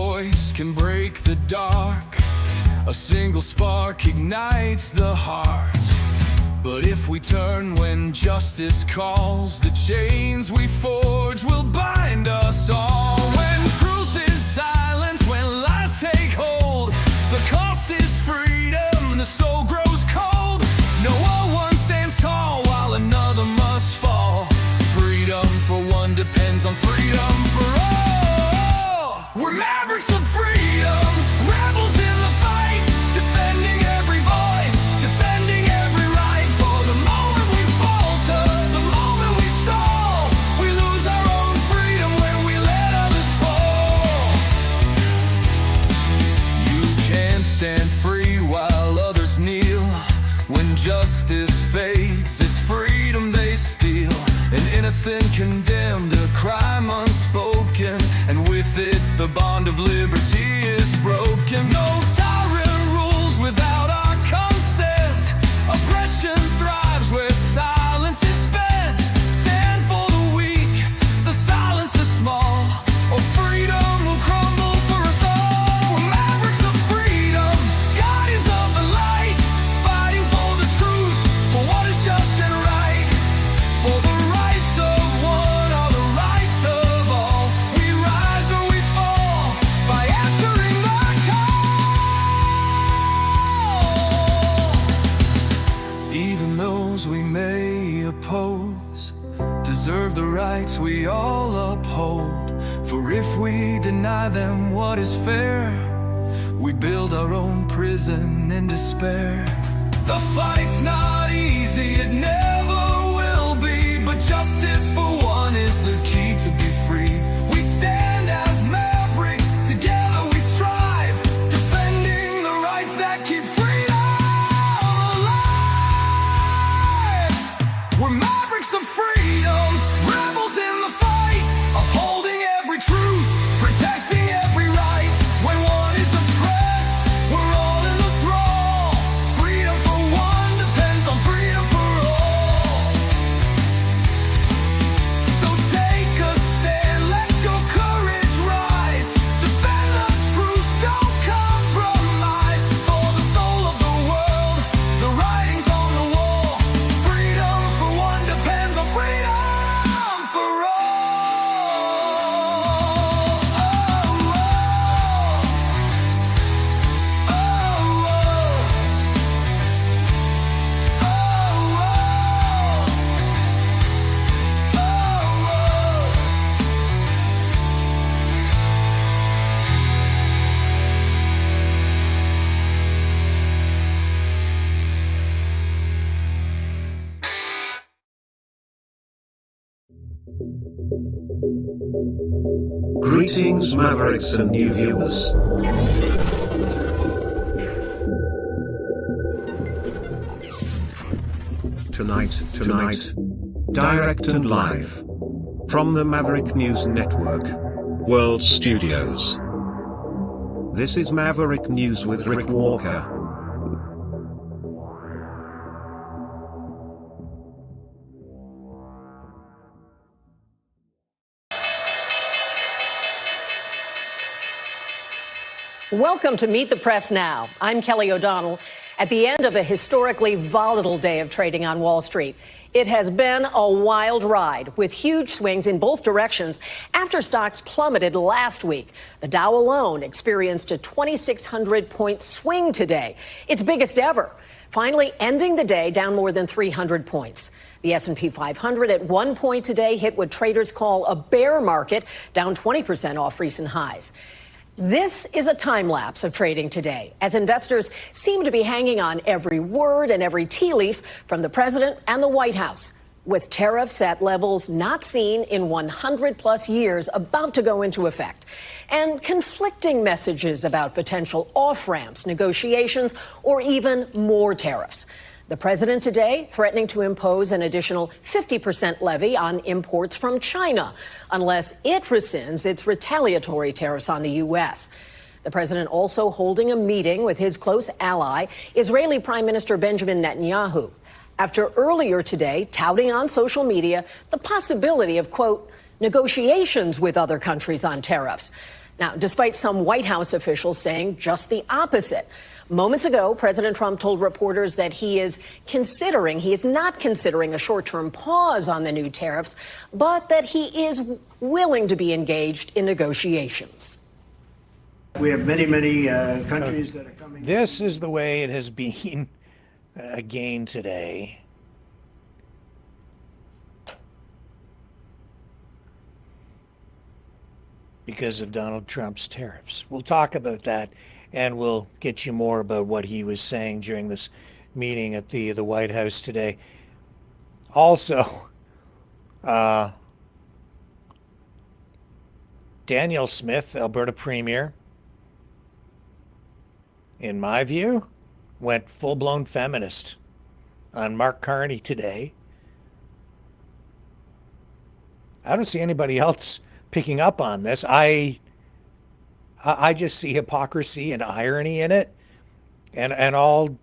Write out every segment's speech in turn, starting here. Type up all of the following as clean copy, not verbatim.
voice can break the dark. A single spark ignites the heart. But if we turn when justice calls, the chains we forge will bind us all. When truth is silenced, when lies take hold, the cost is freedom, the soul grows cold. No one stands tall while another must fall. Freedom for one depends on freedom for all. We're mavericks of freedom, rebels in the fight, defending every voice, defending every right. For the moment we falter, the moment we stall, we lose our own freedom when we let others fall. You can't stand free while others kneel. When justice fades, it's freedom they steal. An innocent condemned, a crime unspoken, and with it the bond of liberty is broken. No tyrant rules without our consent. Oppression thrives where silence is spent. Stand for the weak, the silence is small, or freedom will crumble for us all. We're mavericks of freedom, guardians of the light, fighting for the truth, for what is just and right. For the rights of one are the rights of all. We rise or we fall by answering the call. Even those we may oppose deserve the rights we all uphold. For if we deny them what is fair, we build our own prison in despair. The fight's not easy, it never will be, but justice for one is the key to be free. We stand as mavericks, together we strive, defending the rights that keep freedom alive. We're mavericks of freedom, rebels in the fight, upholding every truth, protecting every right. When one is oppressed, we're all in the thrall. Freedom for one depends on freedom for all. So take a stand, let your courage rise. Defend the truth, don't compromise. For the soul of the world, the writing's on the wall. Freedom for one depends on freedom for all. Greetings, Mavericks and new viewers. Tonight, direct and live from the Maverick News Network World Studios. This is Maverick News with Rick Walker. Welcome to Meet the Press Now. I'm Kelly O'Donnell. At the end of a historically volatile day of trading on Wall Street, it has been a wild ride with huge swings in both directions after stocks plummeted last week. The Dow alone experienced a 2,600-point swing today, its biggest ever, finally ending the day down more than 300 points. The S&P 500 at one point today hit what traders call a bear market, down 20% off recent highs. This is a time lapse of trading today, as investors seem to be hanging on every word and every tea leaf from the president and the White House, with tariffs at levels not seen in 100-plus years about to go into effect, and conflicting messages about potential off-ramps, negotiations, or even more tariffs. The president today threatening to impose an additional 50% levy on imports from China unless it rescinds its retaliatory tariffs on the U.S. The president also holding a meeting with his close ally, Israeli Prime Minister Benjamin Netanyahu, after earlier today touting on social media the possibility of, quote, negotiations with other countries on tariffs. Now, despite some White House officials saying just the opposite. Moments ago, President Trump told reporters that he is not considering a short-term pause on the new tariffs, but that he is willing to be engaged in negotiations. We have many countries that are coming. This is the way it has been again today. Because of Donald Trump's tariffs. We'll talk about that, and we'll get you more about what he was saying during this meeting at the White House today. Also, Danielle Smith, Alberta Premier, in my view, went full-blown feminist on Mark Carney today. I don't see anybody else picking up on this. I just see hypocrisy and irony in it, and I'll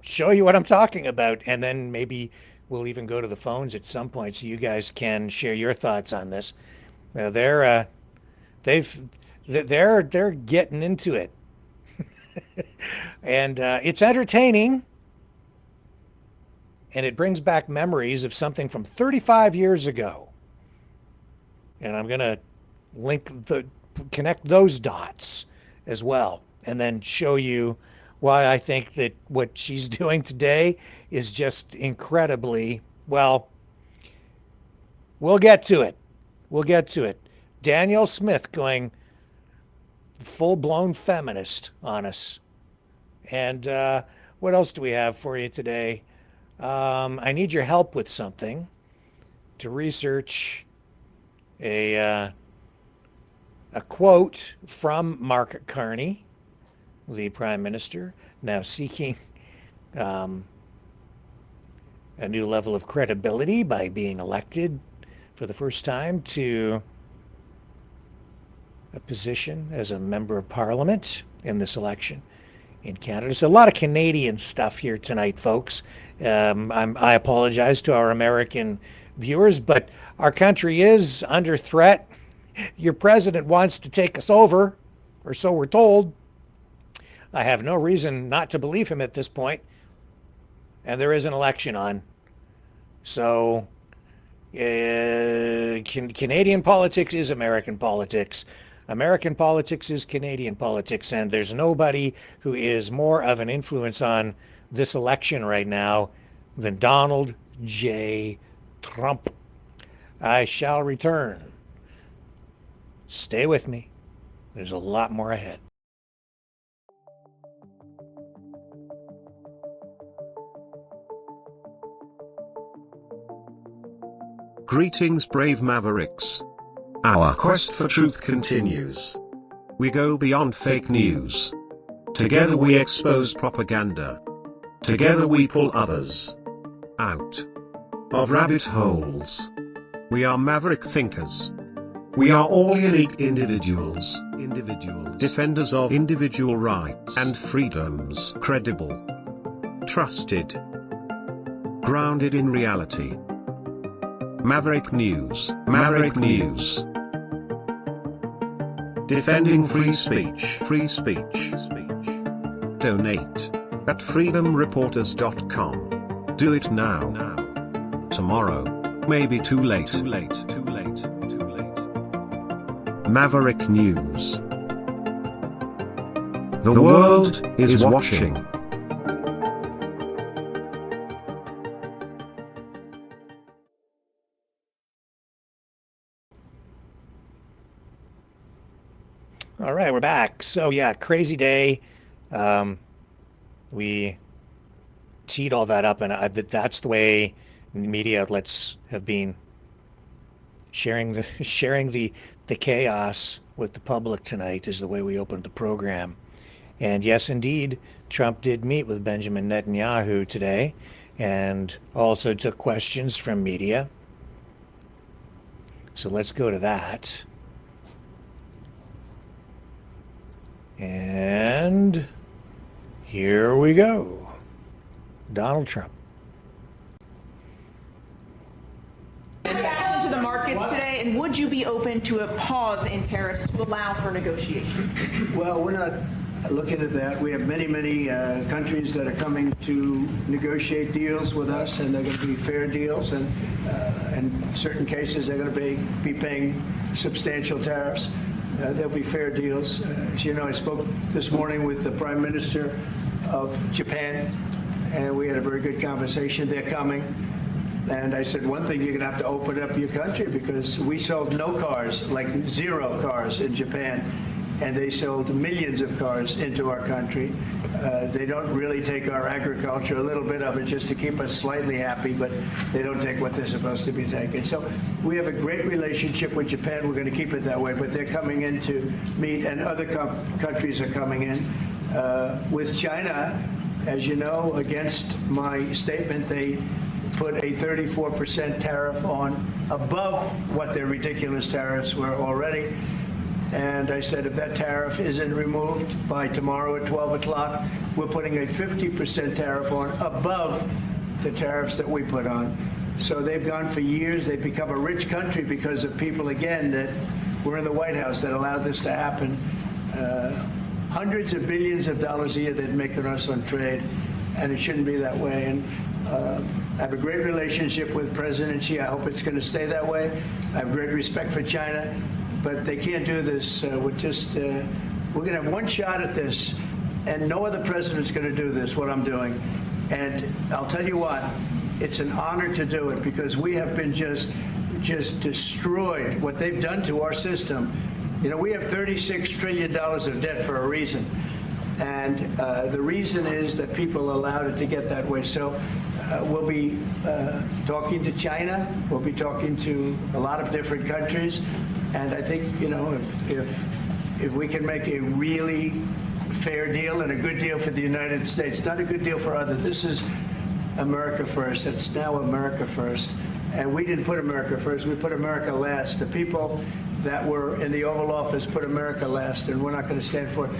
show you what I'm talking about, and then maybe we'll even go to the phones at some point so you guys can share your thoughts on this. They're getting into it, and it's entertaining, and it brings back memories of something from 35 years ago. And I'm going to connect those dots as well, and then show you why I think that what she's doing today is just incredibly, well, we'll get to it. We'll get to it. Danielle Smith going full-blown feminist on us. And what else do we have for you today? I need your help with something to research a quote from Mark Carney, the Prime Minister, now seeking a new level of credibility by being elected for the first time to a position as a member of Parliament in this election in Canada. So a lot of Canadian stuff here tonight, folks. I apologize to our American viewers, but our country is under threat. Your president wants to take us over, or so we're told. I have no reason not to believe him at this point, and there is an election on. So Canadian politics is American politics. American politics is Canadian politics, and there's nobody who is more of an influence on this election right now than Donald J. Trump. I shall return. Stay with me. There's a lot more ahead. Greetings, brave Mavericks. Our quest for truth continues. We go beyond fake news. Together we expose propaganda. Together we pull others out of rabbit holes. We are maverick thinkers. We are all unique individuals, defenders of individual rights and freedoms, credible, trusted, grounded in reality. Maverick News, Maverick News. Defending free speech, Donate at freedomreporters.com. Do it now. Tomorrow may be too late. Maverick News. The world is watching. All right, we're back. So yeah, crazy day. We teed all that up, and that's the way media outlets have been sharing the chaos with the public tonight. Is the way we opened the program. And yes, indeed, Trump did meet with Benjamin Netanyahu today, and also took questions from media. So let's go to that. And here we go. Donald Trump. Back into the markets today, and would you be open into a pause in tariffs to allow for negotiations? Well, we're not looking at that. We have many, many countries that are coming to negotiate deals with us, and they're going to be fair deals. And in certain cases, they're going to be paying substantial tariffs. There'll be fair deals. As you know, I spoke this morning with the Prime Minister of Japan, and we had a very good conversation. They're coming. And I said, one thing, you're going to have to open up your country, because we sold no cars, like 0 cars in Japan. And they sold millions of cars into our country. They don't really take our agriculture, a little bit of it just to keep us slightly happy, but they don't take what they're supposed to be taking. So we have a great relationship with Japan. We're going to keep it that way, but they're coming in to meet, and other countries are coming in. With China, as you know, against my statement, they put a 34% tariff on above what their ridiculous tariffs were already. And I said, if that tariff isn't removed by tomorrow at 12 o'clock, we're putting a 50% tariff on above the tariffs that we put on. So they've gone for years. They've become a rich country because of people, again, that were in the White House that allowed this to happen. Hundreds of billions of dollars a year they'd make on us on trade, and it shouldn't be that way. And I have a great relationship with President Xi. I hope it's going to stay that way. I have great respect for China. But they can't do this. We're going to have one shot at this, and no other president's going to do this, what I'm doing. And I'll tell you what, it's an honor to do it, because we have been just destroyed, what they've done to our system. You know, we have $36 trillion of debt for a reason. And the reason is that people allowed it to get that way. So we'll be talking to China. We'll be talking to a lot of different countries. And I think, you know, if we can make a really fair deal and a good deal for the United States, not a good deal for others. This is America first. It's now America first. And we didn't put America first. We put America last. The people that were in the Oval Office put America last, and we're not going to stand for it.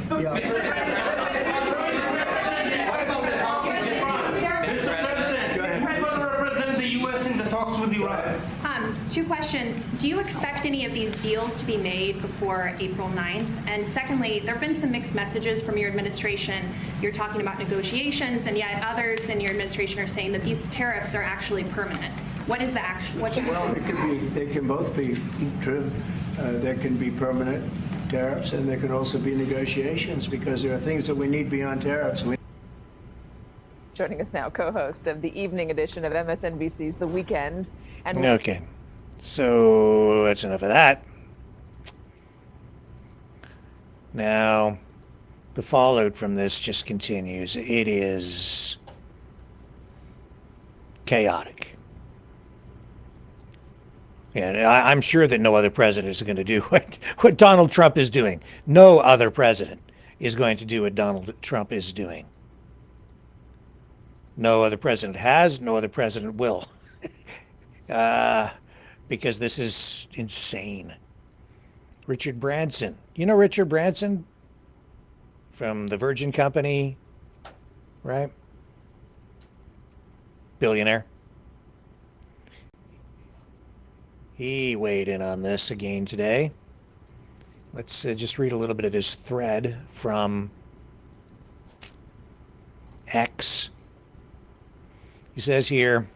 Two questions. Do you expect any of these deals to be made before April 9th? And secondly, there have been some mixed messages from your administration. You're talking about negotiations, and yet others in your administration are saying that these tariffs are actually permanent. What is the action? Well, it could be. They can both be true. There can be permanent tariffs, and there can also be negotiations, because there are things that we need beyond tariffs. Joining us now, co-host of the evening edition of MSNBC's The Weekend. And okay, so that's enough of that. Now, the fallout from this just continues. It is chaotic. And I'm sure that no other president is going to do what Donald Trump is doing. No other president is going to do what Donald Trump is doing. No other president has, no other president will. Because this is insane. Richard Branson. You know Richard Branson? From the Virgin Company, right? Billionaire. He weighed in on this again today. Let's just read a little bit of his thread from X. He says here,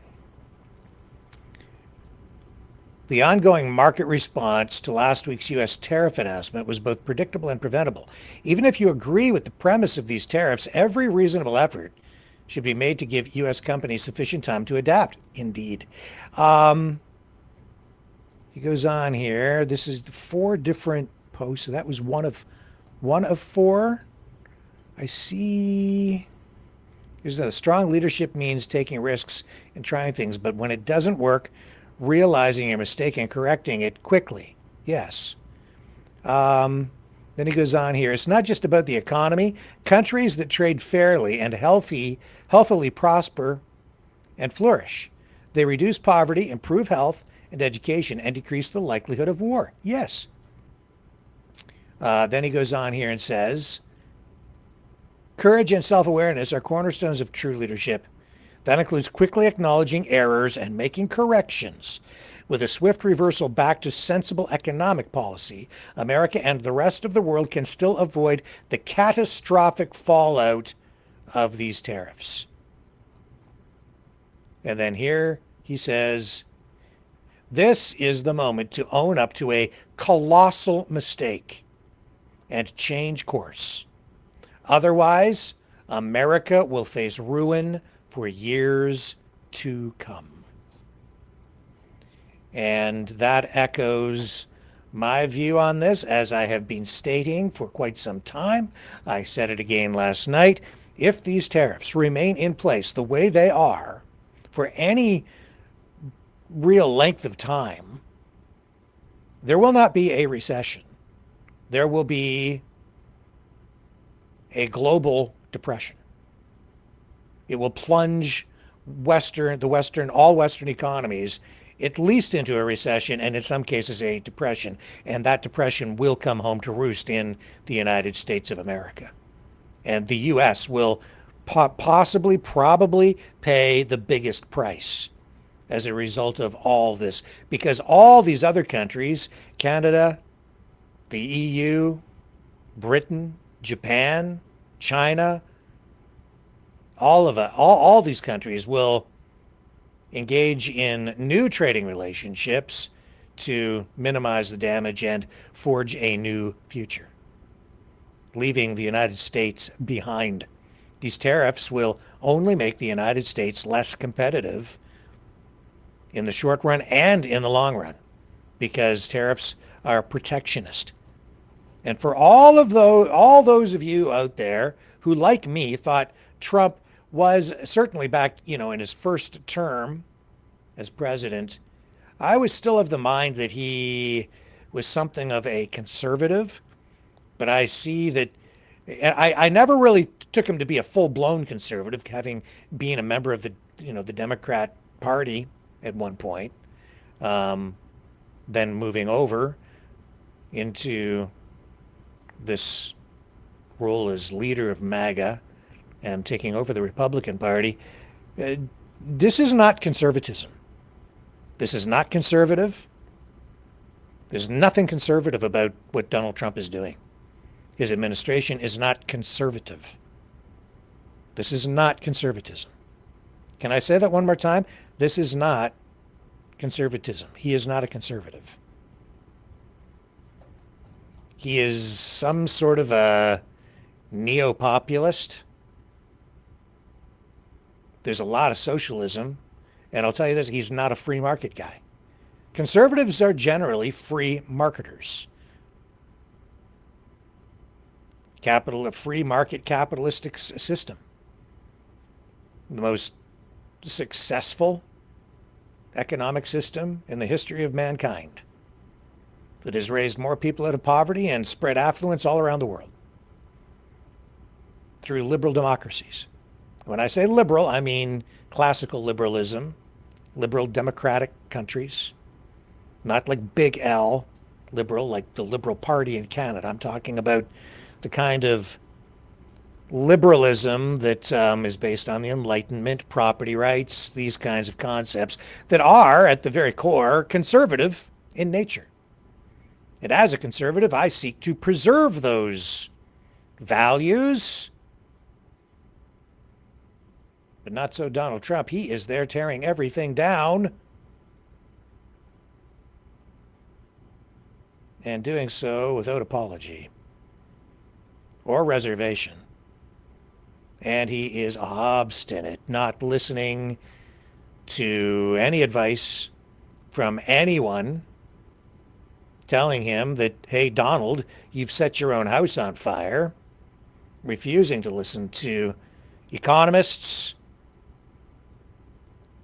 the ongoing market response to last week's U.S. tariff announcement was both predictable and preventable. Even if you agree with the premise of these tariffs, every reasonable effort should be made to give U.S. companies sufficient time to adapt. Indeed. He goes on here. This is 4 different posts. So that was one of 4. I see. Here's another. Strong leadership means taking risks and trying things, but when it doesn't work, realizing your mistake and correcting it quickly. Yes. Then he goes on here. It's not just about the economy. Countries that trade fairly and healthily prosper and flourish. They reduce poverty, improve health and education, and decrease the likelihood of war. Yes. Then he goes on here and says, courage and self-awareness are cornerstones of true leadership. That includes quickly acknowledging errors and making corrections. With a swift reversal back to sensible economic policy, America and the rest of the world can still avoid the catastrophic fallout of these tariffs. And then here he says, this is the moment to own up to a colossal mistake and change course. Otherwise, America will face ruin for years to come. And that echoes my view on this, as I have been stating for quite some time. I said it again last night. If these tariffs remain in place the way they are for any real length of time, there will not be a recession. There will be a global depression. It will plunge all Western economies at least into a recession, and in some cases a depression. And that depression will come home to roost in the United States of America. And the U.S. will probably pay the biggest price as a result of all this, because all these other countries, Canada, the EU, Britain, Japan, China, all these countries will engage in new trading relationships to minimize the damage and forge a new future, leaving the United States behind. These tariffs will only make the United States less competitive in the short run and in the long run, because tariffs are protectionist. And for all those of you out there who, like me, thought Trump was certainly back, in his first term as president, I was still of the mind that he was something of a conservative, but I see that I never really took him to be a full-blown conservative, having been a member of the Democrat Party at one point, then moving over into this role as leader of MAGA and taking over the Republican Party. This is not conservatism. This is not conservative. There's nothing conservative about what Donald Trump is doing. His administration is not conservative. This is not conservatism. Can I say that one more time? This is not conservatism. He is not a conservative. He is some sort of a neo-populist. There's a lot of socialism. And I'll tell you this, he's not a free market guy. Conservatives are generally free marketers. A free market capitalistic system. The most successful economic system in the history of mankind, that has raised more people out of poverty and spread affluence all around the world through liberal democracies. When I say liberal, I mean classical liberalism, liberal democratic countries, not like big L liberal, like the Liberal Party in Canada. I'm talking about the kind of liberalism that is based on the Enlightenment, property rights, these kinds of concepts that are, at the very core, conservative in nature. And as a conservative, I seek to preserve those values. But not so Donald Trump. He is there tearing everything down, and doing so without apology or reservation. And he is obstinate, not listening to any advice from anyone telling him that, hey, Donald, you've set your own house on fire, refusing to listen to economists,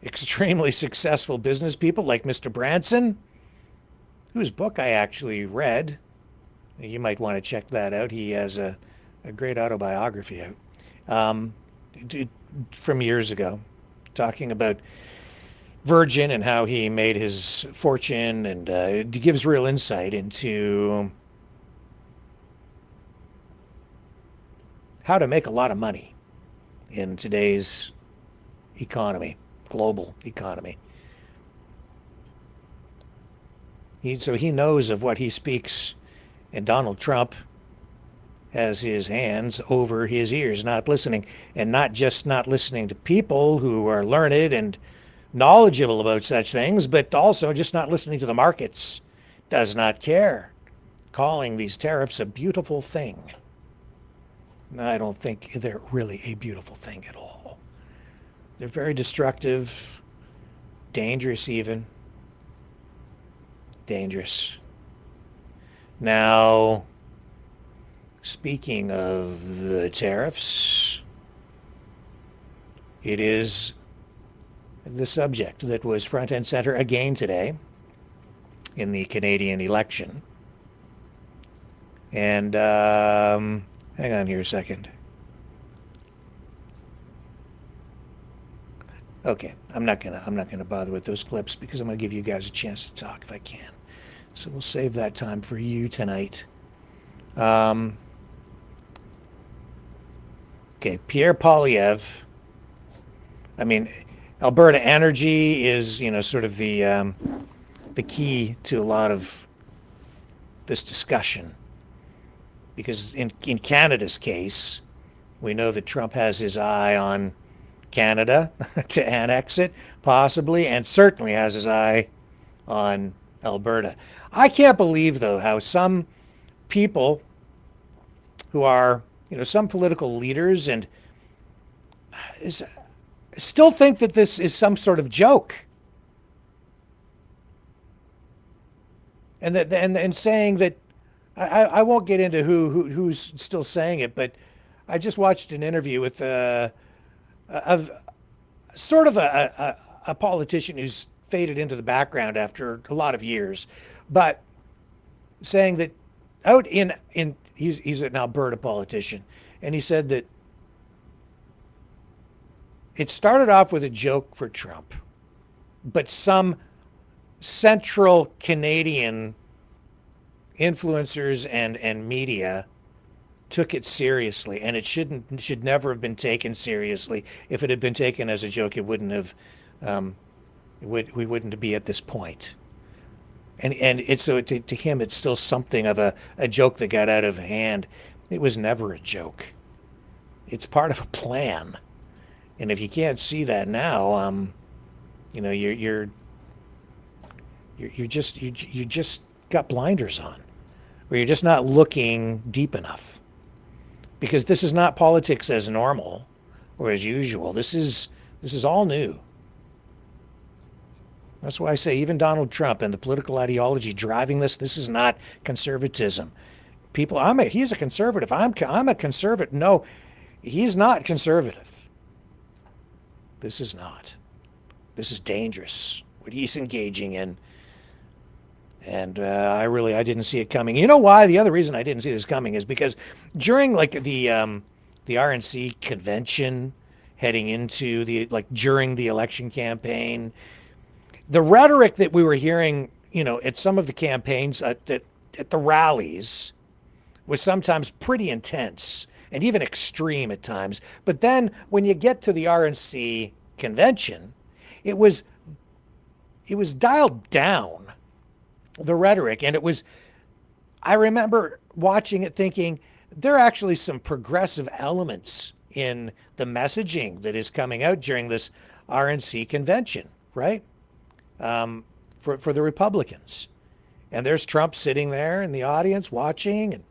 extremely successful business people like Mr. Branson, whose book I actually read. You might want to check that out. He has a great autobiography out from years ago, talking about Virgin and how he made his fortune, and it gives real insight into how to make a lot of money in today's economy, global economy. So he knows of what he speaks, and Donald Trump has his hands over his ears, not listening, and not just not listening to people who are learned and knowledgeable about such things, but also just not listening to the markets. Does not care. Calling these tariffs a beautiful thing. I don't think they're really a beautiful thing at all. They're very destructive, dangerous even. Dangerous. Now, speaking of the tariffs, it is the subject that was front and center again today in the Canadian election. And hang on here a second. Okay, I'm not gonna bother with those clips because I'm gonna give you guys a chance to talk if I can. So we'll save that time for you tonight. Okay, Pierre Poilievre. I mean, Alberta Energy is, sort of the key to a lot of this discussion. Because in Canada's case, we know that Trump has his eye on Canada to annex it, possibly, and certainly has his eye on Alberta. I can't believe, though, how some people who are, some political leaders and still think that this is some sort of joke. And saying that, I won't get into who's still saying it, but I just watched an interview with a politician who's faded into the background after a lot of years, but saying that he's an Alberta politician, and he said that it started off with a joke for Trump, but some central Canadian influencers and media took it seriously, and it should never have been taken seriously. If it had been taken as a joke, it wouldn't have we wouldn't be at this point. And it's so to him it's still something of a joke that got out of hand. It was never a joke. It's part of a plan. And if you can't see that now, you just got blinders on, or you're just not looking deep enough, because this is not politics as normal or as usual. This is all new. That's why I say even Donald Trump and the political ideology driving this is not conservatism. People, he's a conservative. I'm a conservative. No, he's not conservative. This is not. This is dangerous, what he's engaging in. And I didn't see it coming. You know why? The other reason I didn't see this coming is because during the RNC convention, heading into during the election campaign, the rhetoric that we were hearing, at some of the campaigns, at the rallies, was sometimes pretty intense and even extreme at times. But then when you get to the RNC convention, it was dialed down, the rhetoric. And I remember watching it thinking, there are actually some progressive elements in the messaging that is coming out during this RNC convention, right? For the Republicans. And there's Trump sitting there in the audience watching, and,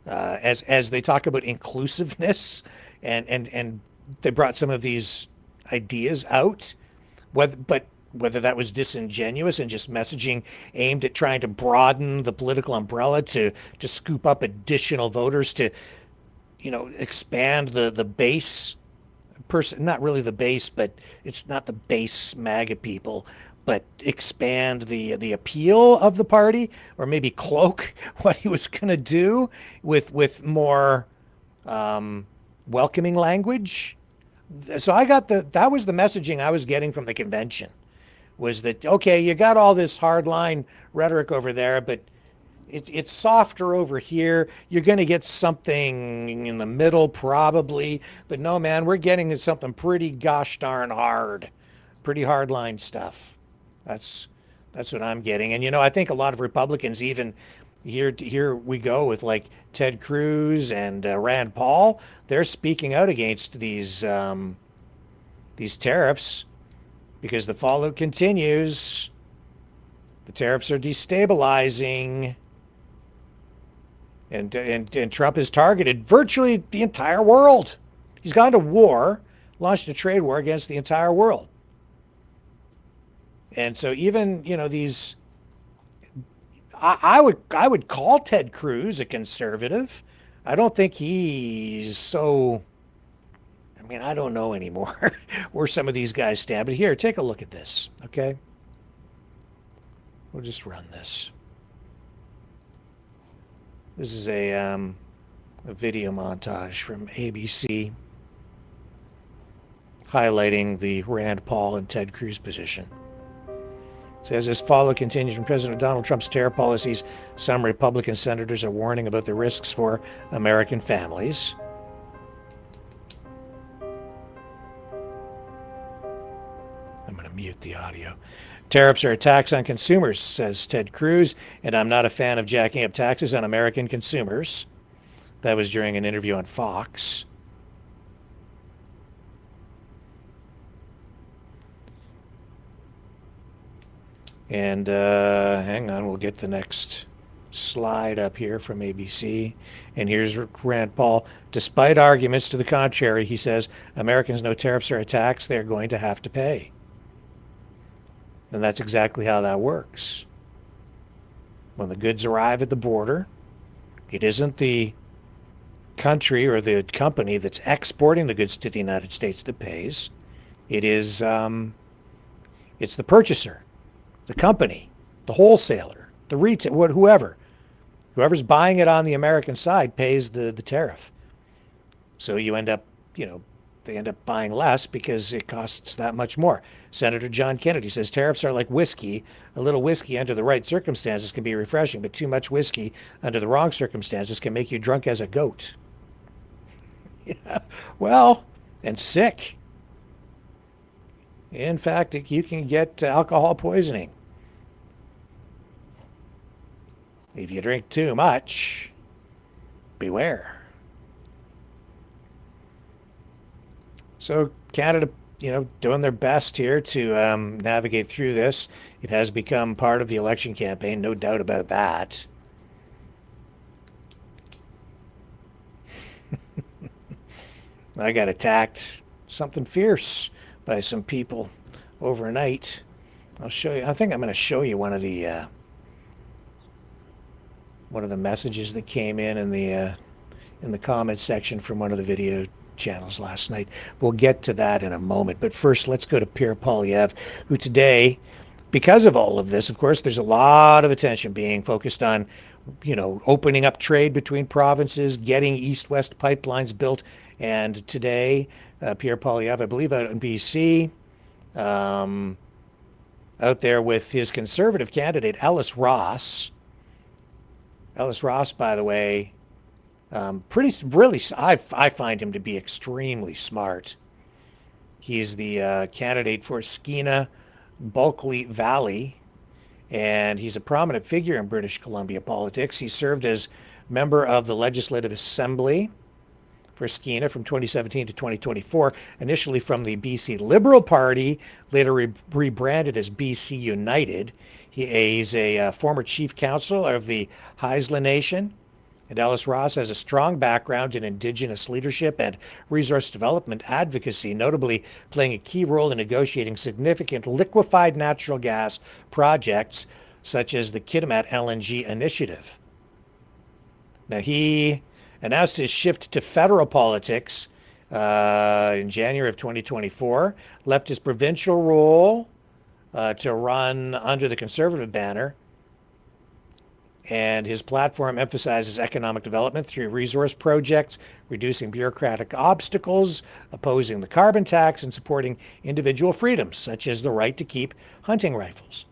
as they talk about inclusiveness, and they brought some of these ideas out, whether that was disingenuous and just messaging aimed at trying to broaden the political umbrella to scoop up additional voters, to, expand the base person, not really the base, but it's not the base MAGA people, but expand the appeal of the party, or maybe cloak what he was going to do with more welcoming language. So that was the messaging I was getting from the convention, was that, okay, you got all this hardline rhetoric over there, but it's softer over here. You're going to get something in the middle probably, but no, man, we're getting something pretty gosh darn hard, pretty hardline stuff. That's That's what I'm getting. And, I think a lot of Republicans, even here we go with like Ted Cruz and Rand Paul, they're speaking out against these tariffs because the fallout continues. The tariffs are destabilizing. And Trump has targeted virtually the entire world. He's gone to war, launched a trade war against the entire world. And so even, these, I would call Ted Cruz a conservative. I don't think he's so, I don't know anymore where some of these guys stand. But here, take a look at this, okay? We'll just run this. This is a video montage from ABC highlighting the Rand Paul and Ted Cruz position. It says, as fallout continues from President Donald Trump's tariff policies, some Republican senators are warning about the risks for American families. I'm going to mute the audio. Tariffs are a tax on consumers, says Ted Cruz, and I'm not a fan of jacking up taxes on American consumers. That was during an interview on Fox. And hang on, we'll get the next slide up here from ABC. And here's Rand Paul. Despite arguments to the contrary, he says, Americans know tariffs are a tax they're going to have to pay. And that's exactly how that works. When the goods arrive at the border, it isn't the country or the company that's exporting the goods to the United States that pays. It is, it's the purchaser, the company, the wholesaler, the retail, whoever. Whoever's buying it on the American side pays the tariff. So you end up, they end up buying less because it costs that much more. Senator John Kennedy says tariffs are like whiskey. A little whiskey under the right circumstances can be refreshing, but too much whiskey under the wrong circumstances can make you drunk as a goat. Yeah, well, and sick. In fact, you can get alcohol poisoning. If you drink too much, beware. So Canada, doing their best here to navigate through this. It has become part of the election campaign, no doubt about that. I got attacked, something fierce, by some people overnight. I'll show you. I think I'm going to show you one of the messages that came in the comments section from one of the video channels last night. We'll get to that in a moment. But first, let's go to Pierre Poilievre, who today, because of all of this, of course, there's a lot of attention being focused on, opening up trade between provinces, getting east-west pipelines built. And today, Pierre Poilievre, I believe out in BC, out there with his conservative candidate, Ellis Ross. Ellis Ross, by the way, I find him to be extremely smart. He's the candidate for Skeena Bulkley Valley, and he's a prominent figure in British Columbia politics. He served as member of the Legislative Assembly for Skeena from 2017 to 2024, initially from the BC Liberal Party, later rebranded as BC United. He's a former chief counsel of the Haisla Nation. And Ellis Ross has a strong background in Indigenous leadership and resource development advocacy, notably playing a key role in negotiating significant liquefied natural gas projects such as the Kitimat LNG initiative. Now, he announced his shift to federal politics in January of 2024, left his provincial role to run under the Conservative banner. And his platform emphasizes economic development through resource projects, reducing bureaucratic obstacles, opposing the carbon tax, and supporting individual freedoms, such as the right to keep hunting rifles.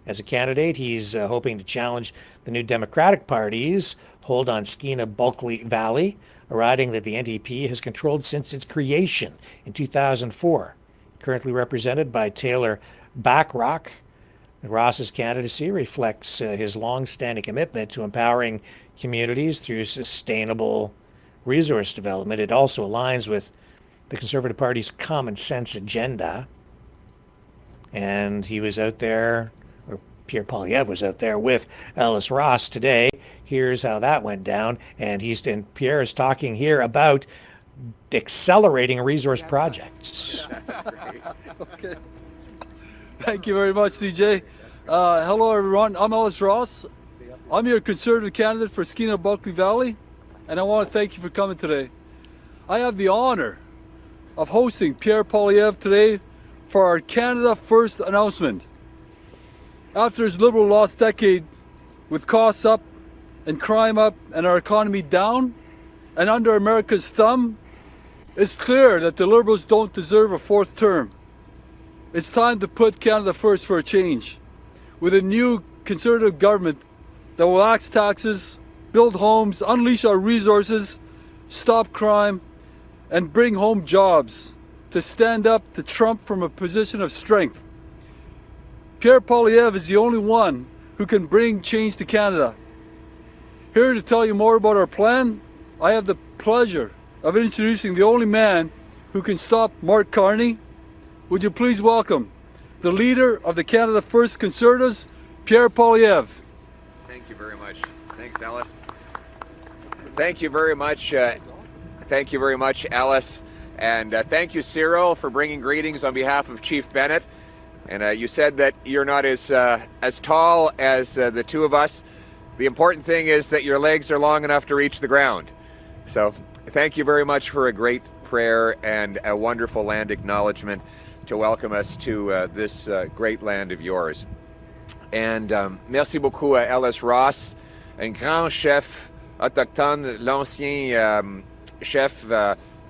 As a candidate, he's hoping to challenge the new Democratic Party's hold on Skeena Bulkley Valley, a riding that the NDP has controlled since its creation in 2004. Currently represented by Taylor Backrock, Ross's candidacy reflects his long-standing commitment to empowering communities through sustainable resource development. It also aligns with the Conservative Party's common sense agenda. And he was out there, or Pierre Poilievre was out there with Ellis Ross today. Here's how that went down. And Pierre is talking here about accelerating resource projects. Okay. Thank you very much, CJ. Hello, everyone. I'm Ellis Ross. I'm your Conservative candidate for Skeena-Bulkley Valley, and I want to thank you for coming today. I have the honor of hosting Pierre Poilievre today for our Canada First announcement. After his Liberal lost decade with costs up and crime up and our economy down and under America's thumb, it's clear that the Liberals don't deserve a fourth term. It's time to put Canada first for a change. With a new Conservative government that will axe taxes, build homes, unleash our resources, stop crime, and bring home jobs to stand up to Trump from a position of strength. Pierre Poilievre is the only one who can bring change to Canada. Here to tell you more about our plan, I have the pleasure of introducing the only man who can stop Mark Carney. Would you please welcome the leader of the Canada First Conservatives, Pierre Poilievre. Thank you very much. Thanks, Alice. Thank you very much. Thank you very much, Alice. And thank you, Cyril, for bringing greetings on behalf of Chief Bennett. And you said that you're not as tall as the two of us. The important thing is that your legs are long enough to reach the ground. So thank you very much for a great prayer and a wonderful land acknowledgement to welcome us to this great land of yours. And merci beaucoup à Ellis Ross, un grand chef autochtone, l'ancien chef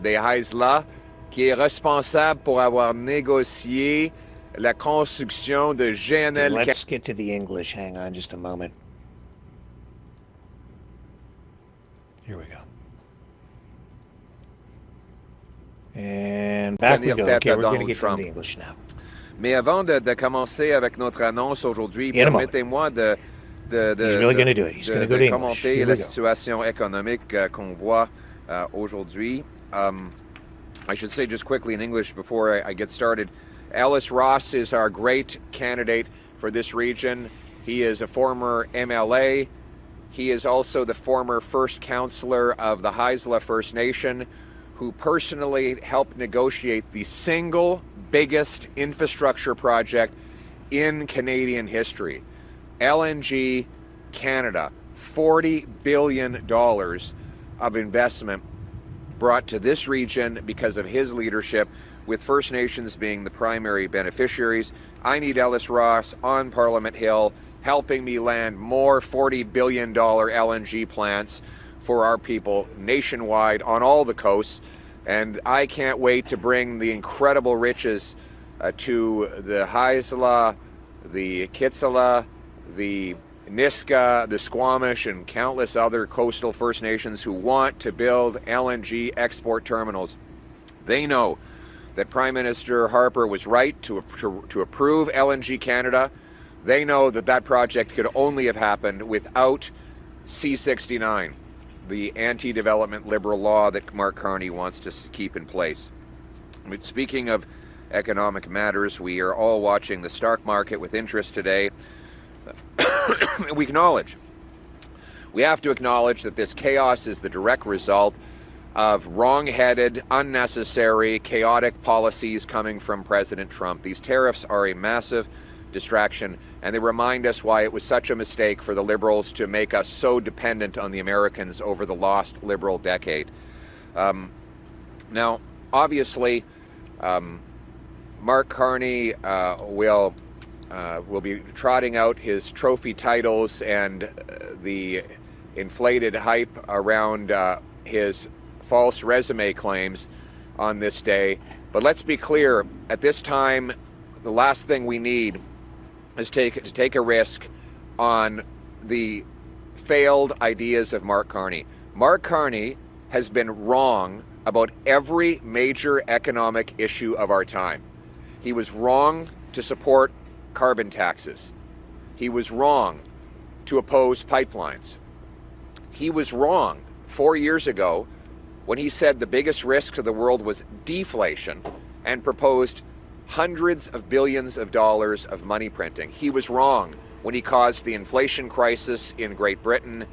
des Haisla, qui est responsable pour avoir négocié la construction de GNL. Let's get to the English. Hang on just a moment. Here we go. And back we go. Okay, we're going to get to the English now. Mais avant de commencer avec notre annonce aujourd'hui, permettez-moi de commenter la situation économique qu'on voit aujourd'hui. I should say just quickly in English before I get started, Ellis Ross is our great candidate for this region. He is a former MLA. He is also the former first councillor of the Haisla First Nation, who personally helped negotiate the single biggest infrastructure project in Canadian history. LNG Canada, $40 billion of investment brought to this region because of his leadership, with First Nations being the primary beneficiaries. I need Ellis Ross on Parliament Hill helping me land more $40 billion LNG plants for our people nationwide on all the coasts. And I can't wait to bring the incredible riches to the Haisla, the Kitsala, the Niska, the Squamish, and countless other coastal First Nations who want to build LNG export terminals. They know that Prime Minister Harper was right to approve LNG Canada. They know that that project could only have happened without C-69, the anti-development liberal law that Mark Carney wants to keep in place. But speaking of economic matters, we are all watching the stock market with interest today. We have to acknowledge that this chaos is the direct result of wrong-headed, unnecessary, chaotic policies coming from President Trump. These tariffs are a massive distraction, and they remind us why it was such a mistake for the Liberals to make us so dependent on the Americans over the lost Liberal decade. Now, obviously, Mark Carney will be trotting out his trophy titles and the inflated hype around his false resume claims on this day. But let's be clear, at this time, the last thing we need is to take a risk on the failed ideas of Mark Carney. Mark Carney has been wrong about every major economic issue of our time. He was wrong to support carbon taxes. He was wrong to oppose pipelines. He was wrong 4 years ago when he said the biggest risk to the world was deflation and proposed hundreds of billions of dollars of money printing. He was wrong when he caused the inflation crisis in Great Britain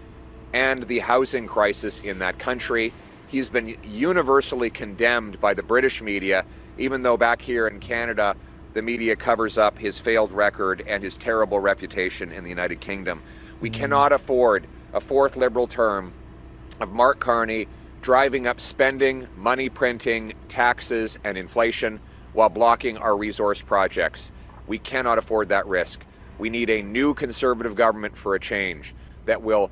and the housing crisis in that country. He's been universally condemned by the British media, even though back here in Canada, the media covers up his failed record and his terrible reputation in the United Kingdom. We cannot afford a fourth Liberal term of Mark Carney driving up spending, money printing, taxes, and inflation while blocking our resource projects. We cannot afford that risk. We need a new Conservative government for a change that will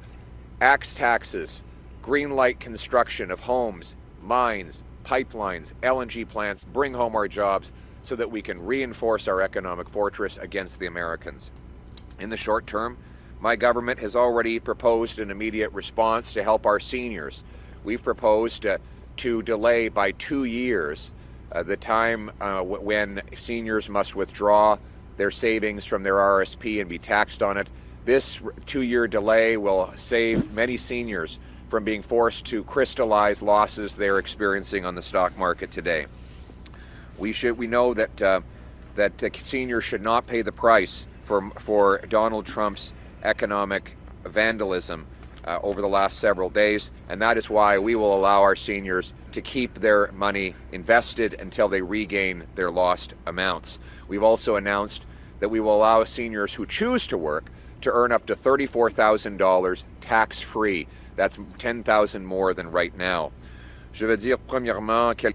axe taxes, greenlight construction of homes, mines, pipelines, LNG plants, bring home our jobs so that we can reinforce our economic fortress against the Americans. In the short term, my government has already proposed an immediate response to help our seniors. We've proposed to delay by 2 years the time when seniors must withdraw their savings from their RSP and be taxed on it. This 2-year delay will save many seniors from being forced to crystallize losses they're experiencing on the stock market today. We know that seniors should not pay the price for Donald Trump's economic vandalism over the last several days, and that is why we will allow our seniors to keep their money invested until they regain their lost amounts. We've also announced that we will allow seniors who choose to work to earn up to $34,000 tax-free. That's $10,000 more than right now. Je veux dire premièrement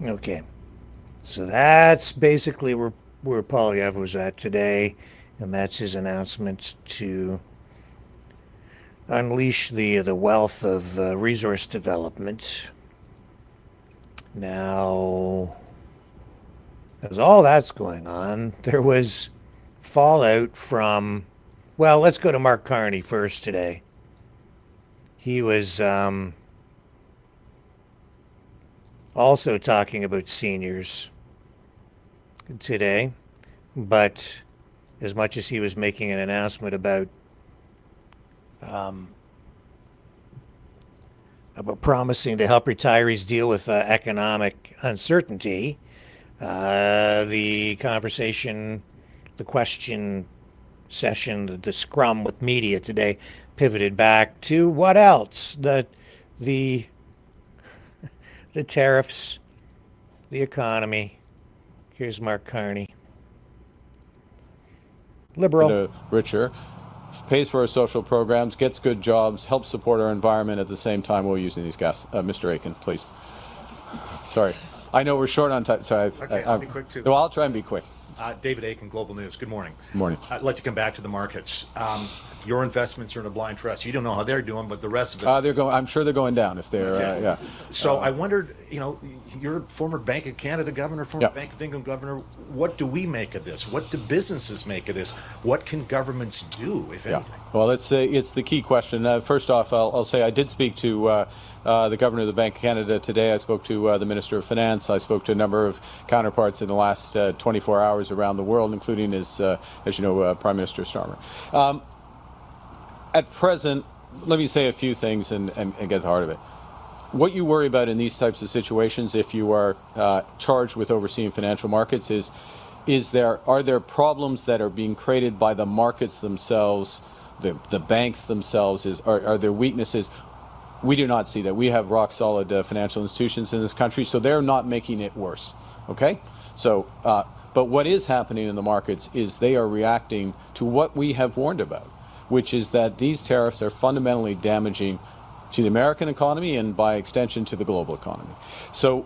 Okay. So that's basically where Poilievre was at today, and that's his announcement to unleash the wealth of resource development. Now, as all that's going on, there was fallout from, well, let's go to Mark Carney first today. He was also talking about seniors today, but as much as he was making an announcement about promising to help retirees deal with economic uncertainty, the conversation, the question session, the scrum with media today pivoted back to what else? The tariffs, the economy. Here's Mark Carney. Liberal. Richer, pays for our social programs, gets good jobs, helps support our environment at the same time while using these gas. Mr. Aiken, please. Sorry. I know we're short on time, so I'll be quick too. No, I'll try and be quick. David Aiken, Global News. Good morning. Good morning. I'd like to come back to the markets. Your investments are in a blind trust. You don't know how they're doing, but the rest of it. They're going. I'm sure they're going down if they're. Okay. Yeah. So I wondered, you're former Bank of Canada governor, former Bank of England governor. What do we make of this? What do businesses make of this? What can governments do, if anything? Well, it's the key question. First off, I'll say I did speak to the governor of the Bank of Canada today. I spoke to the Minister of Finance. I spoke to a number of counterparts in the last 24 hours around the world, including his, as you know, Prime Minister Starmer. At present, let me say a few things and get to the heart of it. What you worry about in these types of situations, if you are charged with overseeing financial markets, are there problems that are being created by the markets themselves, the banks themselves? Are there weaknesses? We do not see that. We have rock solid financial institutions in this country, so they're not making it worse. Okay? So, but what is happening in the markets is they are reacting to what we have warned about, which is that these tariffs are fundamentally damaging to the American economy and by extension to the global economy. So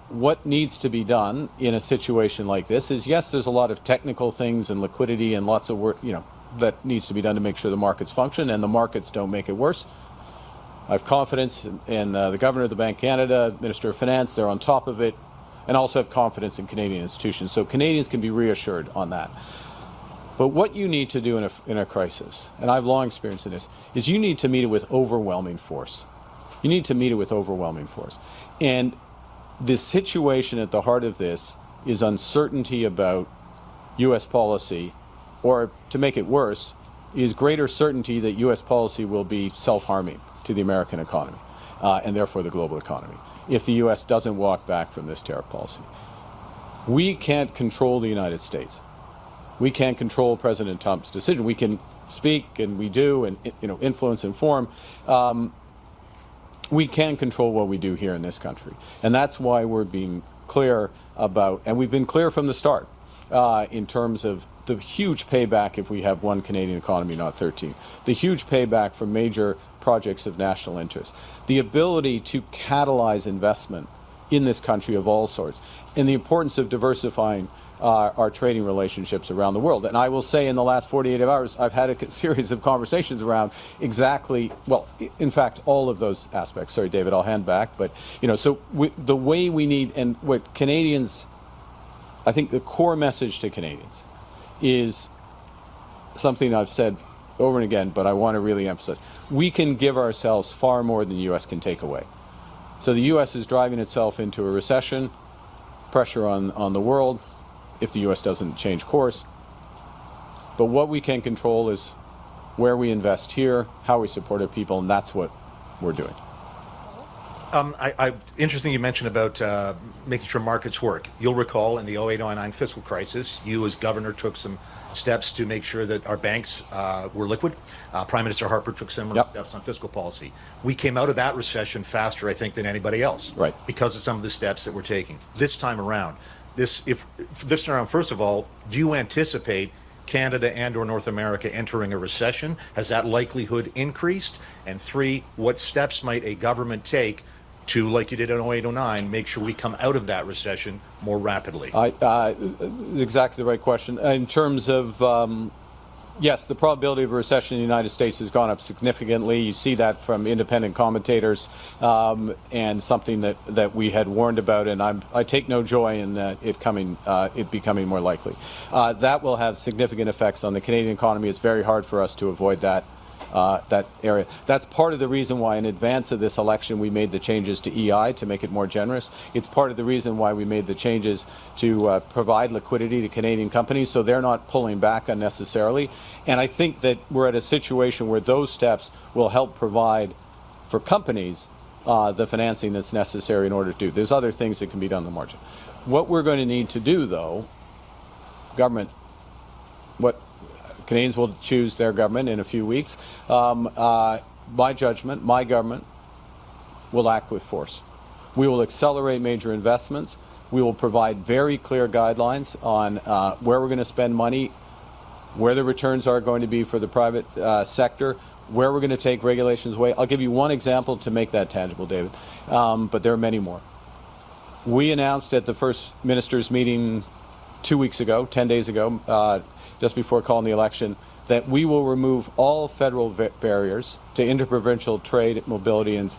what needs to be done in a situation like this is, yes, there's a lot of technical things and liquidity and lots of work, that needs to be done to make sure the markets function and the markets don't make it worse. I have confidence in the Governor of the Bank of Canada, Minister of Finance, they're on top of it, and also have confidence in Canadian institutions. So Canadians can be reassured on that. But what you need to do in a crisis, and I've long experience in this, is you need to meet it with overwhelming force. You need to meet it with overwhelming force. And the situation at the heart of this is uncertainty about U.S. policy or to make it worse, is greater certainty that U.S. policy will be self-harming to the American economy and therefore the global economy if the U.S. doesn't walk back from this tariff policy. We can't control the United States. We can't control President Trump's decision. We can speak, and we do, and influence and inform. We can control what we do here in this country, and that's why we're being clear about, and we've been clear from the start in terms of the huge payback if we have one Canadian economy, not 13. The huge payback for major projects of national interest. The ability to catalyze investment in this country of all sorts, and the importance of diversifying our trading relationships around the world. And I will say in the last 48 hours, I've had a series of conversations around exactly, well, in fact, all of those aspects. Sorry, David, I'll hand back. But, so the way we need, and what Canadians, I think the core message to Canadians is something I've said over and again, but I want to really emphasize. We can give ourselves far more than the U.S. can take away. So the U.S. is driving itself into a recession, pressure on the world if the U.S. doesn't change course. But what we can control is where we invest here, how we support our people, and that's what we're doing. Interesting you mentioned about making sure markets work. You'll recall in the 08-09 fiscal crisis, you as governor took some steps to make sure that our banks were liquid. Prime Minister Harper took similar steps on fiscal policy. We came out of that recession faster, I think, than anybody else, right, because of some of the steps that we're taking. This time around, first of all, do you anticipate Canada and or North America entering a recession? Has that likelihood increased? And 3, what steps might a government take to, like you did in 08-09, make sure we come out of that recession more rapidly? Exactly the right question. In terms of, yes, the probability of a recession in the United States has gone up significantly. You see that from independent commentators, and something that we had warned about, and I take no joy in it becoming more likely. That will have significant effects on the Canadian economy. It's very hard for us to avoid that area. That's part of the reason why in advance of this election we made the changes to EI to make it more generous. It's part of the reason why we made the changes to provide liquidity to Canadian companies so they're not pulling back unnecessarily. And I think that we're at a situation where those steps will help provide for companies the financing that's necessary in order to do. There's other things that can be done on the margin. What we're going to need to do, though, government, what Canadians will choose their government in a few weeks. My judgment, my government will act with force. We will accelerate major investments. We will provide very clear guidelines on where we're going to spend money, where the returns are going to be for the private sector, where we're going to take regulations away. I'll give you one example to make that tangible, David, but there are many more. We announced at the first ministers' meeting 2 weeks ago, 10 days ago, just before calling the election, that we will remove all federal barriers to interprovincial trade, mobility, and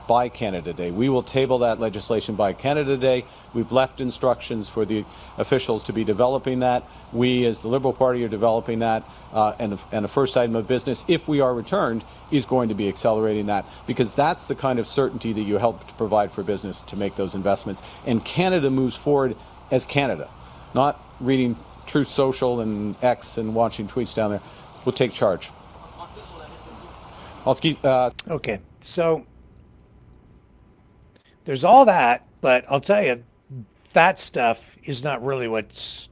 by Canada Day. We will table that legislation by Canada Day. We've left instructions for the officials to be developing that. We, as the Liberal Party, are developing that, and the first item of business, if we are returned, is going to be accelerating that, because that's the kind of certainty that you help to provide for business to make those investments. And Canada moves forward as Canada, not reading Truth Social and X and watching tweets down there. We'll take charge. Okay, so there's all that, but I'll tell you, that stuff is not really what's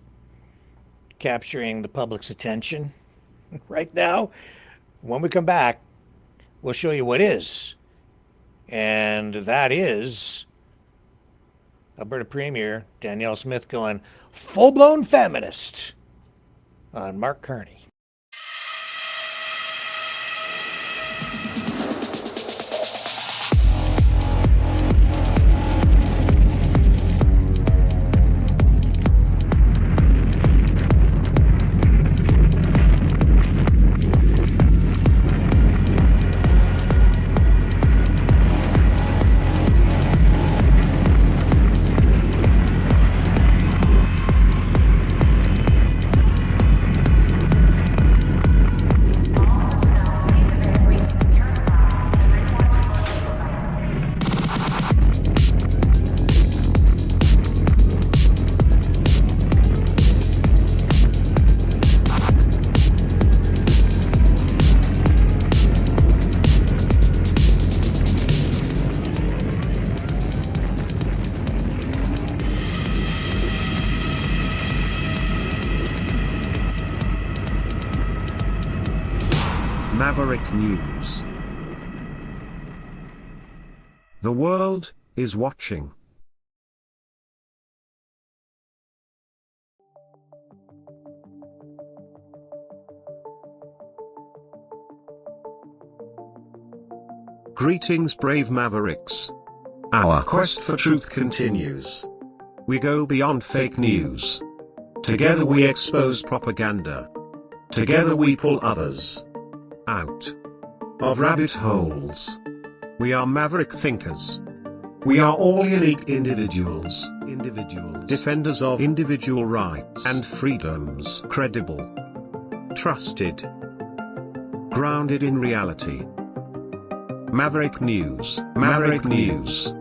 capturing the public's attention right now. When we come back, we'll show you what is. And that is Alberta Premier Danielle Smith going full-blown feminist on Mark Carney. Maverick News. The world is watching. Greetings, brave Mavericks. Our quest for truth continues. We go beyond fake news. Together we expose propaganda. Together we pull others out of rabbit holes. We are maverick thinkers. We are all unique individuals, defenders of individual rights and freedoms, credible, trusted, grounded in reality. Maverick News, Maverick News.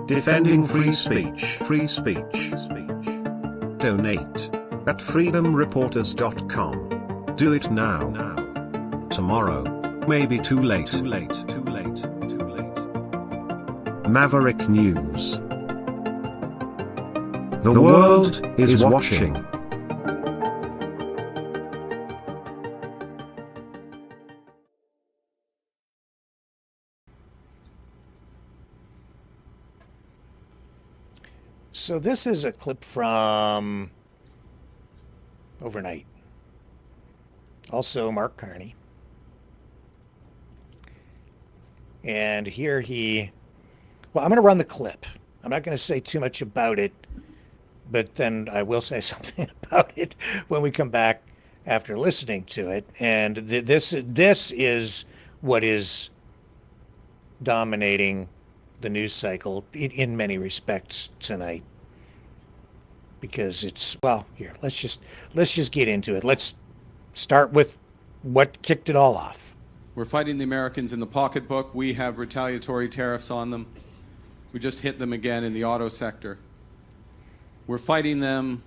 Defending free speech, Donate at freedomreporters.com. Do it now. Tomorrow may be too late. Maverick News. The world is watching. So this is a clip from overnight. Also Mark Carney. And here well, I'm going to run the clip. I'm not going to say too much about it, but then I will say something about it when we come back after listening to it. And this is what is dominating the news cycle in many respects tonight. Because it's, well, here, let's just get into it. Let's start with what kicked it all off. We're fighting the Americans in the pocketbook. We have retaliatory tariffs on them. We just hit them again in the auto sector. We're fighting them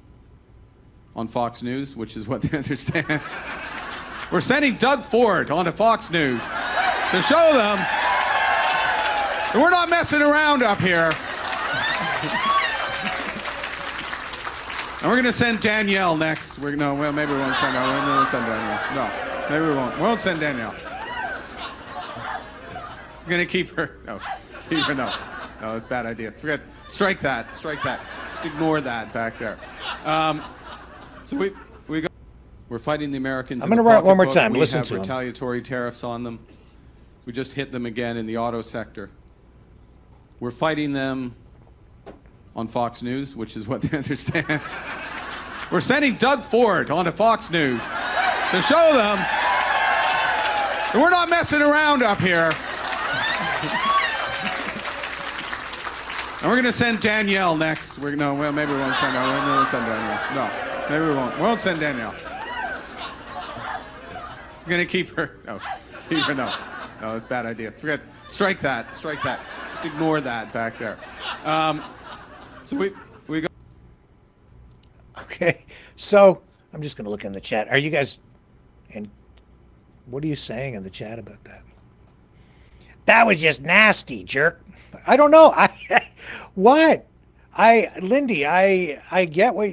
on Fox News, which is what they understand. We're sending Doug Ford onto Fox News to show them that we're not messing around up here. And we're going to send Danielle next. Maybe we won't send her. We won't send Danielle. No, maybe we won't. We won't send Danielle. We're going to keep her. No, keep her. No, that's a bad idea. Forget. Strike that. Just ignore that back there. So we go. We're fighting the Americans. I'm going to run it one more time. Listen to them. We have retaliatory tariffs on them. We just hit them again in the auto sector. We're fighting them on Fox News, which is what they understand. We're sending Doug Ford onto Fox News to show them that we're not messing around up here. And we're going to send Danielle next. Maybe we won't send her. We won't send Danielle. No, maybe we won't. We won't send Danielle. We're going to keep her. No, keep her. No, that's a bad idea. Forget. Strike that. Just ignore that back there. So we go. Okay, so I'm just going to look in the chat. Are you guys, and what are you saying in the chat about that? That was just nasty, jerk. I don't know. What? Lindy, I get what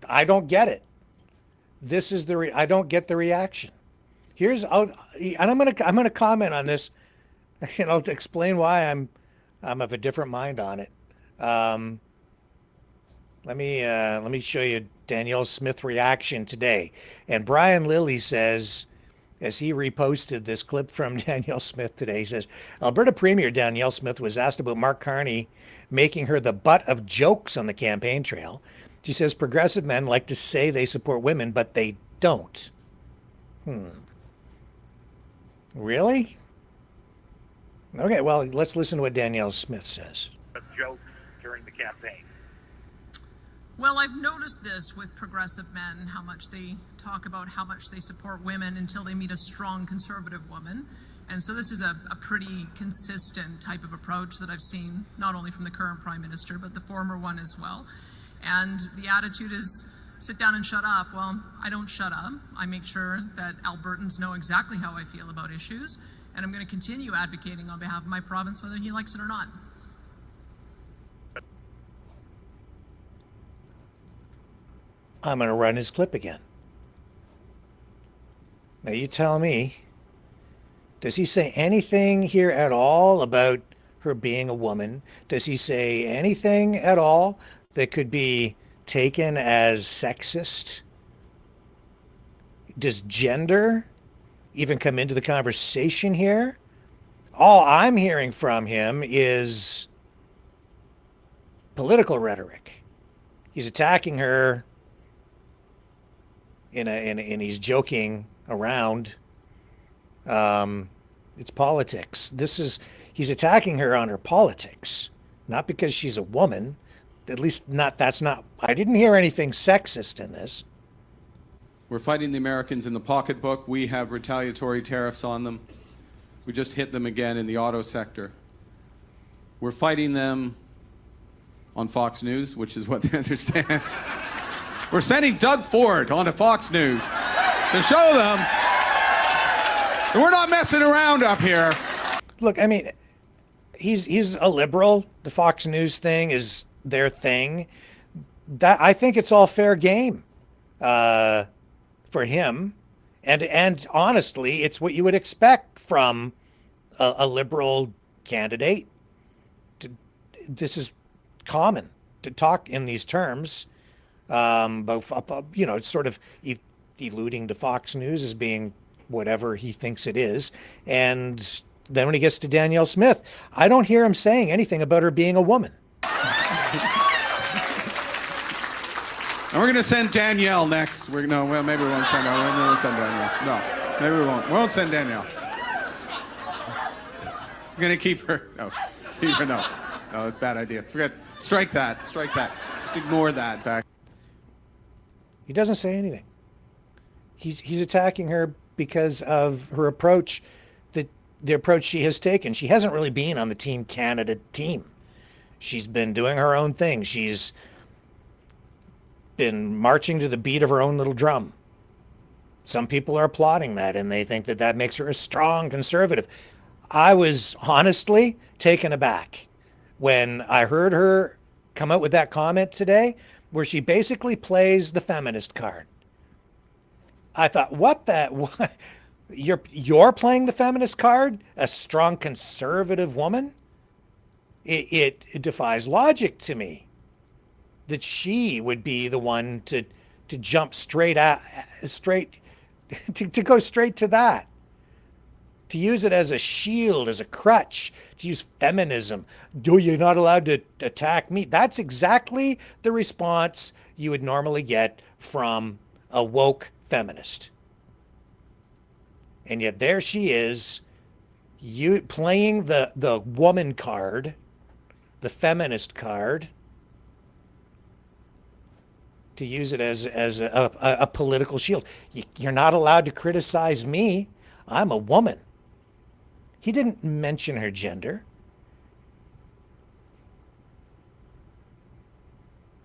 I don't get it. This is I don't get the reaction. And I'm gonna comment on this, and I'll explain why I'm of a different mind on it. Let me show you Danielle Smith reaction today. And Brian Lilly says, as he reposted this clip from Danielle Smith today, he says, Alberta Premier Danielle Smith was asked about Mark Carney making her the butt of jokes on the campaign trail. She says, progressive men like to say they support women, but they don't. Really? Okay, well, let's listen to what Danielle Smith says. Jokes during the campaign. Well, I've noticed this with progressive men, how much they talk about how much they support women until they meet a strong conservative woman. And so this is a pretty consistent type of approach that I've seen, not only from the current Prime Minister, but the former one as well. And the attitude is, sit down and shut up. Well, I don't shut up. I make sure that Albertans know exactly how I feel about issues, and I'm going to continue advocating on behalf of my province, whether he likes it or not. I'm going to run his clip again. Now you tell me, does he say anything here at all about her being a woman? Does he say anything at all that could be taken as sexist? Does gender even come into the conversation here? All I'm hearing from him is political rhetoric. He's attacking her and he's joking around. It's politics. He's attacking her on her politics, not because she's a woman. At least that's not, I didn't hear anything sexist in this. We're fighting the Americans in the pocketbook. We have retaliatory tariffs on them. We just hit them again in the auto sector. We're fighting them on Fox News, which is what they understand. We're sending Doug Ford onto Fox News to show them that we're not messing around up here. Look, I mean, he's a liberal. The Fox News thing is their thing. That I think it's all fair game for him, and honestly, it's what you would expect from a liberal candidate. This is common to talk in these terms, but it's sort of alluding to Fox News as being whatever he thinks it is, and then when he gets to Danielle Smith, I don't hear him saying anything about her being a woman. And we're going to send Danielle next. Maybe we won't send her. Maybe we'll send Danielle. No, maybe we won't. We won't send Danielle. We're going to keep her. No, keep her. No, that's a bad idea. Forget. Strike that. Strike that. Just ignore that back. He doesn't say anything. He's attacking her because of her approach, the approach she has taken. She hasn't really been on the Team Canada team. She's been doing her own thing. She's been marching to the beat of her own little drum. Some people are applauding that, and they think that makes her a strong conservative. I was honestly taken aback when I heard her come out with that comment today, where she basically plays the feminist card. I thought, what? You're playing the feminist card? A strong conservative woman? It defies logic to me that she would be the one to jump to go straight to that, to use it as a shield, as a crutch, to use feminism. You're not allowed to attack me. That's exactly the response you would normally get from a woke feminist. And yet there she is, you playing the woman card, the feminist card, to use it as a political shield. You're not allowed to criticize me. I'm a woman. He didn't mention her gender.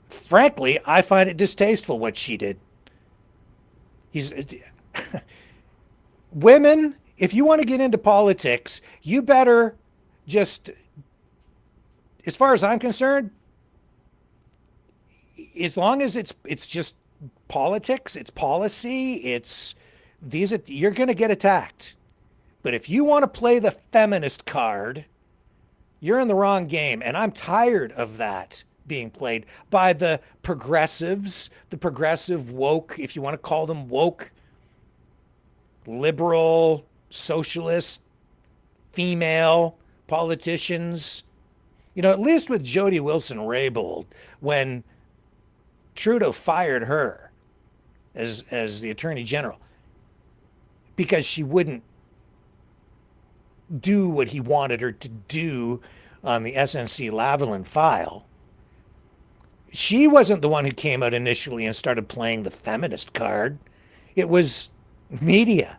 Frankly, I find it distasteful what she did. Women, if you want to get into politics, you better just, as far as I'm concerned, as long as it's just politics, it's policy, you're going to get attacked. But if you want to play the feminist card, you're in the wrong game. And I'm tired of that being played by the progressives, the progressive woke, if you want to call them woke, liberal, socialist, female politicians. At least with Jody Wilson-Raybould, when Trudeau fired her as the Attorney General because she wouldn't do what he wanted her to do on the SNC-Lavalin file. She wasn't the one who came out initially and started playing the feminist card. It was media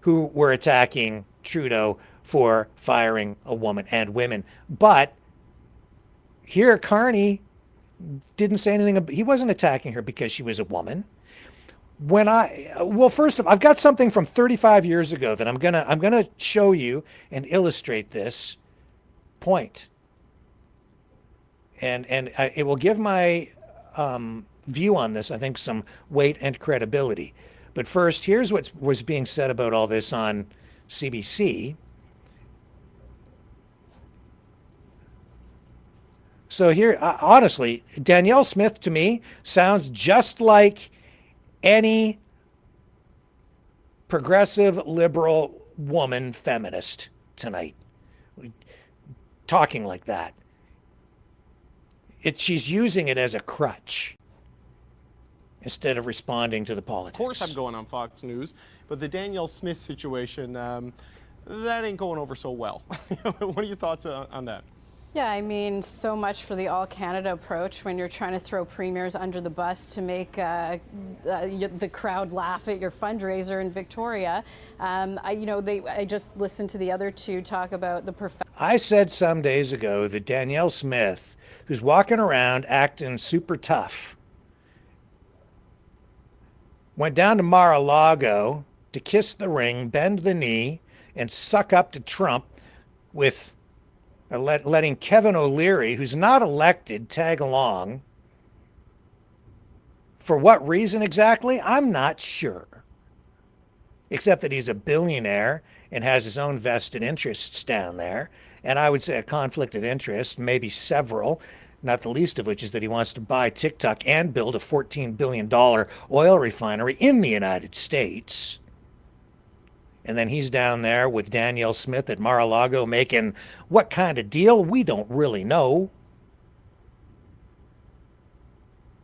who were attacking Trudeau for firing a woman and women. But here, Carney didn't say anything. He wasn't attacking her because she was a woman. First of all, I've got something from 35 years ago that I'm gonna show you and illustrate this point. And it will give my view on this, I think, some weight and credibility. But first, here's what was being said about all this on CBC. So here, honestly, Danielle Smith to me sounds just like any progressive, liberal woman feminist tonight, talking like that. She's using it as a crutch instead of responding to the politics. Of course I'm going on Fox News, but the Danielle Smith situation, that ain't going over so well. What are your thoughts on that? Yeah, I mean, so much for the all-Canada approach when you're trying to throw premiers under the bus to make the crowd laugh at your fundraiser in Victoria. I just listened to the other two talk about the I said some days ago that Danielle Smith, who's walking around acting super tough, went down to Mar-a-Lago to kiss the ring, bend the knee, and suck up to Trump with letting Kevin O'Leary, who's not elected, tag along. For what reason exactly? I'm not sure. Except that he's a billionaire and has his own vested interests down there. And I would say a conflict of interest, maybe several, not the least of which is that he wants to buy TikTok and build a $14 billion oil refinery in the United States. And then he's down there with Danielle Smith at Mar-a-Lago making what kind of deal? We don't really know.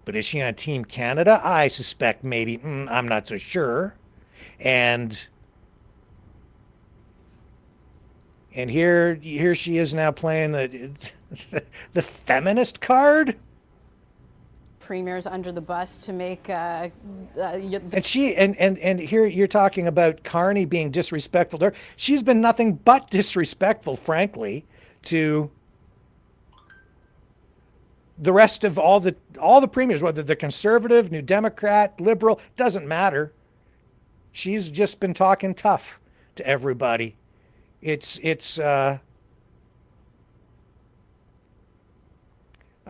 But is she on Team Canada? I suspect maybe. I'm not so sure. And here she is now playing the feminist card. premiers under the bus to make and here you're talking about Carney being disrespectful to her. She's been nothing but disrespectful, frankly, to the rest of all the premiers, whether they're Conservative, New Democrat, Liberal, doesn't matter. She's just been talking tough to everybody.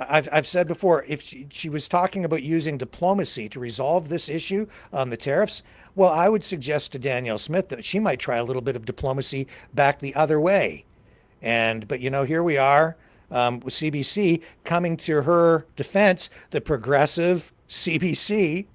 I've said before, if she was talking about using diplomacy to resolve this issue on the tariffs, well, I would suggest to Danielle Smith that she might try a little bit of diplomacy back the other way. But here we are with CBC coming to her defense, the progressive CBC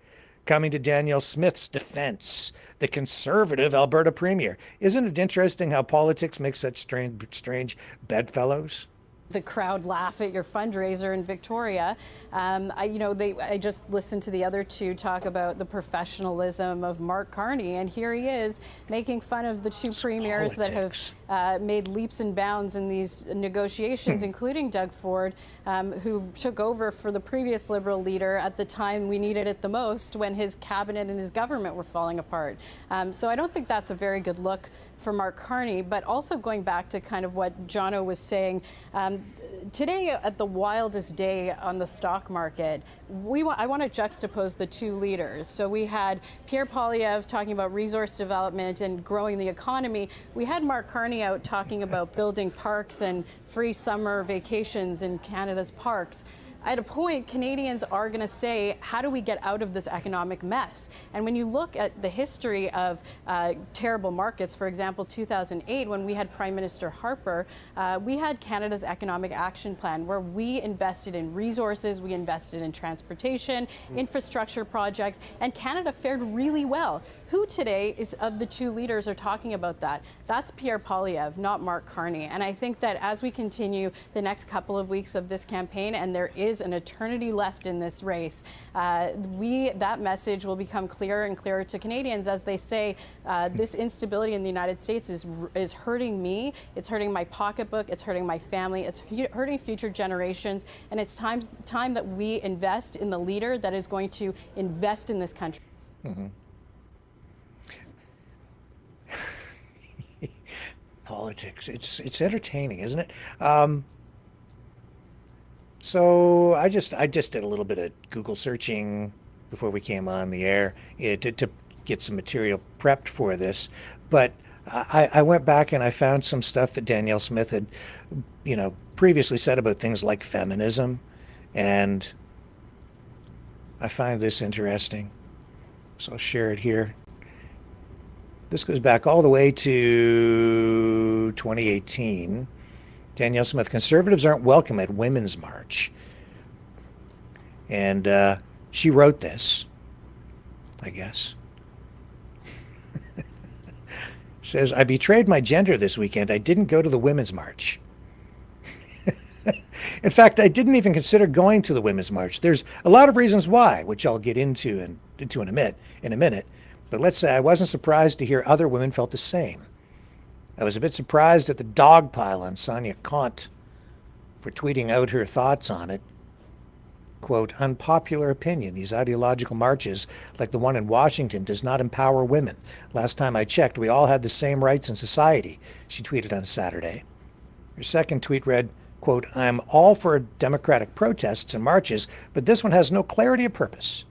coming to Danielle Smith's defense, the conservative Alberta premier. Isn't it interesting how politics makes such strange bedfellows? The crowd laugh at your fundraiser in Victoria. I just listened to the other two talk about the professionalism of Mark Carney, and here he is making fun of the two premiers that have made leaps and bounds in these negotiations, including Doug Ford, who took over for the previous Liberal leader at the time we needed it the most, when his cabinet and his government were falling apart. So I don't think that's a very good look for Mark Carney, but also going back to kind of what Jono was saying, today at the wildest day on the stock market, I want to juxtapose the two leaders. So we had Pierre Poilievre talking about resource development and growing the economy. We had Mark Carney out talking about building parks and free summer vacations in Canada's parks. At a point, Canadians are going to say, how do we get out of this economic mess? And when you look at the history of terrible markets, for example, 2008, when we had Prime Minister Harper, we had Canada's Economic Action Plan, where we invested in resources, we invested in transportation, infrastructure projects, and Canada fared really well. Who today is of the two leaders are talking about that? That's Pierre Poilievre, not Mark Carney. And I think that as we continue the next couple of weeks of this campaign, and there is an eternity left in this race, that message will become clearer and clearer to Canadians as they say, this instability in the United States is hurting me, it's hurting my pocketbook, it's hurting my family, it's hurting future generations, and it's time that we invest in the leader that is going to invest in this country. Mm-hmm. Politics. It's entertaining, isn't it? So I just did a little bit of Google searching before we came on the air to get some material prepped for this. But I went back and I found some stuff that Danielle Smith had, previously said about things like feminism, and I find this interesting. So I'll share it here. This goes back all the way to 2018. Danielle Smith, conservatives aren't welcome at Women's March. And she wrote this, I guess. Says, I betrayed my gender this weekend. I didn't go to the Women's March. In fact, I didn't even consider going to the Women's March. There's a lot of reasons why, which I'll get into in a minute. But let's say I wasn't surprised to hear other women felt the same. I was a bit surprised at the dog pile on Sonia Kant for tweeting out her thoughts on it. Quote, unpopular opinion. These ideological marches, like the one in Washington, does not empower women. Last time I checked, we all had the same rights in society, she tweeted on Saturday. Her second tweet read, quote, I'm all for democratic protests and marches, but this one has no clarity of purpose.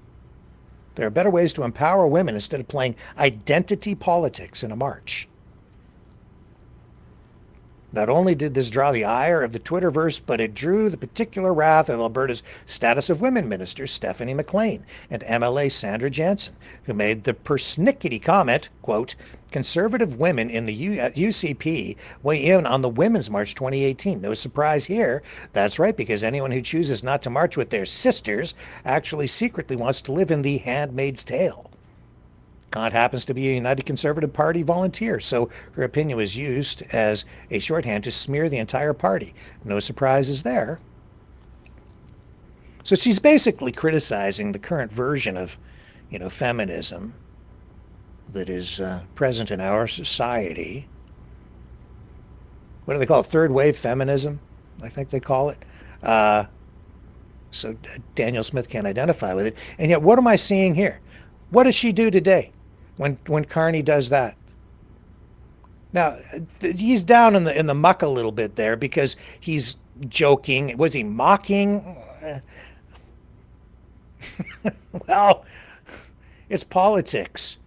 There are better ways to empower women instead of playing identity politics in a march. Not only did this draw the ire of the Twitterverse, but it drew the particular wrath of Alberta's Status of Women Minister, Stephanie McLean, and MLA Sandra Jansen, who made the persnickety comment, quote, conservative women in the UCP weigh in on the Women's March 2018. No surprise here. That's right, because anyone who chooses not to march with their sisters actually secretly wants to live in the Handmaid's Tale. Kant happens to be a United Conservative Party volunteer, so her opinion was used as a shorthand to smear the entire party. No surprises there. So she's basically criticizing the current version of, feminism that is present in our society. What do they call it? Third wave feminism, I think they call it. So Danielle Smith can't identify with it. And yet, what am I seeing here? What does she do today when Carney does that? Now, he's down in the muck a little bit there because he's joking. Was he mocking? Well, it's politics.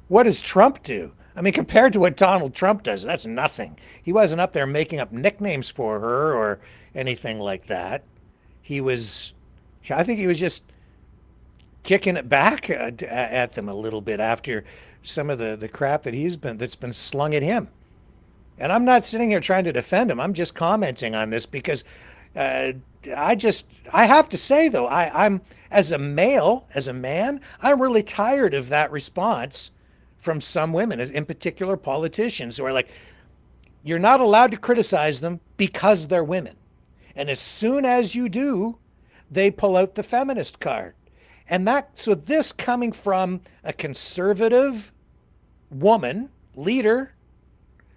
What does Trump do? I mean, compared to what Donald Trump does, that's nothing. He wasn't up there making up nicknames for her or anything like that. I think he was just kicking it back at them a little bit after some of the crap that's been slung at him. And I'm not sitting here trying to defend him. I'm just commenting on this because I have to say, though, I'm as a man, I'm really tired of that response from some women, in particular politicians, who are like, you're not allowed to criticize them because they're women. And as soon as you do, they pull out the feminist card. And so this coming from a conservative woman, leader,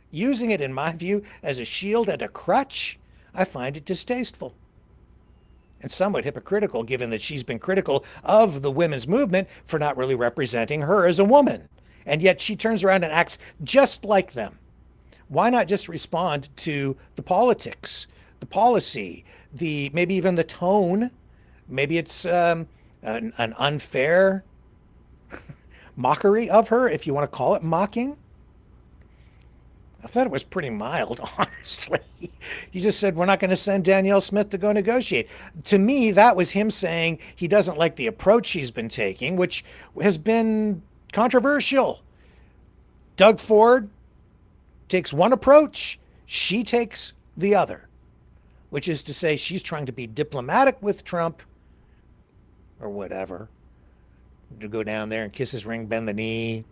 using it, in my view, as a shield and a crutch, I find it distasteful. And somewhat hypocritical, given that she's been critical of the women's movement for not really representing her as a woman. And yet she turns around and acts just like them. Why not just respond to the politics, the policy, maybe even the tone? Maybe it's an unfair mockery of her, if you want to call it mocking. I thought it was pretty mild, honestly. He just said, we're not going to send Danielle Smith to go negotiate. To me, that was him saying he doesn't like the approach she's been taking, which has been controversial. Doug Ford takes one approach, she takes the other, which is to say she's trying to be diplomatic with Trump or whatever, to go down there and kiss his ring, bend the knee,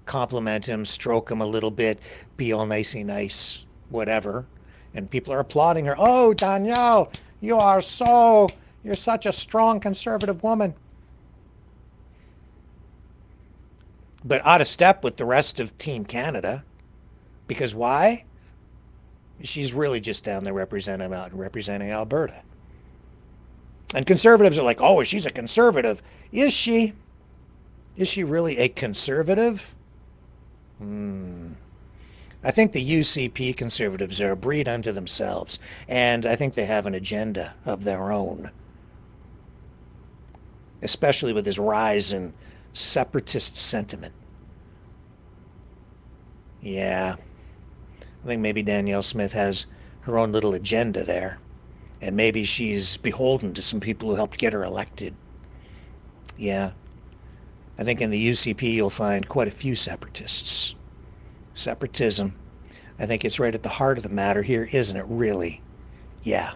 compliment him, stroke him a little bit, be all nicey nice, whatever. And people are applauding her. Oh, Danielle, you're such a strong conservative woman. But out of step with the rest of Team Canada. Because why? She's really just down there representing Alberta. And conservatives are like, oh, she's a conservative. Is she? Is she really a conservative? I think the UCP conservatives are a breed unto themselves, and I think they have an agenda of their own, especially with this rise in separatist sentiment. Yeah, I think maybe Danielle Smith has her own little agenda there, and maybe she's beholden to some people who helped get her elected. Yeah, I think in the UCP you'll find quite a few separatists. Separatism, I think it's right at the heart of the matter here, isn't it, really? Yeah,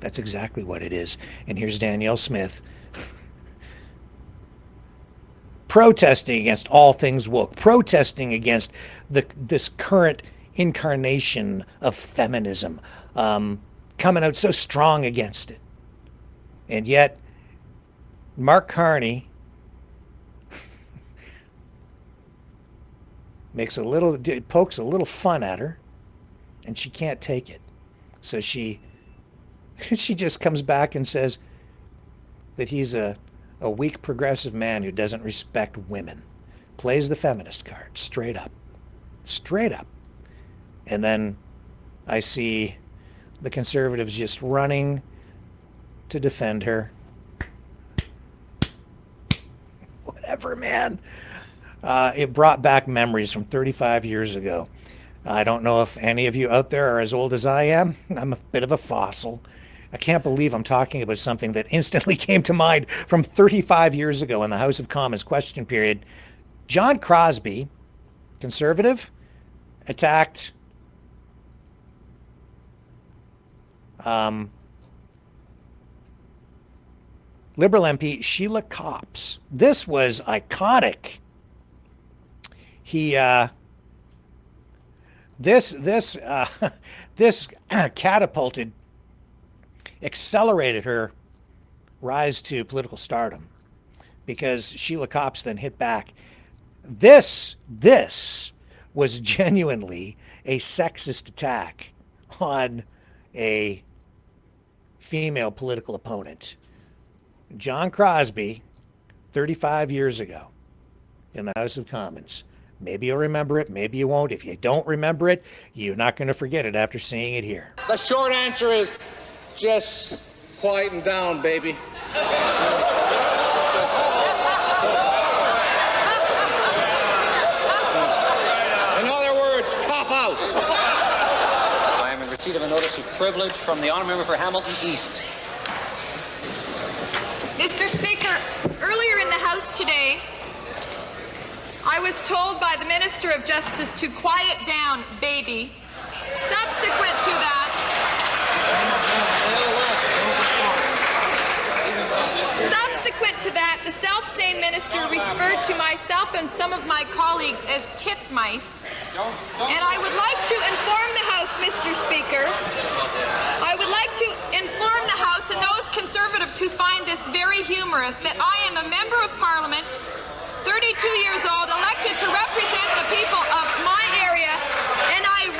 that's exactly what it is. And here's Danielle Smith protesting against all things woke, protesting against this current incarnation of feminism, coming out so strong against it. And yet, Mark Carney pokes a little fun at her, and she can't take it. So she just comes back and says that he's a weak progressive man who doesn't respect women. Plays the feminist card, straight up. Straight up. And then I see the conservatives just running to defend her. Whatever, man. It brought back memories from 35 years ago. I don't know if any of you out there are as old as I am. I'm a bit of a fossil. I can't believe I'm talking about something that instantly came to mind from 35 years ago in the House of Commons question period. John Crosby, conservative, attacked Liberal MP Sheila Copps. This was iconic. He this catapulted, accelerated her rise to political stardom, because Sheila Copps then hit back. This was genuinely a sexist attack on a female political opponent. John Crosby, 35 years ago in the House of Commons. Maybe you'll remember it, maybe you won't. If you don't remember it, you're not going to forget it after seeing it here. The short answer is just quieten down, baby. In other words, cop out. I am in receipt of a notice of privilege from the honourable member for Hamilton East. Mr. Speaker, earlier in the House today, I was told by the Minister of Justice to quiet down, baby. Subsequent to that, the self-same minister referred to myself and some of my colleagues as titmice. And I would like to inform the House, Mr. Speaker, I would like to inform the House and those Conservatives who find this very humorous that I am a member of Parliament, 32 years old, elected to represent the people of my area, and I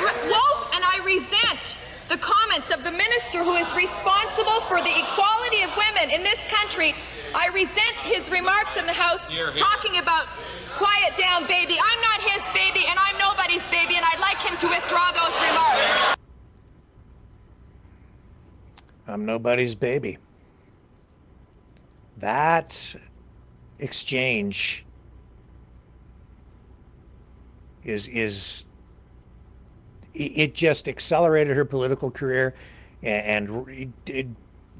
resent the comments of the minister who is responsible for the equality of women in this country. I resent his remarks in the House talking about quiet down, baby. I'm not his baby, and I'm nobody's baby, and I'd like him to withdraw those remarks. I'm nobody's baby. That exchange it just accelerated her political career, and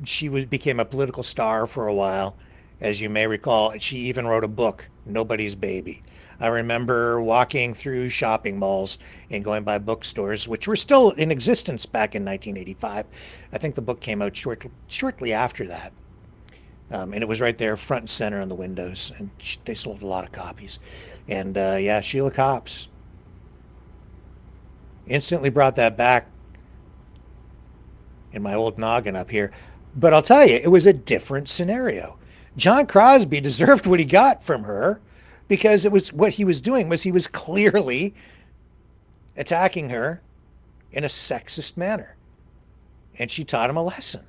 she became a political star for a while. As you may recall, she even wrote a book, Nobody's Baby. I remember walking through shopping malls and going by bookstores, which were still in existence back in 1985. I think the book came out shortly after that. And it was right there, front and center on the windows, and they sold a lot of copies. And yeah, Sheila Copps instantly brought that back in my old noggin up here. But I'll tell you, it was a different scenario. John Crosby deserved what he got from her, because it was what he was doing was he was clearly attacking her in a sexist manner. And she taught him a lesson.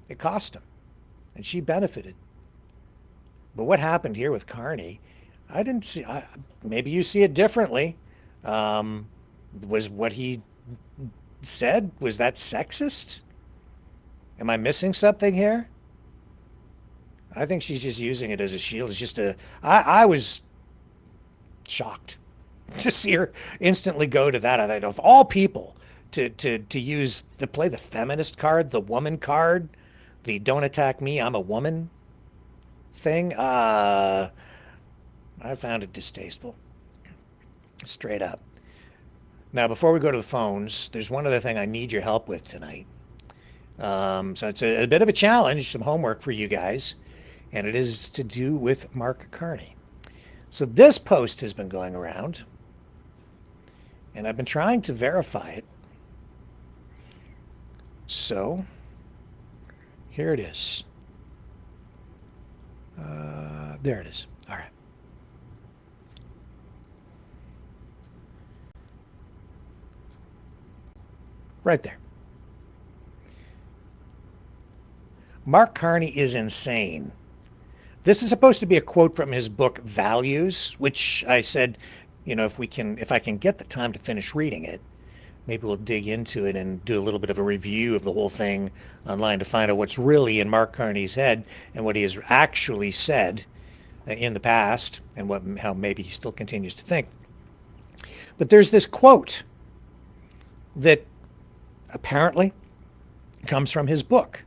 It cost him. And she benefited. But what happened here with Carney, I didn't see, maybe you see it differently. Was what he said, was that sexist? Am I missing something here? I think she's just using it as a shield. It's just I was shocked to see her instantly go to that. I thought, of all people to play the feminist card, the woman card, the don't attack me, I'm a woman. thing, I found it distasteful. Straight up. Now, before we go to the phones, there's one other thing I need your help with tonight. So it's a bit of a challenge, some homework for you guys, and it is to do with Mark Carney. So this post has been going around, and I've been trying to verify it. So here it is. There it is. All right. Right there. Mark Carney is insane. This is supposed to be a quote from his book Values, which I said, you know, if I can get the time to finish reading it, maybe we'll dig into it and do a little bit of a review of the whole thing online to find out what's really in Mark Carney's head and what he has actually said in the past and how maybe he still continues to think. But there's this quote that apparently comes from his book.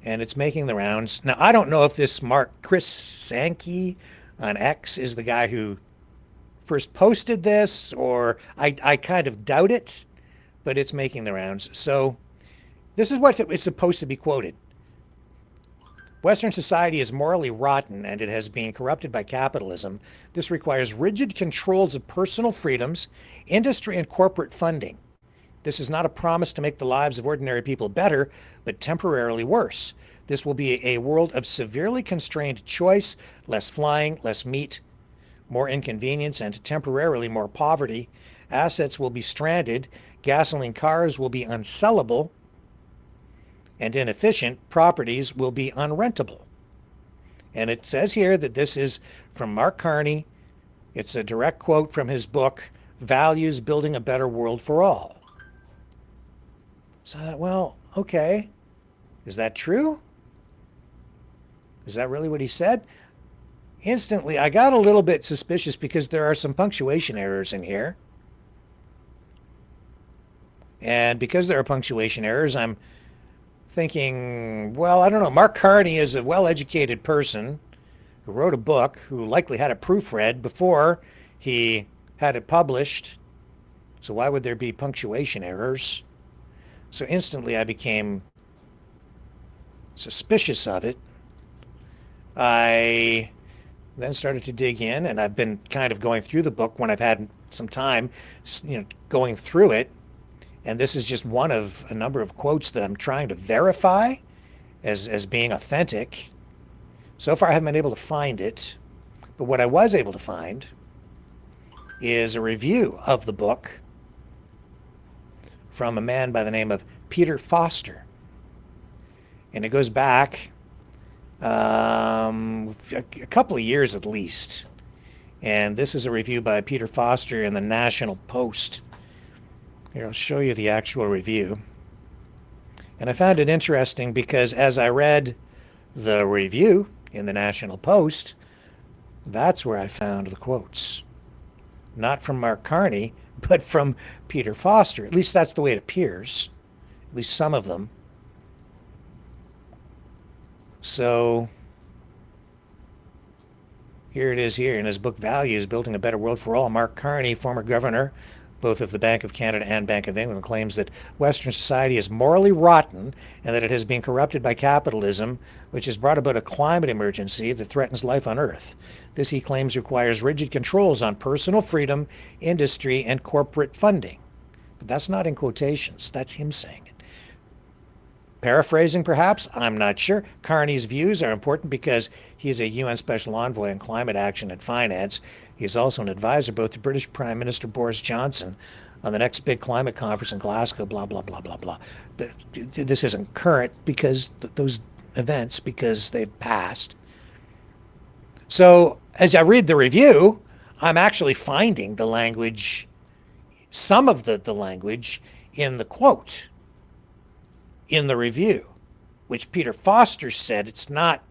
And it's making the rounds. Now, I don't know if this Chris Sankey on X is the guy who first posted this, or I kind of doubt it, but it's making the rounds. So this is what it's supposed to be quoted. Western society is morally rotten and it has been corrupted by capitalism. This requires rigid controls of personal freedoms, industry, and corporate funding. This is not a promise to make the lives of ordinary people better, but temporarily worse. This will be a world of severely constrained choice, less flying, less meat, more inconvenience, and temporarily more poverty. Assets will be stranded, gasoline cars will be unsellable, and inefficient properties will be unrentable. And it says here that this is from Mark Carney. It's a direct quote from his book, Values: Building a Better World for All. So I thought, well, okay, is that true? Is that really what he said? Instantly, I got a little bit suspicious because there are some punctuation errors in here. And because there are punctuation errors, I'm thinking, well, I don't know. Mark Carney is a well-educated person who wrote a book, who likely had it proofread before he had it published. So why would there be punctuation errors? So instantly I became suspicious of it. I then started to dig in, and I've been kind of going through the book when I've had some time, going through it. And this is just one of a number of quotes that I'm trying to verify as being authentic. So far I haven't been able to find it, but what I was able to find is a review of the book from a man by the name of Peter Foster. And it goes back a couple of years at least. And this is a review by Peter Foster in the National Post. Here, I'll show you the actual review. And I found it interesting because as I read the review in the National Post, that's where I found the quotes. Not from Mark Carney, but from Peter Foster. At least that's the way it appears. At least some of them. So here it is here in his book Values: Building a Better World for All. Mark Carney, former governor, both of the Bank of Canada and Bank of England, claims that Western society is morally rotten and that it has been corrupted by capitalism, which has brought about a climate emergency that threatens life on Earth. This, he claims, requires rigid controls on personal freedom, industry, and corporate funding. But that's not in quotations. That's him saying it. Paraphrasing, perhaps? I'm not sure. Carney's views are important because he is a UN Special Envoy on Climate Action and Finance. He is also an advisor both to British Prime Minister Boris Johnson on the next big climate conference in Glasgow, blah, blah, blah, blah, blah. This isn't current because those events, because they've passed. So as I read the review, I'm actually finding the language, some of the language in the quote in the review, which Peter Foster said. It's not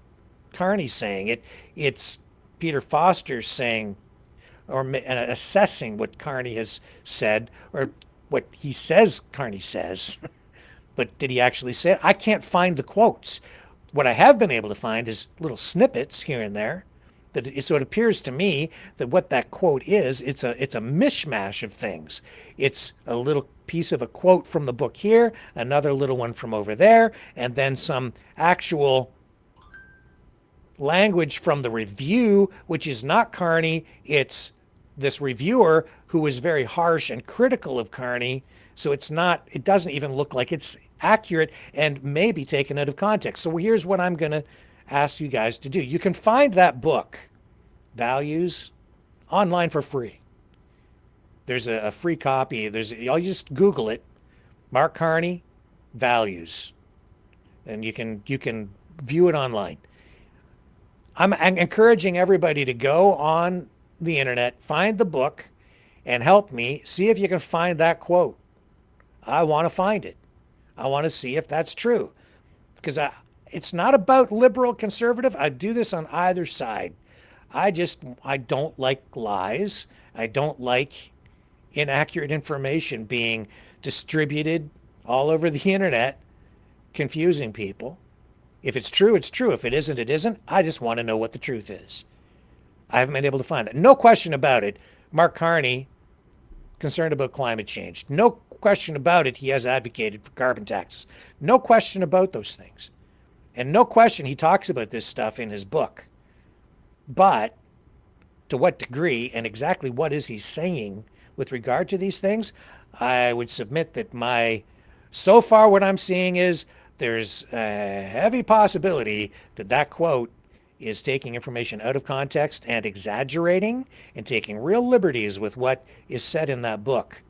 Carney saying it. It's Peter Foster saying or assessing what Carney has said, or what he says Carney says. But did he actually say it? I can't find the quotes. What I have been able to find is little snippets here and there. So it appears to me that what that quote is, it's a mishmash of things. It's a little piece of a quote from the book here, another little one from over there, and then some actual language from the review, which is not Carney. It's this reviewer who is very harsh and critical of Carney. So it doesn't even look like it's accurate and may be taken out of context. So here's what I'm going to ask you guys to do. You can find that book, Values, online for free. There's a free copy. I'll just Google it, Mark Carney, Values, and you can view it online. I'm encouraging everybody to go on the internet, find the book, and help me see if you can find that quote. I want to find it. I want to see if that's true. Because it's not about liberal, conservative. I do this on either side. I don't like lies. I don't like inaccurate information being distributed all over the internet, confusing people. If it's true, it's true. If it isn't, it isn't. I just want to know what the truth is. I haven't been able to find that. No question about it. Mark Carney, concerned about climate change. No question about it. He has advocated for carbon taxes. No question about those things. And no question he talks about this stuff in his book. But to what degree and exactly what is he saying with regard to these things, I would submit that so far what I'm seeing is there's a heavy possibility that that quote is taking information out of context and exaggerating and taking real liberties with what is said in that book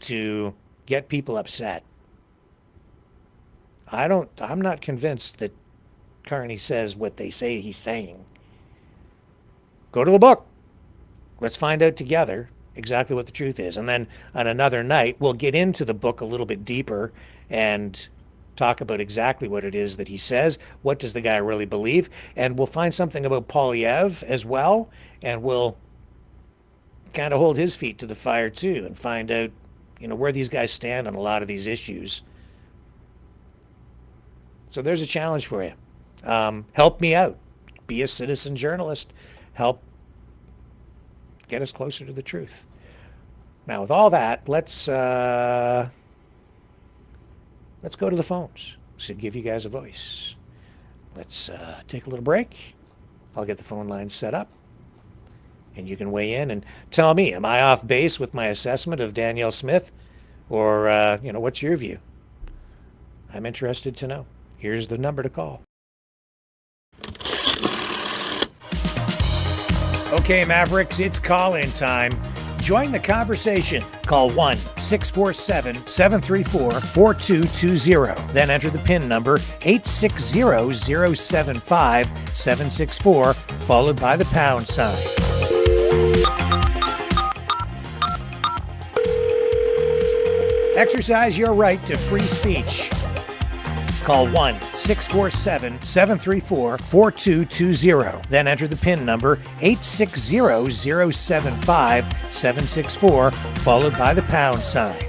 to get people upset. I'm not convinced that Carney says what they say he's saying. Go to the book. Let's find out together exactly what the truth is. And then on another night, we'll get into the book a little bit deeper and talk about exactly what it is that he says. What does the guy really believe? And we'll find something about Polyev as well. And we'll kind of hold his feet to the fire too and find out, where these guys stand on a lot of these issues. So there's a challenge for you. Help me out. Be a citizen journalist. Help get us closer to the truth. Now, with all that, let's go to the phones to give you guys a voice. Let's take a little break. I'll get the phone line set up, and you can weigh in and tell me, am I off base with my assessment of Danielle Smith? Or, what's your view? I'm interested to know. Here's the number to call. Okay, Mavericks, it's call-in time. Join the conversation. Call 1-647-734-4220. Then enter the PIN number 860-075-764, followed by the pound sign. Exercise your right to free speech. Call 1-647-734-4220. Then enter the PIN number 860-075-764, followed by the pound sign.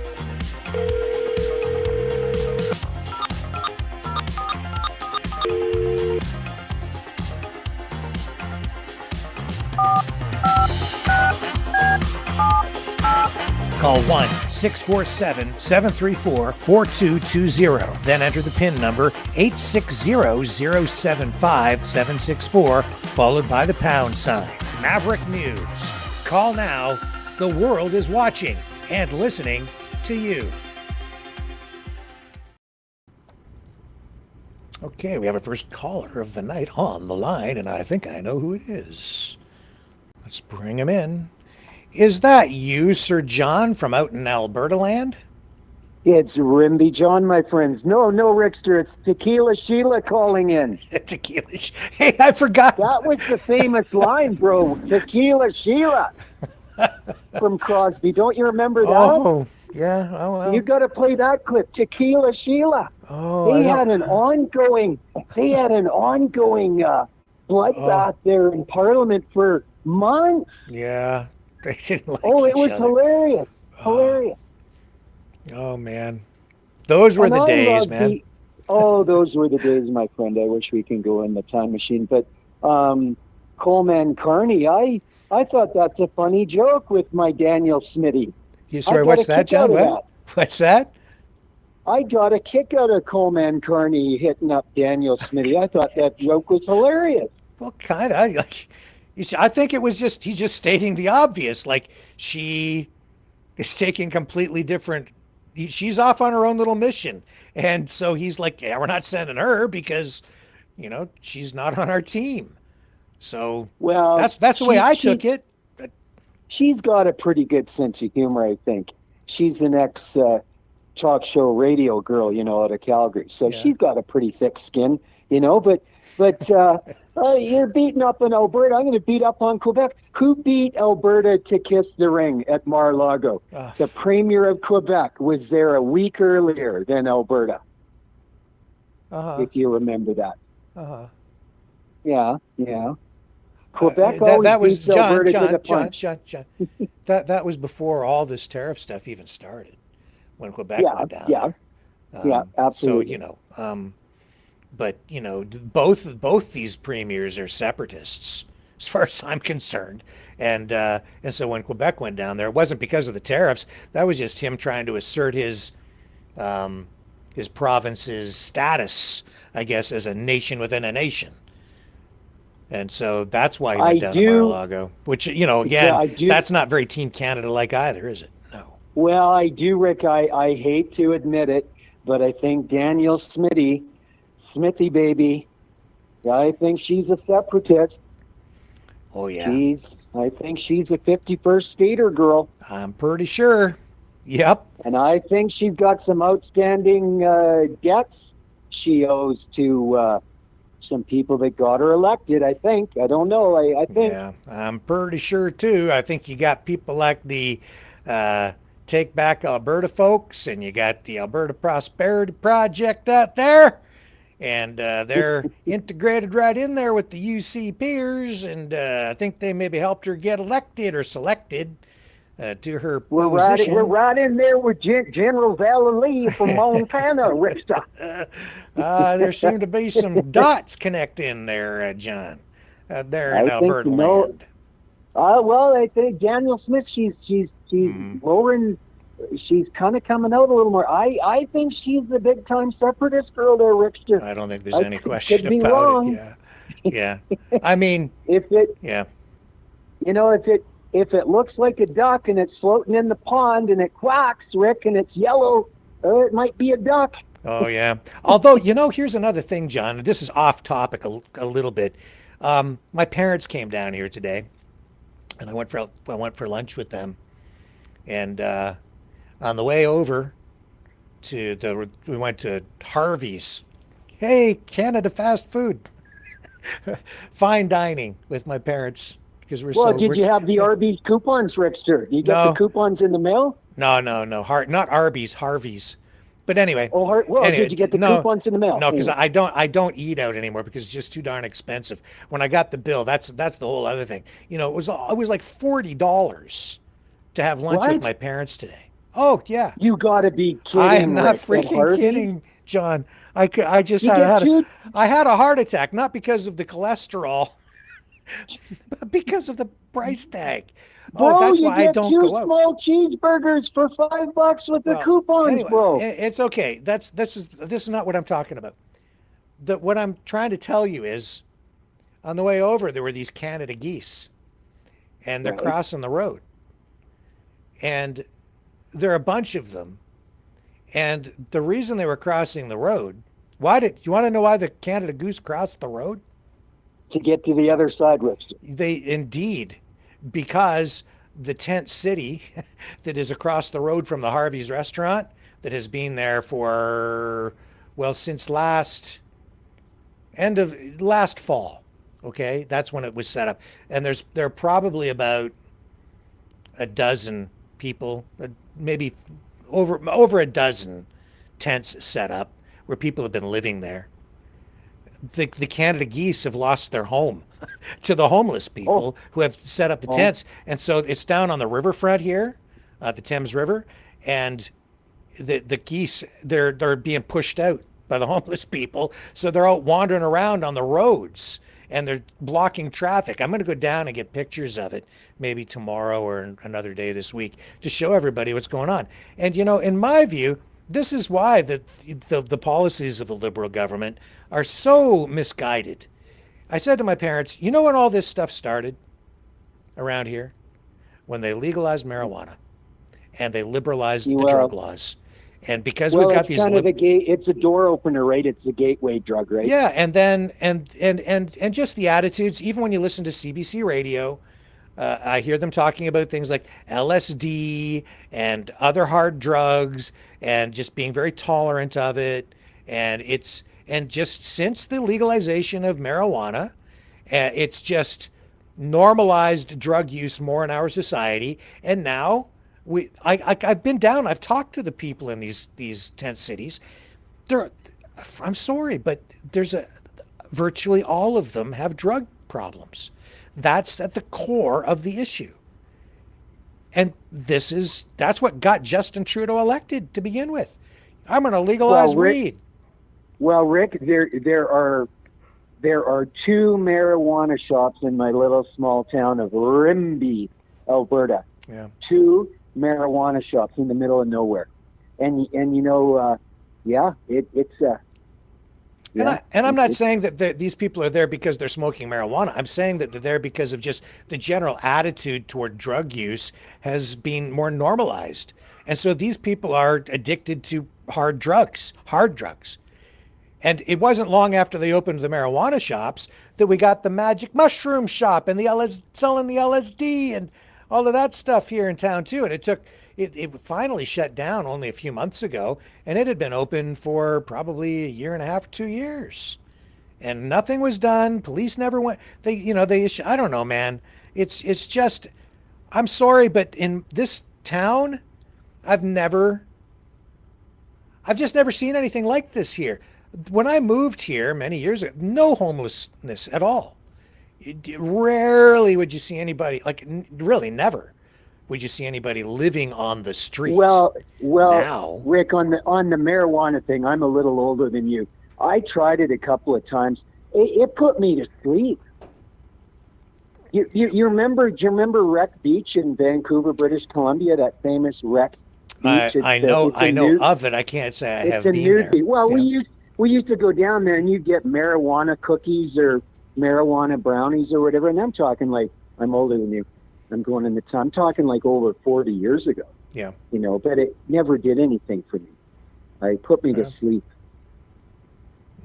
Call 1-647-734-4220. Then enter the PIN number 860-075-764, followed by the pound sign. Maverick News. Call now. The world is watching and listening to you. Okay, we have our first caller of the night on the line, and I think I know who it is. Let's bring him in. Is that you, Sir John, from out in Alberta land? It's Rimby John, my friends. No, Rickster, it's Tequila Sheila calling in. Tequila Hey, I forgot. That was the famous line, bro. Tequila Sheila from Crosby. Don't you remember that? Oh, yeah. Oh, well. You got to play that clip. Tequila Sheila. Oh, they had an ongoing bloodbath there in Parliament for months. Yeah. They didn't like it was other. hilarious. Oh, man. Those were the days, man. Oh, those were the days, my friend. I wish we can go in the time machine. But Coleman Carney, I thought that's a funny joke with my Danielle Smitty. Sorry, what's that, John? What's that? I got a kick out of Coleman Carney hitting up Danielle Smitty. I thought that joke was hilarious. Well, kind of. Like, I think it was just, he's just stating the obvious. Like, she is taking completely different, she's off on her own little mission. And so he's like, yeah, we're not sending her because, she's not on our team. So that's the way I took it. But she's got a pretty good sense of humor, I think. She's the next talk show radio girl, out of Calgary. So she's got a pretty thick skin, but you're beating up on Alberta. I'm going to beat up on Quebec. Who beat Alberta to kiss the ring at Mar-a-Lago? The Premier of Quebec was there a week earlier than Alberta. If you remember that. Yeah. Quebec that was beats Alberta to the punch. John. That was before all this tariff stuff even started. When Quebec went down there. Absolutely. So, but both these premiers are separatists, as far as I'm concerned, and so when Quebec went down there, it wasn't because of the tariffs. That was just him trying to assert his province's status, I guess, as a nation within a nation. And so that's why he went down to Mar-a-Lago, which that's not very Team Canada like either, is it? Well, I do, Rick. I hate to admit it, but I think Danielle Smithy baby, I think she's a separatist. Oh, yeah. I think she's a 51st skater girl. I'm pretty sure. Yep. And I think she's got some outstanding debts she owes to some people that got her elected, I think. I don't know. I think. Yeah, I'm pretty sure, too. I think you got people like the... Take Back Alberta folks, and you got the Alberta Prosperity Project out there, and they're integrated right in there with the UC peers, and I think they maybe helped her get elected or selected to her position. We're right in there with General Valley from Montana, Rickster. There seem to be some dots connecting there, John, there in Alberta land. Well, I think Danielle Smith, she's lowering, she's kind of coming out a little more. I think she's the big time separatist girl there, Rickster. I don't think there's any question about it. Yeah. I mean, if it looks like a duck and it's floating in the pond and it quacks, Rick, and it's yellow, it might be a duck. Oh yeah. Although, here's another thing, John. This is off topic a little bit. My parents came down here today. And I went for lunch with them, and on the way over we went to Harvey's. Hey, Canada fast food, fine dining with my parents because did you have the Arby's coupons, Rickster? You got the coupons in the mail? No, not Arby's, Harvey's. But anyway. Did you get the coupons in the mail? No, because I don't eat out anymore because it's just too darn expensive. When I got the bill, that's the whole other thing. It was like $40 to have lunch with my parents today. Oh yeah. You gotta be kidding! I am not freaking kidding, John. I had a heart attack, not because of the cholesterol, but because of the price tag. Bro, that's why I don't go out. You get 2 small cheeseburgers for $5 with the coupons, anyway, bro. It's okay. This is not what I'm talking about. What I'm trying to tell you is, on the way over, there were these Canada geese, and they're crossing the road, and there are a bunch of them, and the reason they were crossing the road, you want to know why the Canada goose crossed the road? To get to the other side, Rich. Because the tent city that is across the road from the Harvey's restaurant that has been there since last fall. Okay. That's when it was set up. And there are probably about a dozen people, maybe over a dozen tents set up where people have been living there. The Canada geese have lost their home to the homeless people who have set up the tents. And so it's down on the riverfront here, the Thames River, and the geese, they're being pushed out by the homeless people. So they're out wandering around on the roads and they're blocking traffic. I'm going to go down and get pictures of it maybe tomorrow or another day this week to show everybody what's going on. And, in my view, this is why the policies of the Liberal government are so misguided. I said to my parents, when all this stuff started around here? When they legalized marijuana and they liberalized the drug laws. And because we've got these, it's a door opener, right? It's a gateway drug, right? Yeah, and then and just the attitudes. Even when you listen to CBC radio, I hear them talking about things like LSD and other hard drugs, and just being very tolerant of it. And just since the legalization of marijuana, it's just normalized drug use more in our society. And now I've been down. I've talked to the people in these tent cities. I'm sorry, but virtually all of them have drug problems. That's at the core of the issue. And that's what got Justin Trudeau elected to begin with. I'm going to legalize weed. Well, Rick, there are 2 marijuana shops in my little small town of Rimbey, Alberta. Yeah. 2 marijuana shops in the middle of nowhere, and it's. And I'm not saying that these people are there because they're smoking marijuana. I'm saying that they're there because of just the general attitude toward drug use has been more normalized, and so these people are addicted to hard drugs. And it wasn't long after they opened the marijuana shops that we got the magic mushroom shop and selling the LSD and all of that stuff here in town too. And it finally shut down only a few months ago, and it had been open for probably a year and a half, 2 years, and nothing was done. Police never went. I don't know, man. It's just, I'm sorry, but in this town, I've just never seen anything like this here. When I moved here many years ago, no homelessness at all. Rarely would you see anybody, really never would you see anybody living on the street. Well, now, Rick, on the marijuana thing, I'm a little older than you. I tried it a couple of times. It put me to sleep. You remember? Do you remember Wreck Beach in Vancouver, British Columbia? That famous Wreck Beach. I know of it. I can't say I have been there. Well, yeah. We used to go down there and you'd get marijuana cookies or marijuana brownies or whatever. And I'm talking I'm older than you. I'm going in the time. I'm talking over 40 years ago. Yeah. But it never did anything for me. It put me to sleep.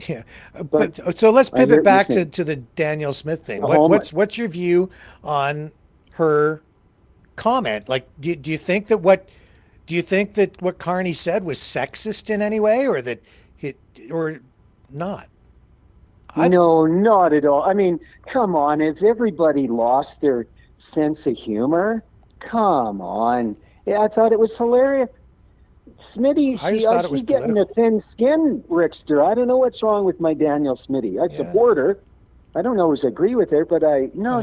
Yeah. But so let's pivot back to the Danielle Smith thing. What's your view on her comment? Do you think that what Carney said was sexist in any way, or or not? No, not at all. I mean, come on. Has everybody lost their sense of humor? Come on. Yeah, I thought it was hilarious. Smitty, she's getting a thin skin, Rickster. I don't know what's wrong with my Danielle Smitty. I support her. I don't always agree with her, but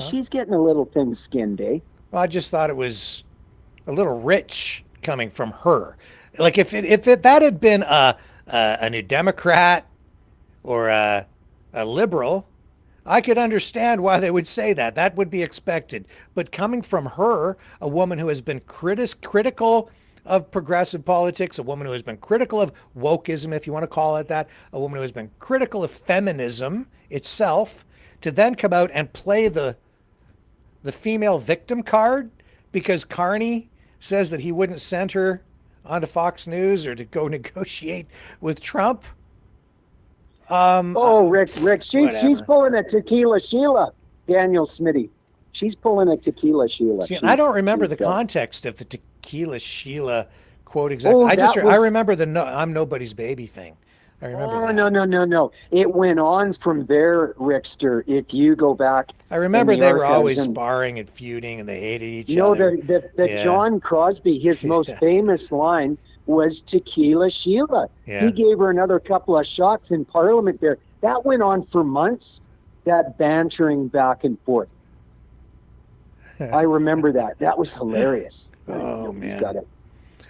she's getting a little thin skinned, eh? Well, I just thought it was a little rich coming from her. If that had been a New Democrat or a liberal, I could understand why they would say that. That would be expected. But coming from her, a woman who has been critical of progressive politics, a woman who has been critical of wokeism, if you want to call it that, a woman who has been critical of feminism itself, to then come out and play the female victim card because Carney says that he wouldn't send her onto Fox News or to go negotiate with Trump. Rick, she's pulling a tequila Sheila, Danielle Smitty. She's pulling a tequila Sheila. See, I don't remember the context of the tequila Sheila quote exactly. I remember the I'm nobody's baby thing. I remember that. No. It went on from there, Rickster. If you go back, I remember they were always sparring and feuding, and they hated each other. John Crosby, his most famous line was tequila Sheila. Yeah. He gave her another couple of shots in Parliament there. That went on for months, that bantering back and forth. I remember that. That was hilarious. Oh, man.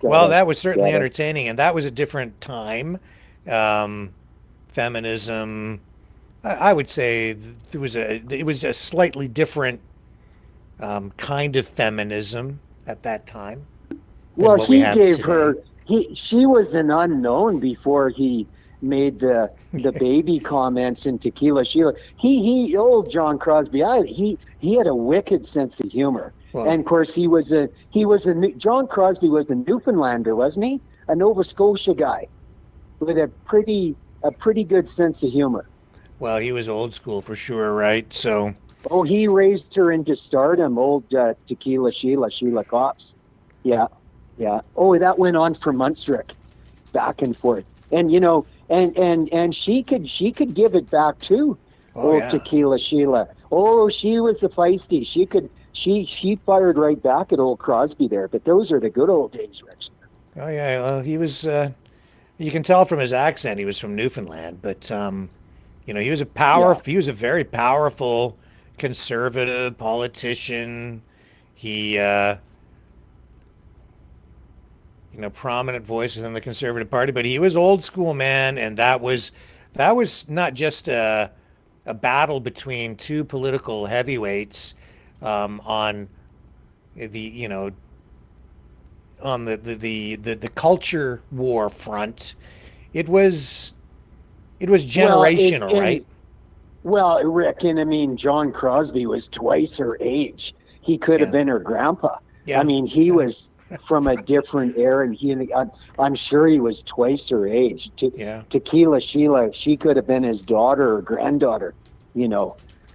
Well, that was certainly entertaining, and that was a different time. feminism. I would say it was a slightly different kind of feminism at that time. Well, he gave her. She was an unknown before he made the baby comments in Tequila Sheila. Old John Crosby. He had a wicked sense of humor, and of course John Crosby was a Newfoundlander, wasn't he? A Nova Scotia guy with a pretty good sense of humor. Well, he was old school for sure, right? So. Oh, he raised her into stardom, old Tequila Sheila Cops. Yeah. Yeah. Oh, that went on for months, Rick, back and forth. And and she could give it back too. Tequila Sheila. Oh, she was a feisty. She fired right back at old Crosby there. But those are the good old days, Rick. Oh yeah, well, he was. You can tell from his accent he was from Newfoundland, but he was He was a very powerful conservative politician. He. Prominent voice within the Conservative Party, but he was old school, man, and that was not just a battle between two political heavyweights on the culture war front. It was generational, right? Well, Rick, and I mean, John Crosby was twice her age. He could have been her grandpa. Yeah. I mean, he was from a different era, and I'm sure he was twice her age. Tequila Sheila, she could have been his daughter or granddaughter, but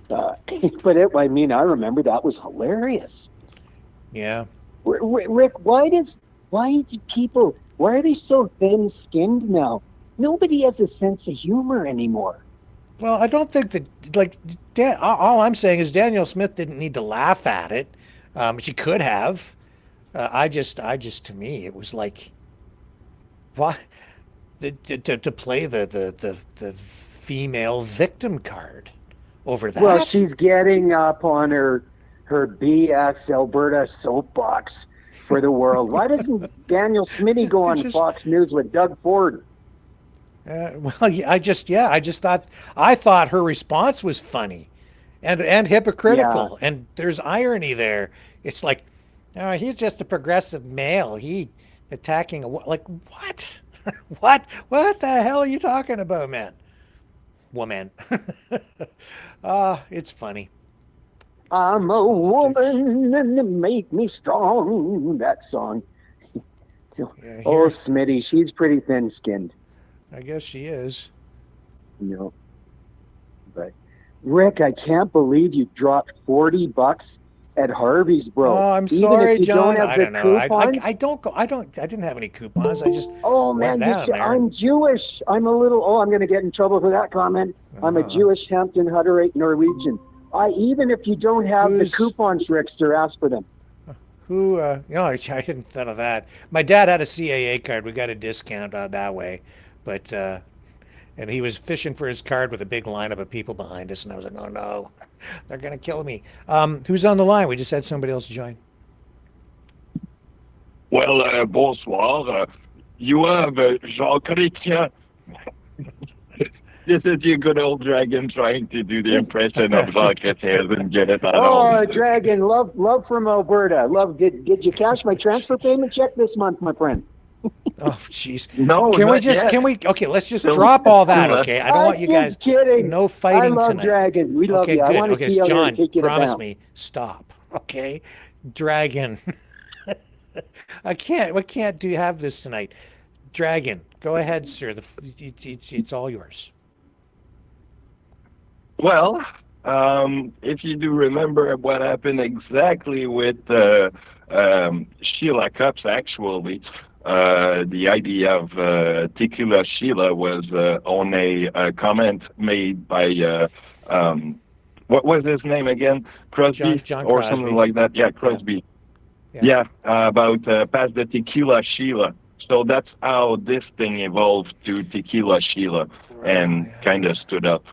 I remember that was hilarious. Yeah. Rick, why are they so thin-skinned now? Nobody has a sense of humor anymore. Well, I don't think that, all I'm saying is Danielle Smith didn't need to laugh at it. She could have. I just, to me, it was like, what? To play the female victim card over that. Well, she's getting up on her BS Alberta soapbox for the world. Why doesn't Danielle Smitty go on Fox News with Doug Ford? I thought her response was funny, and hypocritical, and there's irony there. It's like, he's just a progressive male. He attacking what? What the hell are you talking about, man? Woman. It's funny. I'm a woman and it make me strong. That song. Smitty, she's pretty thin-skinned. I guess she is. But Rick, I can't believe you dropped $40 at Harvey's, bro. Oh, I'm sorry, John. I don't know. I didn't have any coupons. I just. Oh man, I'm Jewish. I'm going to get in trouble for that comment. I'm a Jewish Hampton Hutterite Norwegian. Even if you don't have the coupons, Rick, sir, ask for them. I hadn't thought of that. My dad had a CAA card. We got a discount that way, but and he was fishing for his card with a big lineup of people behind us, and I was like, oh no, they're gonna kill me. Who's on the line? We just had somebody else join. Well, bonsoir. You have Jean Chrétien. This is your good old Dragon trying to do the impression of Jean Chrétien and get it out. Oh, Dragon, love from Alberta. Love. Did you cash my transfer payment check this month, my friend? Oh, jeez. No, okay, let's just drop all that, okay? I don't want you guys. Kidding. No fighting tonight. I love Dragon. We love you. Good. I want to see how John, take you promise down. me, stop, okay? Dragon. I can't have this tonight. Dragon, go ahead, sir. It's all yours. Well, if you do remember what happened exactly with Sheila Cups, actually, the idea of Tequila Sheila was on a comment made by, what was his name again? Crosby? John or Crosby. something like that. Yeah, Crosby. Yeah, about past the Tequila Sheila. So that's how this thing evolved to Tequila Sheila and kind of stood up.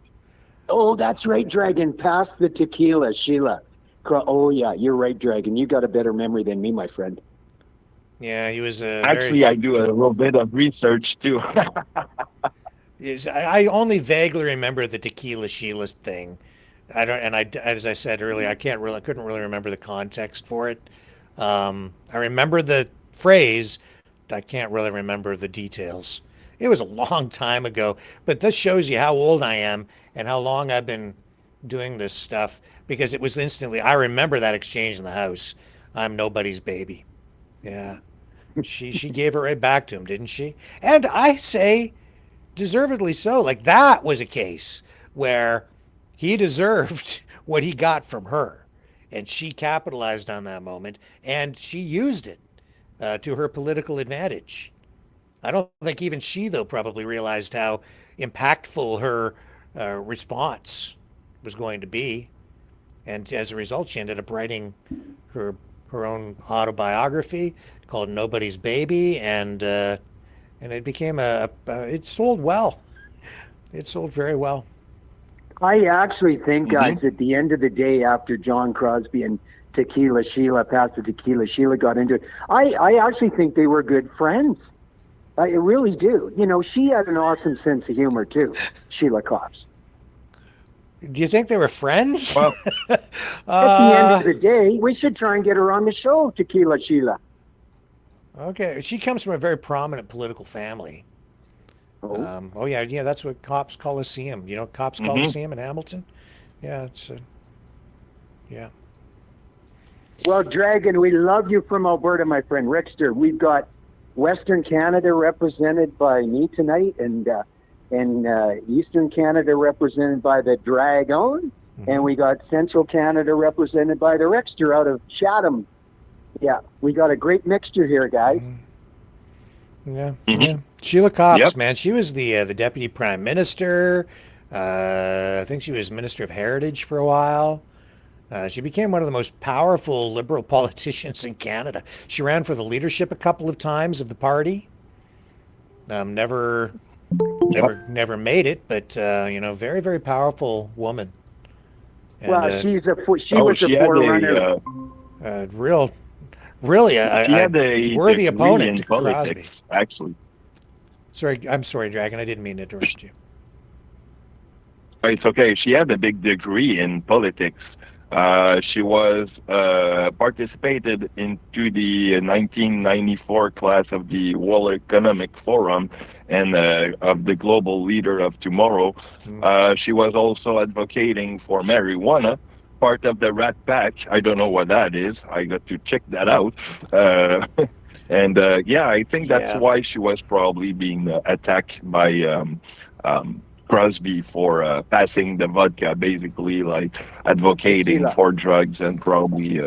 Oh, that's right, Dragon. Pass the tequila, Sheila. Oh, yeah, you're right, Dragon. You got a better memory than me, my friend. Yeah, he was Actually, I do a little bit of research, too. I only vaguely remember the Tequila Sheila thing. I don't, and I, as I said earlier, I couldn't really remember the context for it. I remember the phrase. I can't really remember the details. It was a long time ago, but this shows you how old I am and how long I've been doing this stuff because it was instantly. I remember that exchange in the house. I'm nobody's baby. Yeah, she gave it right back to him, didn't she? And I say, deservedly so. Like that was a case where he deserved what he got from her, and she capitalized on that moment, and she used it to her political advantage. I don't think even she, though, probably realized how impactful her response was going to be, and as a result, she ended up writing her own autobiography called "Nobody's Baby," and it became it sold well. It sold very well. I actually think, guys, at the end of the day, after John Crosby and Tequila Sheila, Pastor Tequila Sheila got into it, I actually think they were good friends. I really do. You know, she had an awesome sense of humor too, Sheila Cops. Do you think they were friends? Well, at the end of the day, we should try and get her on the show, Tequila Sheila. Okay, she comes from a very prominent political family. Oh yeah, that's what Cops Coliseum. You know, Cops Coliseum in Hamilton. Yeah, it's yeah. Well, Dragon, we love you from Alberta, my friend Rickster. We've got Western Canada represented by me tonight, and Eastern Canada represented by the Dragon, and we got Central Canada represented by the Rickster out of Chatham. Yeah, we got a great mixture here, guys. Yeah, yeah. Sheila Copps, man, she was the deputy prime minister. I think she was minister of heritage for a while. She became one of the most powerful liberal politicians in Canada. She ran for the leadership a couple of times of the party. Never made it, but very, very powerful woman. And, well, she was a forerunner. Really, she had a worthy opponent in to politics, Crosby. actually. I'm sorry, Dragon. I didn't mean to interrupt you. It's okay. She had a big degree in politics. She was participated into the 1994 class of the World Economic Forum and of the Global Leader of Tomorrow. She was also advocating for marijuana, part of the Rat Pack. I don't know what that is. I got to check that out. I think that's why she was probably being attacked by Crosby for passing the vodka, basically like advocating for drugs and probably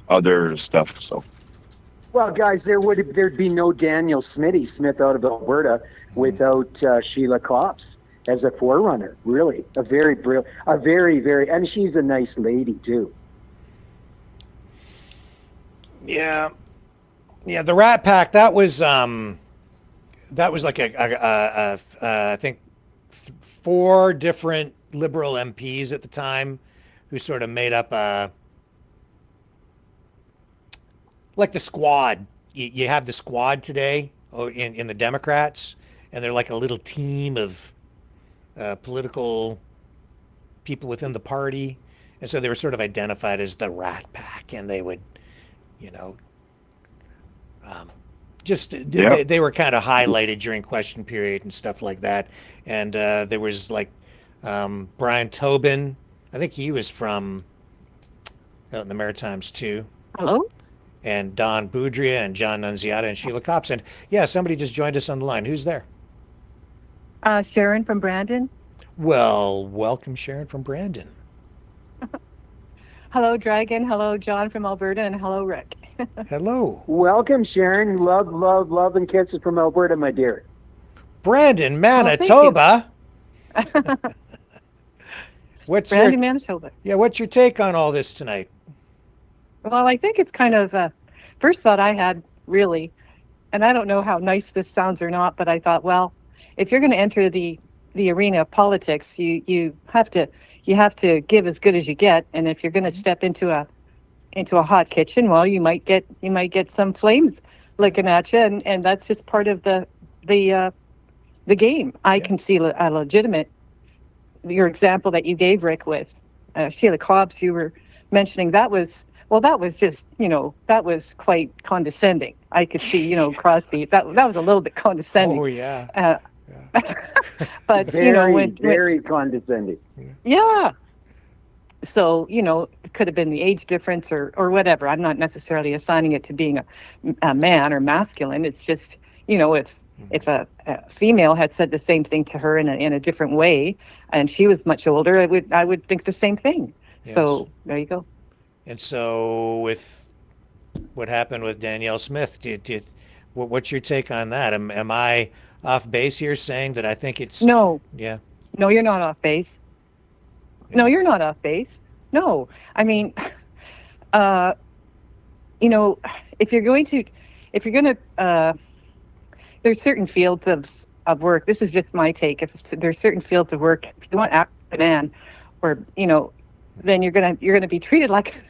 other stuff. So, well, guys, there'd be no Danielle Smith out of Alberta without Sheila Copps as a forerunner. Really, a very very, and she's a nice lady too. Yeah, the Rat Pack. That was like I think 4 different Liberal MPs at the time who sort of made up like the Squad. You have the Squad today in the Democrats, and they're like a little team of political people within the party, and so they were sort of identified as the Rat Pack, and they would, they were kind of highlighted during question period and stuff like that. And there was like Brian Tobin. I think he was from out in the Maritimes too. Hello? And Don Boudria and John Nunziata and Sheila Copps. And yeah, somebody just joined us on the line. Who's there? Sharon from Brandon. Well, welcome, Sharon from Brandon. Hello, Dragon. Hello, John from Alberta. And hello, Rick. Hello. Welcome, Sharon. Love, and kisses from Alberta, my dear. Brandon, Manitoba. Brandon, Manitoba. Yeah, what's your take on all this tonight? Well, I think it's kind of first thought I had, really, and I don't know how nice this sounds or not, but I thought, well, if you're going to enter the arena of politics, you have to give as good as you get, and if you're going to step into a hot kitchen, well, you might get some flame licking at you, and that's just part of the the game. I can see a legitimate, your example that you gave, Rick, with Sheila Cobbs, you were mentioning, that was just, that was quite condescending. I could see, Crosby, that was a little bit condescending. Oh, yeah. But, very condescending. Yeah. So, it could have been the age difference or whatever. I'm not necessarily assigning it to being a man or masculine. It's just, if a female had said the same thing to her in a different way, and she was much older, I would think the same thing. Yes. So there you go. And so with what happened with Danielle Smith, what's your take on that? Am I off base here saying that I think it's... No. Yeah. No, you're not off base. Yeah. No, you're not off base. No. I mean, if you're going to, there's certain fields of work. This is just my take. If there's certain fields of work, if you want to act like a man, or then you're gonna be treated like.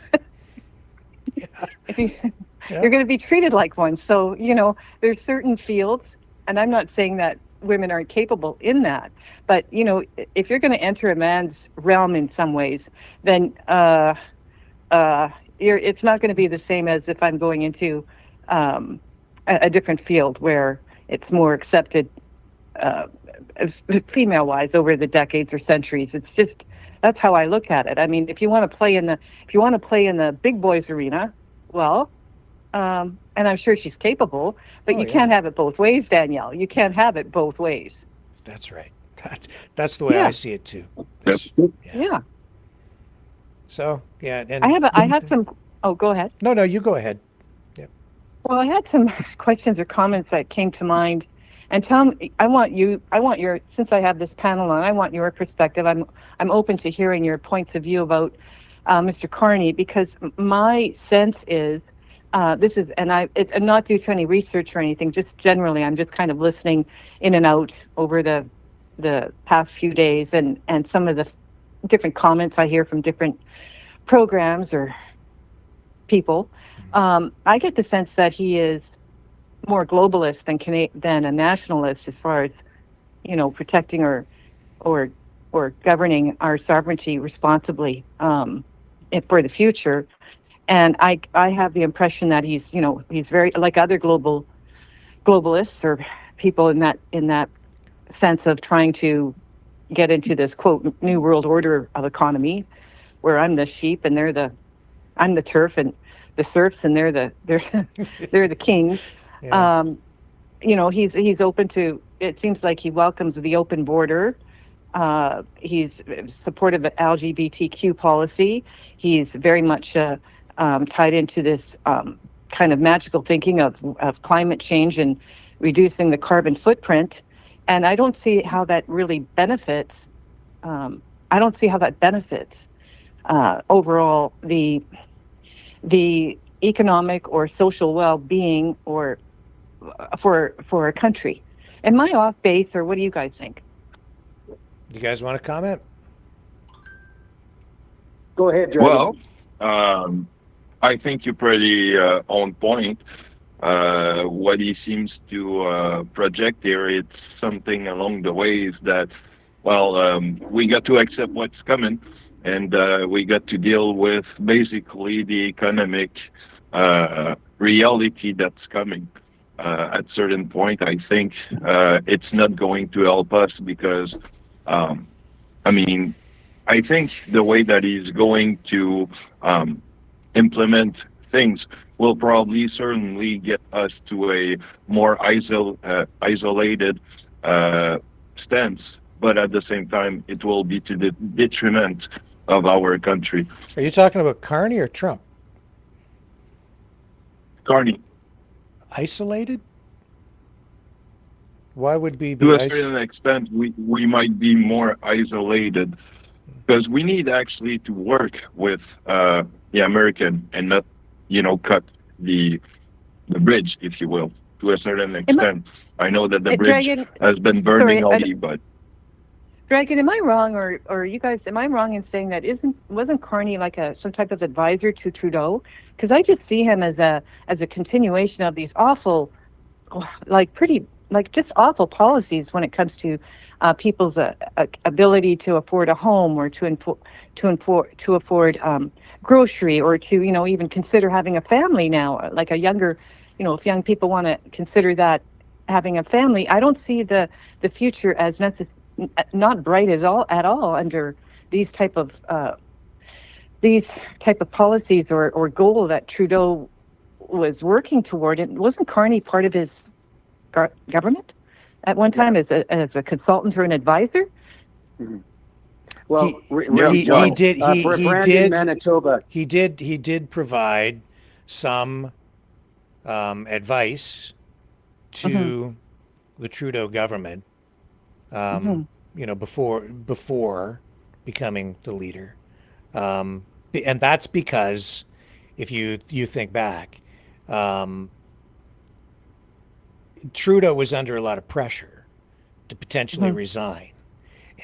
You're gonna be treated like one. So there's certain fields, and I'm not saying that women aren't capable in that, but if you're going to enter a man's realm in some ways, then it's not going to be the same as if I'm going into a different field where it's more accepted female-wise over the decades or centuries. It's just, that's how I look at it. I mean, if you want to play in the big boys arena, well, and I'm sure she's capable, but you can't have it both ways, Danielle. You can't have it both ways. That's right. That's the way I see it too. Yeah. So and I have some. Oh, go ahead. No, you go ahead. Yeah. Well, I had some questions or comments that came to mind, and Tom, I want your, since I have this panel on, I want your perspective. I'm open to hearing your points of view about Mr. Carney, because my sense is. It's not due to any research or anything, just generally, I'm just kind of listening in and out over the past few days, and some of the different comments I hear from different programs or people. I get the sense that he is more globalist than a nationalist as far as, protecting or governing our sovereignty responsibly for the future. And I have the impression that he's very like other globalists or people in that sense of trying to get into this quote new world order of economy, where I'm the sheep and I'm the turf and the serfs and they're the kings. Yeah. He's open to. It seems like he welcomes the open border. He's supportive of LGBTQ policy. He's very much tied into this kind of magical thinking of climate change and reducing the carbon footprint. And I don't see how that really benefits. I don't see how that benefits overall the economic or social well-being or for a country. Am I off base, or what do you guys think? You guys want to comment? Go ahead, Jordan. Well, I think you're pretty on point. What he seems to project here, it's something along the ways that, we got to accept what's coming, and we got to deal with basically the economic reality that's coming. At certain point, I think it's not going to help us because, I think the way that he's going to implement things will probably certainly get us to a more isolated stance, but at the same time, it will be to the detriment of our country. Are you talking about Carney or Trump? Carney. Isolated? Why would we be to a certain extent, we might be more isolated because we need actually to work with the American and not, cut the bridge, if you will, to a certain extent. I know that the bridge has been burning already, but. Dragon, am I wrong, or you guys, am I wrong in saying that wasn't Carney like some type of advisor to Trudeau? Because I just see him as a continuation of these awful, like pretty like just awful policies when it comes to people's ability to afford a home or to afford grocery or to even consider having a family now. Like a younger, if young people want to consider that having a family, I don't see the future as not bright at all under these type of policies or goal that Trudeau was working toward. And wasn't Carney part of his government at one time as a consultant or an advisor? Mm-hmm. Well, he did. Manitoba. He did provide some advice to the Trudeau government. Before becoming the leader, and that's because if you think back, Trudeau was under a lot of pressure to potentially resign,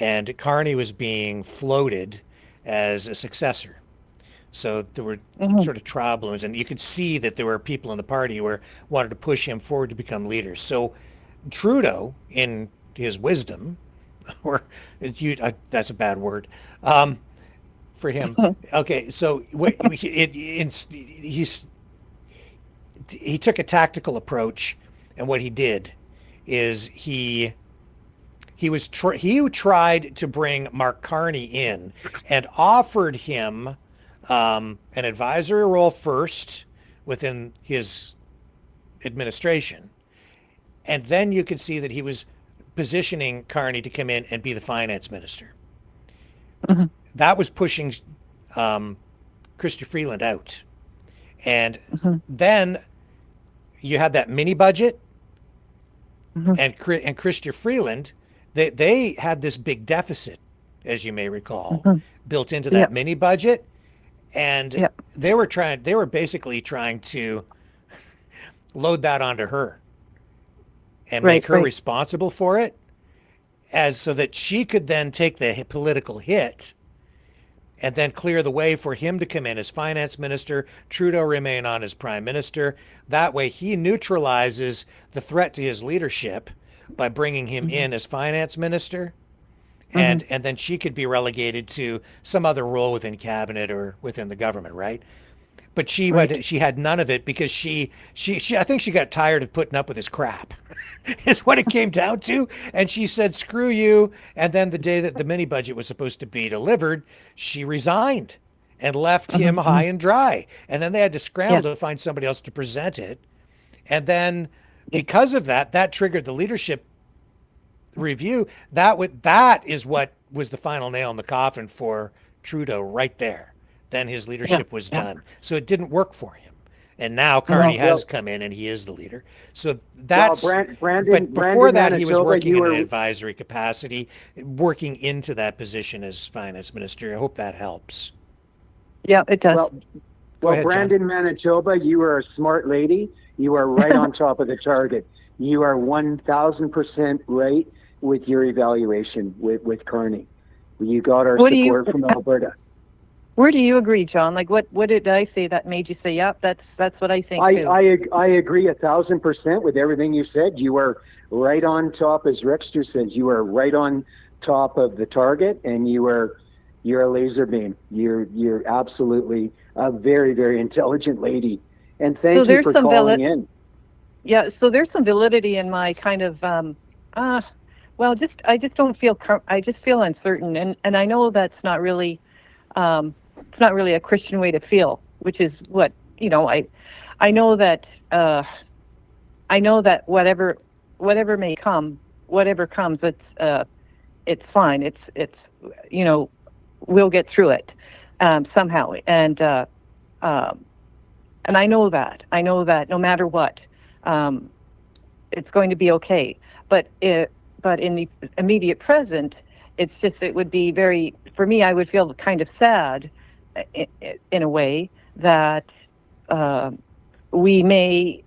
and Carney was being floated as a successor. So there were sort of trial balloons, and you could see that there were people in the party who wanted to push him forward to become leader. So Trudeau, in his wisdom, or that's a bad word for him. Okay, so he took a tactical approach, and what he did is he tried to bring Mark Carney in and offered him an advisory role first within his administration, and then you could see that he was positioning Carney to come in and be the finance minister. That was pushing Chrystia Freeland out, and then you had that mini budget, and Chrystia Freeland, they had this big deficit, as you may recall, built into that mini budget, and they were basically trying to load that onto her and make her responsible for it, so that she could then take the political hit and then clear the way for him to come in as finance minister, Trudeau remain on as prime minister. That way he neutralizes the threat to his leadership by bringing him in as finance minister, and then she could be relegated to some other role within cabinet or within the government, right? But she had none of it because she I think she got tired of putting up with his crap is what it came down to. And she said, screw you. And then the day that the mini budget was supposed to be delivered, she resigned and left him high and dry. And then they had to scramble to find somebody else to present it. And then because of that triggered the leadership review. That is what was the final nail in the coffin for Trudeau right there. Then his leadership was done. So it didn't work for him. And now Carney has come in and he is the leader. So that's, but before that he was working in an advisory capacity, working into that position as finance minister. I hope that helps. Yeah, it does. Well, ahead, Brandon, Manitoba, you are a smart lady. You are right on top of the target. You are 1,000% right with your evaluation with Carney. You got our support from Alberta. Where do you agree, John? Like, what did I say that made you say, "Yep, that's what I think too"? I agree 1,000% with everything you said. You are right on top, as Rexter says. You are right on top of the target, and you're a laser beam. You're absolutely a very, very intelligent lady. And thank you for calling in. Yeah, so there's some validity in my kind of I just don't feel I just feel uncertain, and I know that's not really a Christian way to feel, which is what, I know that whatever may come, whatever comes, it's fine. It's we'll get through it somehow. And I know that no matter what, it's going to be okay. But in the immediate present, it's just, it would be very, for me, I would feel kind of sad in a way that we may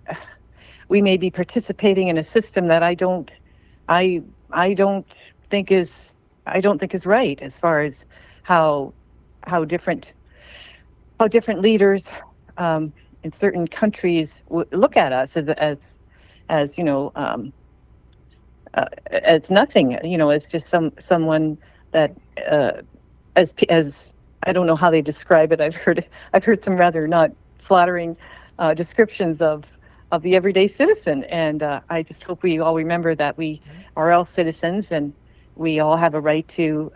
be participating in a system that I don't think is right, as far as how different leaders in certain countries look at us as as nothing. It's just someone that as I don't know how they describe it. I've heard some rather not flattering descriptions of the everyday citizen, and I just hope we all remember that we are all citizens and we all have a right to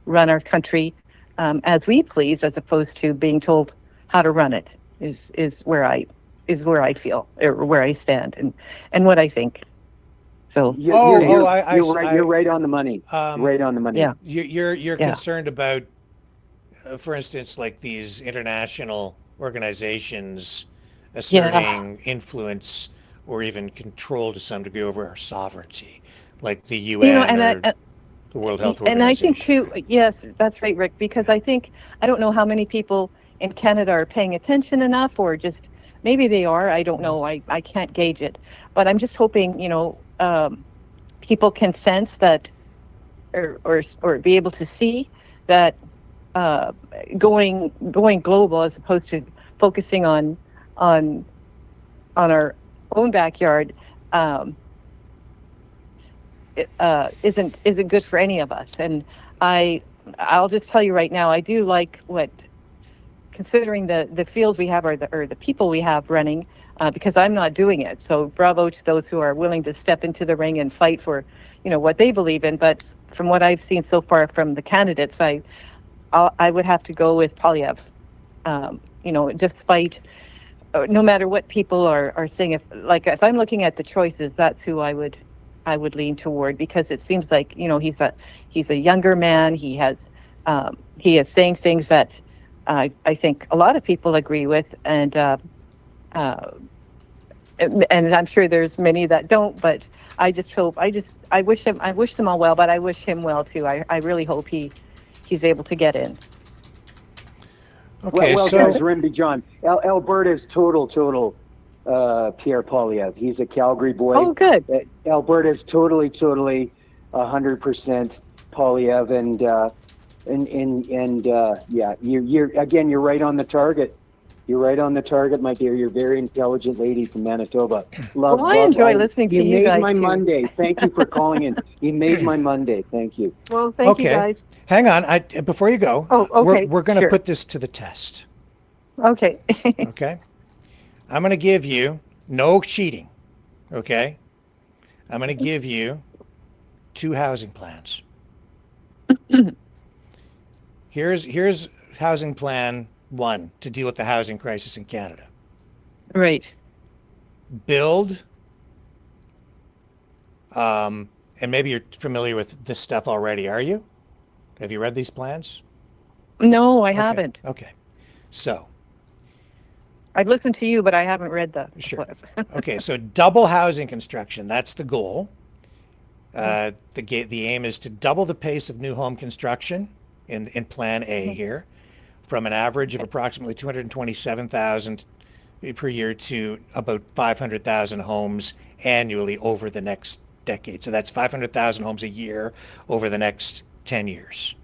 run our country as we please, as opposed to being told how to run it. Is where I feel, or where I stand, and what I think. So you're right. You're right on the money. Right on the money. Yeah. You're concerned about, for instance, like these international organizations asserting influence or even control to some degree over our sovereignty, like the UN or the World Health Organization. And I think too, yes, that's right, Rick, because I don't know how many people in Canada are paying attention enough, or just maybe they are. I don't know. I can't gauge it, but I'm just hoping, people can sense that, or be able to see that going global as opposed to focusing on our own backyard isn't good for any of us. And I'll just tell you right now, I do like considering the field we have, or the people we have running, because I'm not doing it. So bravo to those who are willing to step into the ring and fight for, what they believe in. But from what I've seen so far from the candidates, I would have to go with Polyev. Despite no matter what people are saying, as I'm looking at the choices, that's who I would lean toward, because it seems like he's a younger man. He is saying things that I think a lot of people agree with, and I'm sure there's many that don't. But I just hope, I wish them all well, but I wish him well too. I really hope he's able to get in. Okay, well, guys, Rimby John, Alberta's total Pierre Poilievre. He's a Calgary boy. Oh, good. Alberta's totally 100% Poilievre, and you're right on the target. You're right on the target, my dear. You're a very intelligent lady from Manitoba. I enjoy listening to you guys. You made my too. Monday. Thank you for calling in. You made my Monday. Thank you. Well, thank you guys. Hang on. Before you go, okay. we're going to put this to the test. Okay. Okay. I'm going to give you no cheating. Okay. I'm going to give you 2 housing plans. Here's housing plan 1 to deal with the housing crisis in Canada. Right. Build, and maybe you're familiar with this stuff already, are you? Have you read these plans? No, I haven't. Okay. So. I've listened to you, but I haven't read the plans. Okay, so double housing construction, that's the goal. The aim is to double the pace of new home construction in Plan A here, from an average of approximately 227,000 per year to about 500,000 homes annually over the next decade. So that's 500,000 homes a year over the next 10 years.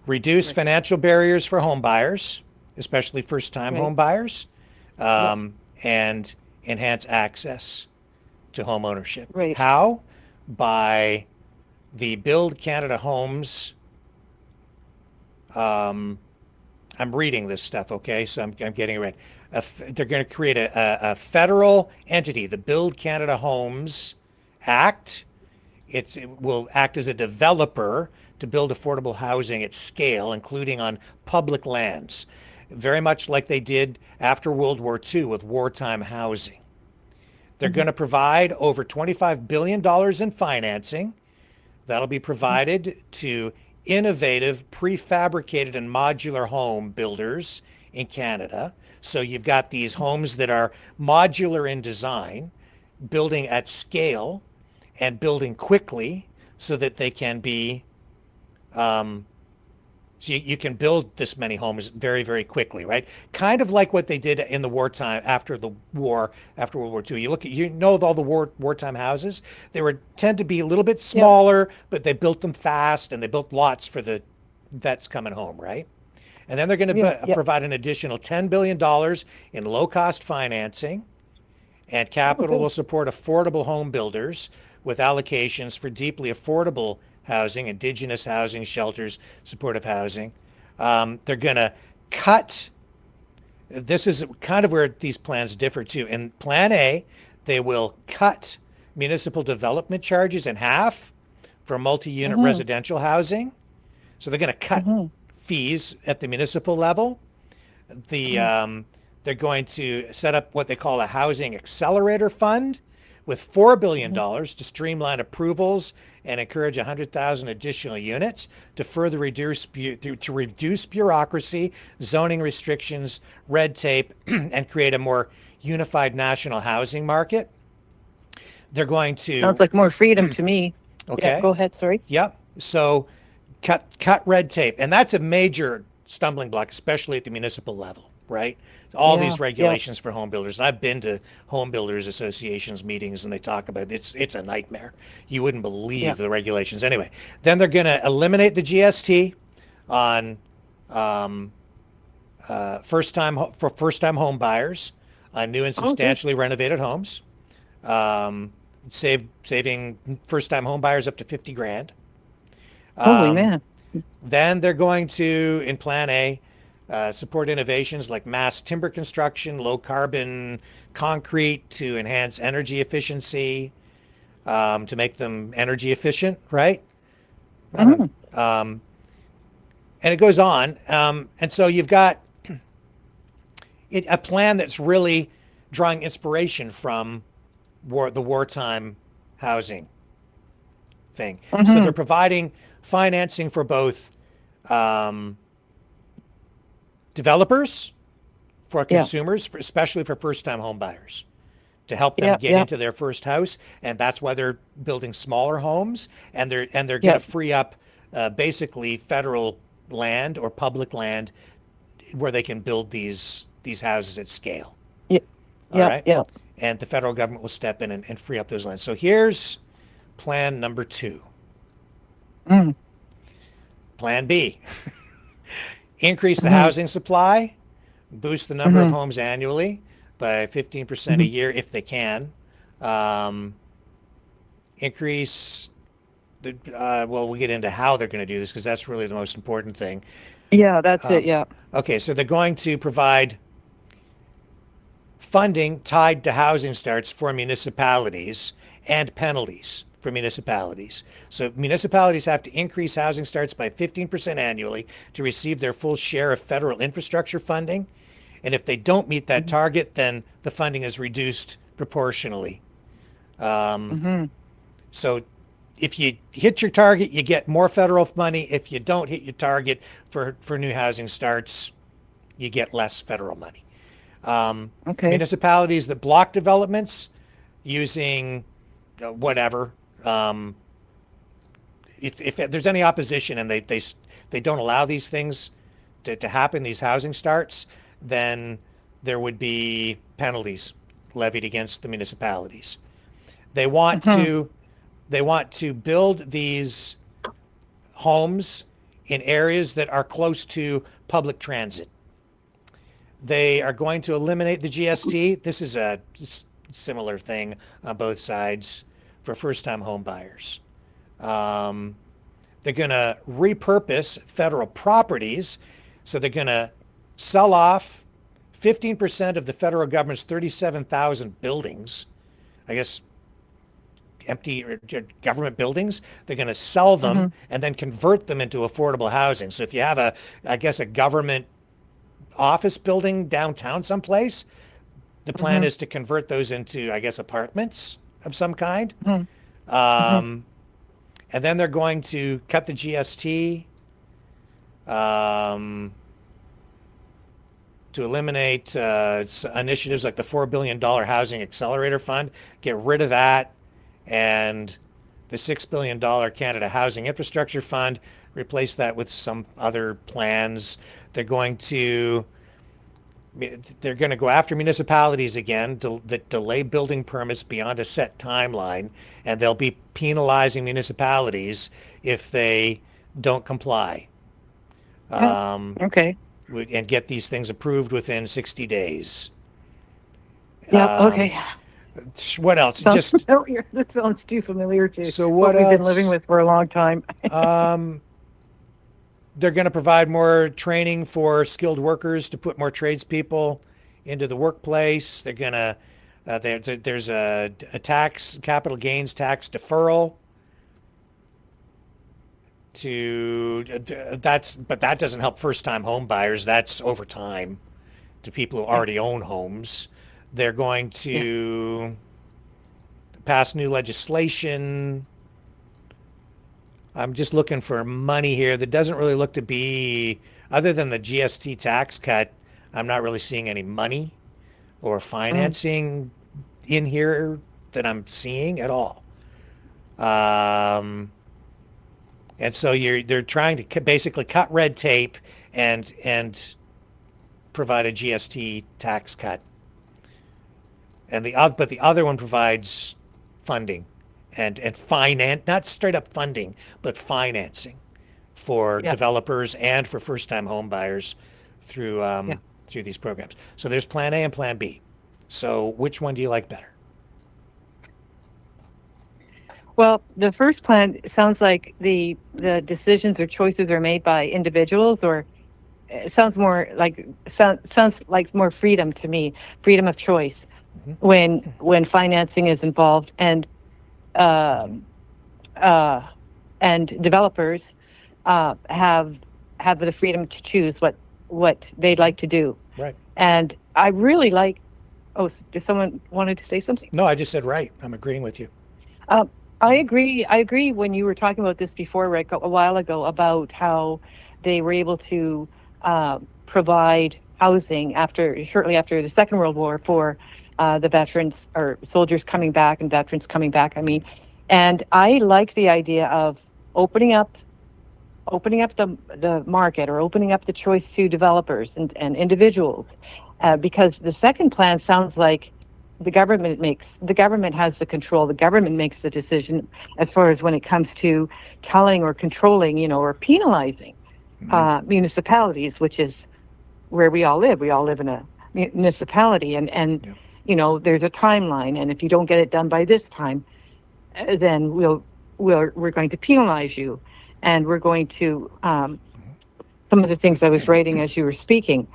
Reduce financial barriers for home buyers, especially first-time home buyers, and enhance access to home ownership. Right. How? By the Build Canada Homes. I'm reading this stuff, okay? So I'm getting it right. They're going to create a federal entity, the Build Canada Homes Act. It will act as a developer to build affordable housing at scale, including on public lands, very much like they did after World War II with wartime housing. They're going to provide over $25 billion in financing. That'll be provided to innovative, prefabricated, and modular home builders in Canada. So you've got these homes that are modular in design, building at scale, and building quickly so that they can be, so you can build this many homes very, very quickly, right? Kind of like what they did in the wartime, after the war, after World War II. You look at, all the wartime houses, they tend to be a little bit smaller, but they built them fast and they built lots for the vets coming home, right? And then they're going to provide an additional $10 billion in low-cost financing, and capital will support affordable home builders with allocations for deeply affordable housing, indigenous housing, shelters, supportive housing. They're going to cut. This is kind of where these plans differ too. In Plan A, they will cut municipal development charges in half for multi-unit residential housing. So they're going to cut fees at the municipal level. They're going to set up what they call a housing accelerator fund with $4 billion to streamline approvals and encourage 100,000 additional units to further reduce bureaucracy, zoning restrictions, red tape, and create a more unified national housing market. They're going to... Sounds like more freedom to me. Okay. Yeah, go ahead, sorry. Yep. So cut red tape. And that's a major stumbling block, especially at the municipal level, right? All these regulations for home builders. And I've been to home builders associations meetings and they talk about it's a nightmare. You wouldn't believe the regulations. Anyway, then they're going to eliminate the GST on first-time home buyers on new and substantially renovated homes. Saving first-time home buyers up to $50,000. Holy man. Then they're going to, in Plan A, support innovations like mass timber construction, low carbon concrete to enhance energy efficiency, to make them energy efficient, right? And it goes on. And so you've got a plan that's really drawing inspiration from the wartime housing thing. So they're providing financing for both developers, for consumers, especially for first-time home buyers, to help them get into their first house, and that's why they're building smaller homes, and they're going to free up basically federal land or public land where they can build these houses at scale. All right? And the federal government will step in and free up those lands. So here's plan number 2. Plan B. Increase the housing supply, boost the number of homes annually by 15% a year if they can. Increase the, we'll get into how they're going to do this because that's really the most important thing. Yeah, that's it, yeah. Okay, so they're going to provide funding tied to housing starts for municipalities and penalties for municipalities. So municipalities have to increase housing starts by 15% annually to receive their full share of federal infrastructure funding. And if they don't meet that target, then the funding is reduced proportionally. So if you hit your target, you get more federal money. If you don't hit your target for new housing starts, you get less federal money. Municipalities that block developments using whatever, if there's any opposition and they don't allow these things to happen, these housing starts, then there would be penalties levied against the municipalities. They want to build these homes in areas that are close to public transit. They are going to eliminate the GST. This is a similar thing on both sides for first-time home buyers. They're going to repurpose federal properties. So they're going to sell off 15% of the federal government's 37,000 buildings, I guess empty government buildings. They're going to sell them and then convert them into affordable housing. So if you have a government office building downtown someplace, the plan is to convert those into, I guess, apartments of some kind. And then they're going to cut the GST to eliminate initiatives like the $4 billion Housing Accelerator Fund, get rid of that, and the $6 billion Canada Housing Infrastructure Fund, replace that with some other plans. They're going to go after municipalities again that delay building permits beyond a set timeline, and they'll be penalizing municipalities if they don't comply. And get these things approved within 60 days. What else? Sounds Just familiar. That sounds too familiar to So what we've been else? living with for a long time. They're going to provide more training for skilled workers to put more tradespeople into the workplace. They're going to there's a tax capital gains tax deferral to but that doesn't help first time home buyers. That's over time to people who already own homes. They're going to pass new legislation. I'm just looking for money here that doesn't really look to be, other than the GST tax cut, I'm not really seeing any money or financing in here that I'm seeing at all. And so they're trying to basically cut red tape and provide a GST tax cut. And but the other one provides funding and finance, not straight up funding, but financing for developers and for first time home buyers through through these programs. So there's plan A and plan B. So which one do you like better? Well, the first plan sounds like the decisions or choices are made by individuals, or it sounds more like sounds like more freedom to me, freedom of choice when financing is involved, and developers have the freedom to choose what they'd like to do. Right. And I really like. Oh, does someone wanted to say something? No, I just said right. I'm agreeing with you. I agree. I agree when you were talking about this before, Rick, a while ago, about how they were able to provide housing shortly after the Second World War for the veterans or soldiers coming back and veterans coming back. I mean, and I like the idea of opening up the market, or opening up the choice to developers and individuals, because the second plan sounds like the government has the control. The government makes the decision as far as when it comes to telling or controlling, or penalizing municipalities, which is where we all live. We all live in a municipality, and there's a timeline. And if you don't get it done by this time, then we're going to penalize you, and we're going to some of the things I was writing as you were speaking.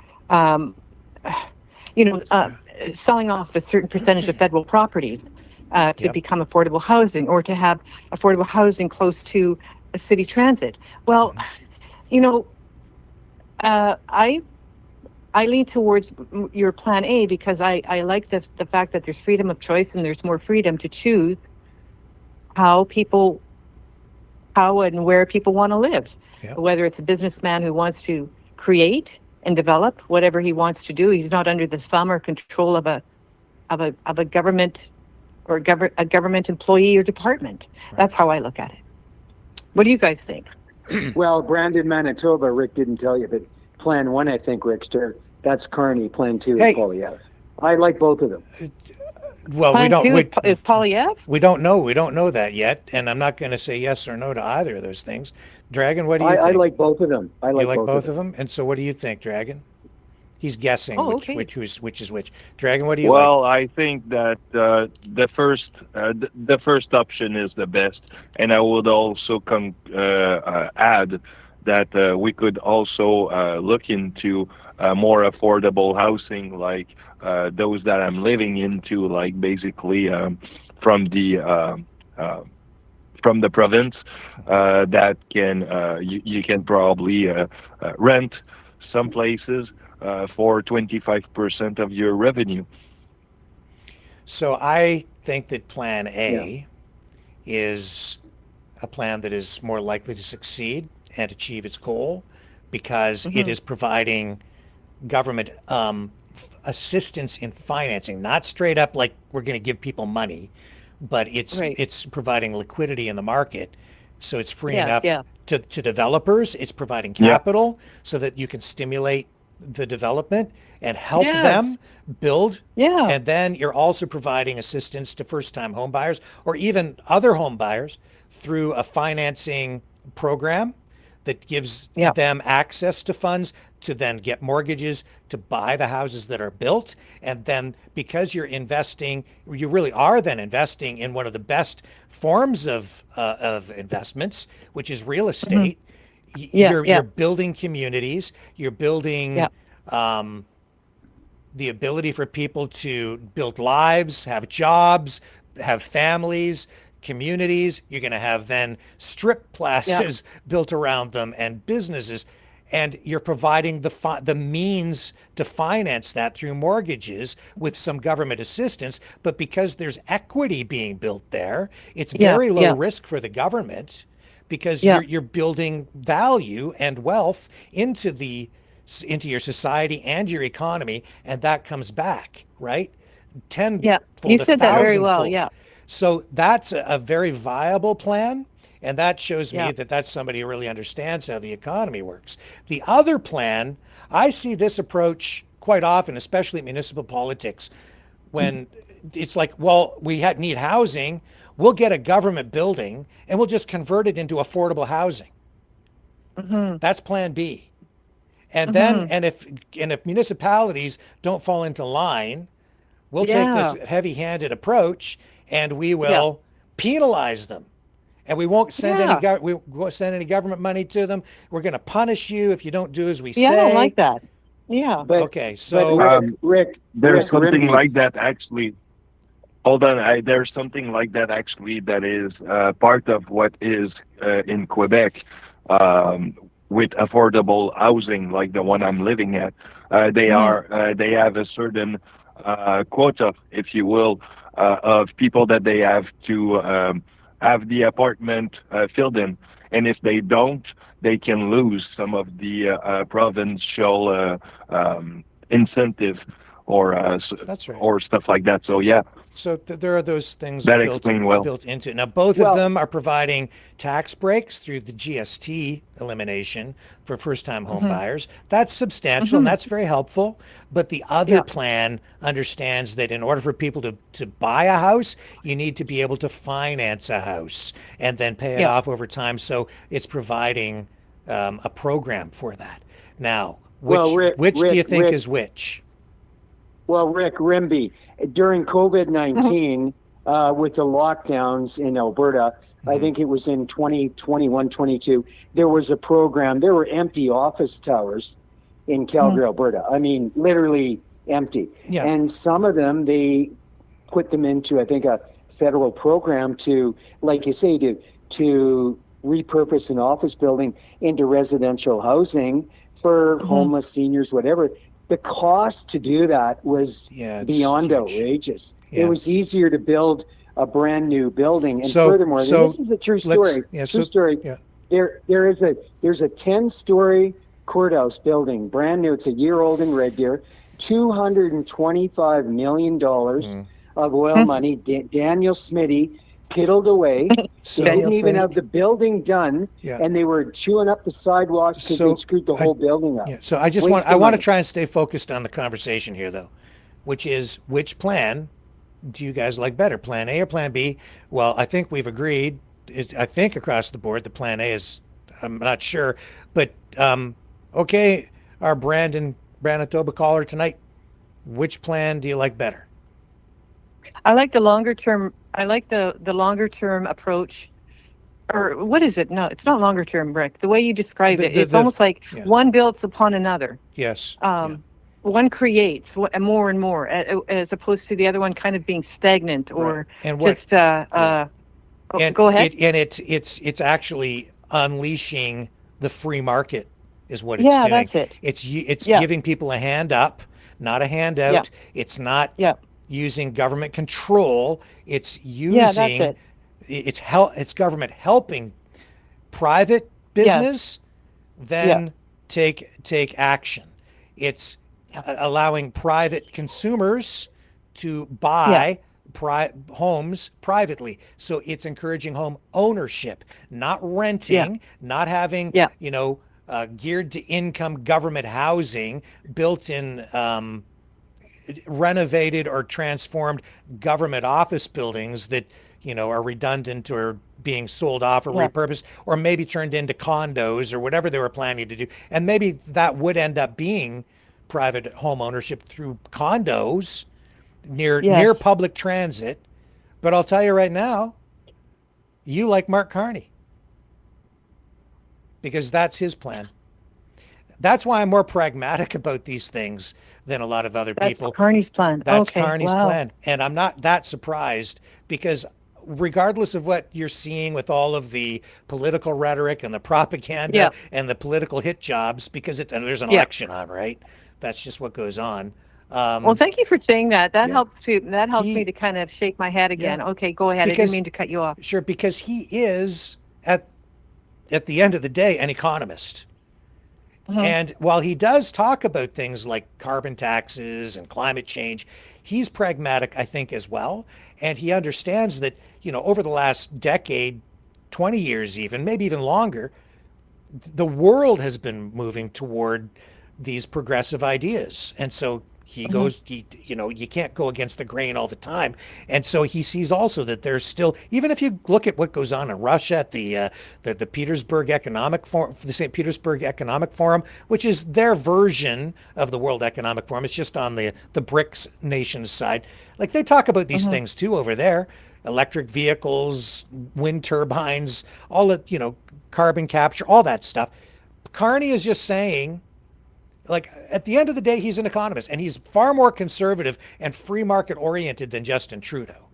Selling off a certain percentage of federal property to become affordable housing, or to have affordable housing close to a city transit. Well, I lean towards your plan A, because I like the fact that there's freedom of choice and there's more freedom to choose how and where people want to live. Whether it's a businessman who wants to create and develop whatever he wants to do, he's not under the thumb or control of a government or a government employee or department. That's how I look at it. What do you guys think? Well, Brandon, Manitoba, Rick didn't tell you, but Plan 1, I think, Rickster, that's Carney. Plan 2 is Polyev. I like both of them. Well, Plan 2 is Polyev? We don't know. We don't know that yet, and I'm not going to say yes or no to either of those things. Dragon, what do you think? I like both of them. You like both of them? And so what do you think, Dragon? He's guessing which is which. Dragon, what do you like? Well, I think that the first option is the best, and I would also add that we could also look into more affordable housing, like those that I'm living into, like basically from the province, that you can probably rent some places for 25% of your revenue. So I think that Plan A is a plan that is more likely to succeed and achieve its goal, because it is providing government assistance in financing, not straight up like we're going to give people money, but it's providing liquidity in the market. So it's freeing up to developers. It's providing capital so that you can stimulate the development and help them build. And then you're also providing assistance to first-time home buyers, or even other home buyers, through a financing program that gives them access to funds to then get mortgages to buy the houses that are built. And then because you're investing, you really are then investing in one of the best forms of investments, which is real estate. You're building communities, you're building the ability for people to build lives, have jobs, have families, communities. You're going to have then strip plazas built around them and businesses. And you're providing the means to finance that through mortgages with some government assistance. But because there's equity being built there, it's very low risk for the government, because you're building value and wealth into your society and your economy, and that comes back, right? Tenfold. You said that very well. So that's a very viable plan. And that shows me that that's somebody who really understands how the economy works. The other plan, I see this approach quite often, especially in municipal politics, when it's like, well, we need housing, we'll get a government building and we'll just convert it into affordable housing. That's plan B. And then, and if municipalities don't fall into line, we'll take this heavy-handed approach and we will penalize them. And we won't send any government money to them. We're going to punish you if you don't do as we say. I don't like that. But, okay, so Rick, there's something like that actually. Hold on, there's something like that actually that is part of what is in Quebec with affordable housing, like the one I'm living at. They have a certain quota, if you will, of people that they have to have the apartment filled in, and if they don't, they can lose some of the provincial incentive or or stuff like that. So So there are those things that explain well built into it. Now, both of them are providing tax breaks through the GST elimination for first-time home buyers. That's substantial and that's very helpful. But the other plan understands that in order for people to buy a house, you need to be able to finance a house and then pay it off over time. So it's providing a program for that. Now, which do you think is which? Well, Rick Rimby, during COVID-19, with the lockdowns in Alberta, I think it was in 2021, 22, there was a program. There were empty office towers in Calgary, Alberta. I mean, literally empty. And some of them, they put them into, I think, a federal program to, like you say, to repurpose an office building into residential housing for homeless seniors, whatever. The cost to do that was beyond outrageous. It was easier to build a brand new building. And furthermore, this is a true story. There's a 10-story courthouse building, brand new. It's a year old in Red Deer. $225 million of oil money. Danielle Smith piddled away. They didn't even have the building done, and they were chewing up the sidewalks because they screwed the whole building up. So I want to try and stay focused on the conversation here, though, which is, which plan do you guys like better, Plan A or Plan B? Well, I think we've agreed. I think across the board, the Plan A is. I'm not sure, but okay. Our Manitoba caller tonight. Which plan do you like better? I like the longer term. I like the longer term approach, or what is it? No, it's not longer term, Rick. The way you described it, it's almost like one builds upon another. Yes. One creates more and more, as opposed to the other one kind of being stagnant or just. Go ahead. It's actually unleashing the free market, is what it's doing. Yeah, that's it. It's giving people a hand up, not a handout. It's not. Using government control, it's using it's government helping private business then take action. It's allowing private consumers to buy homes privately. So it's encouraging home ownership, not renting, not having geared to income government housing built in renovated or transformed government office buildings that are redundant or being sold off or repurposed, or maybe turned into condos or whatever they were planning to do. And maybe that would end up being private home ownership through condos near public transit. But I'll tell you right now, you like Mark Carney, because that's his plan. That's why I'm more pragmatic about these things than a lot of other people. That's Carney's plan. That's Okay, Carney's wow. plan. And I'm not that surprised, because regardless of what you're seeing with all of the political rhetoric and the propaganda and the political hit jobs, because there's an election on, right? That's just what goes on. Well, thank you for saying that. That helps too. That helps me to kind of shake my head again. Okay, go ahead. I didn't mean to cut you off. Sure, because he is at the end of the day an economist. And while he does talk about things like carbon taxes and climate change, he's pragmatic, I think, as well. And he understands that, over the last decade, 20 years even, maybe even longer, the world has been moving toward these progressive ideas. And so he goes, you can't go against the grain all the time. And so he sees also that there's still, even if you look at what goes on in Russia at the Petersburg Economic Forum, the St. Petersburg Economic Forum, which is their version of the World Economic Forum. It's just on the BRICS nations side. Like, they talk about these things too over there: electric vehicles, wind turbines, all that, carbon capture, all that stuff. Carney is just saying, like, at the end of the day, he's an economist, and he's far more conservative and free market oriented than Justin Trudeau.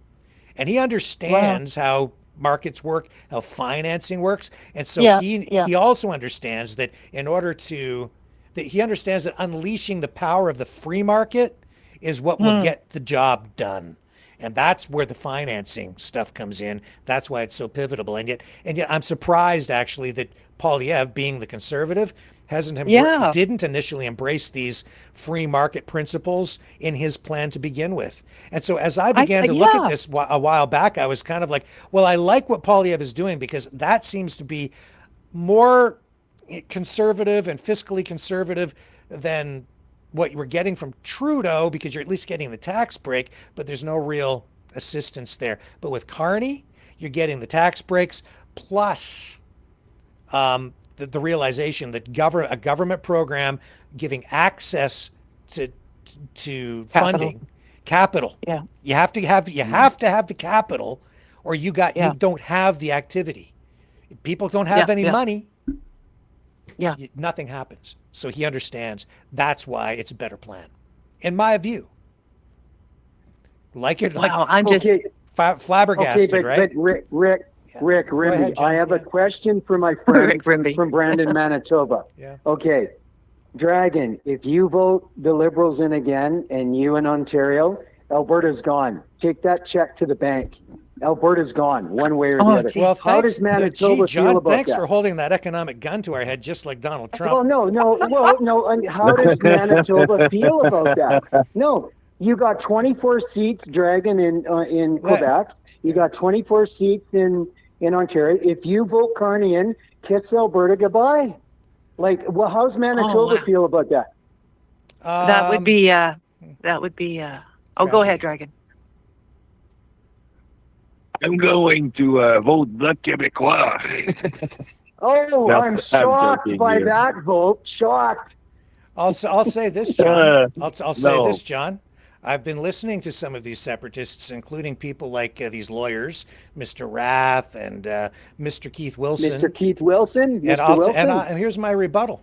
And he understands how markets work, how financing works. And so he also understands that he understands that unleashing the power of the free market is what will get the job done. And that's where the financing stuff comes in. That's why it's so pivotal. And yet I'm surprised, actually, that Poilievre, being the conservative, didn't initially embrace these free market principles in his plan to begin with. And so as I began to look at this a while back, I was kind of like, well, I like what Poilievre is doing, because that seems to be more conservative and fiscally conservative than what you were getting from Trudeau, because you're at least getting the tax break, but there's no real assistance there. But with Carney, you're getting the tax breaks plus the realization that a government program giving access to funding, capital. Yeah. You have to have the capital, or you don't have the activity. If people don't have any money, nothing happens. So he understands that's why it's a better plan, in my view. I'm just flabbergasted, right? But Rick Rimby, I have a question for my friend from Brandon, Manitoba. Okay, Dragon, if you vote the Liberals in again and you in Ontario, Alberta's gone. Take that check to the bank. Alberta's gone, one way or the other. Well, how does Manitoba feel about thanks that? for holding that economic gun to our head, just like Donald Trump. Well, no. I mean, how does Manitoba feel about that? No, you got 24 seats, Dragon, in Quebec. You got 24 seats in Ontario. If you vote Carney in, kiss Alberta goodbye. Like, well, how's Manitoba feel about that? That would be. Go ahead, Dragon. I'm going to vote Bloc Québécois. I'm shocked by that vote. Shocked. I'll say this, John. I'll say this, John. I've been listening to some of these separatists, including people like these lawyers, Mr. Rath and Mr. Keith Wilson. Mr. Keith Wilson? And here's my rebuttal.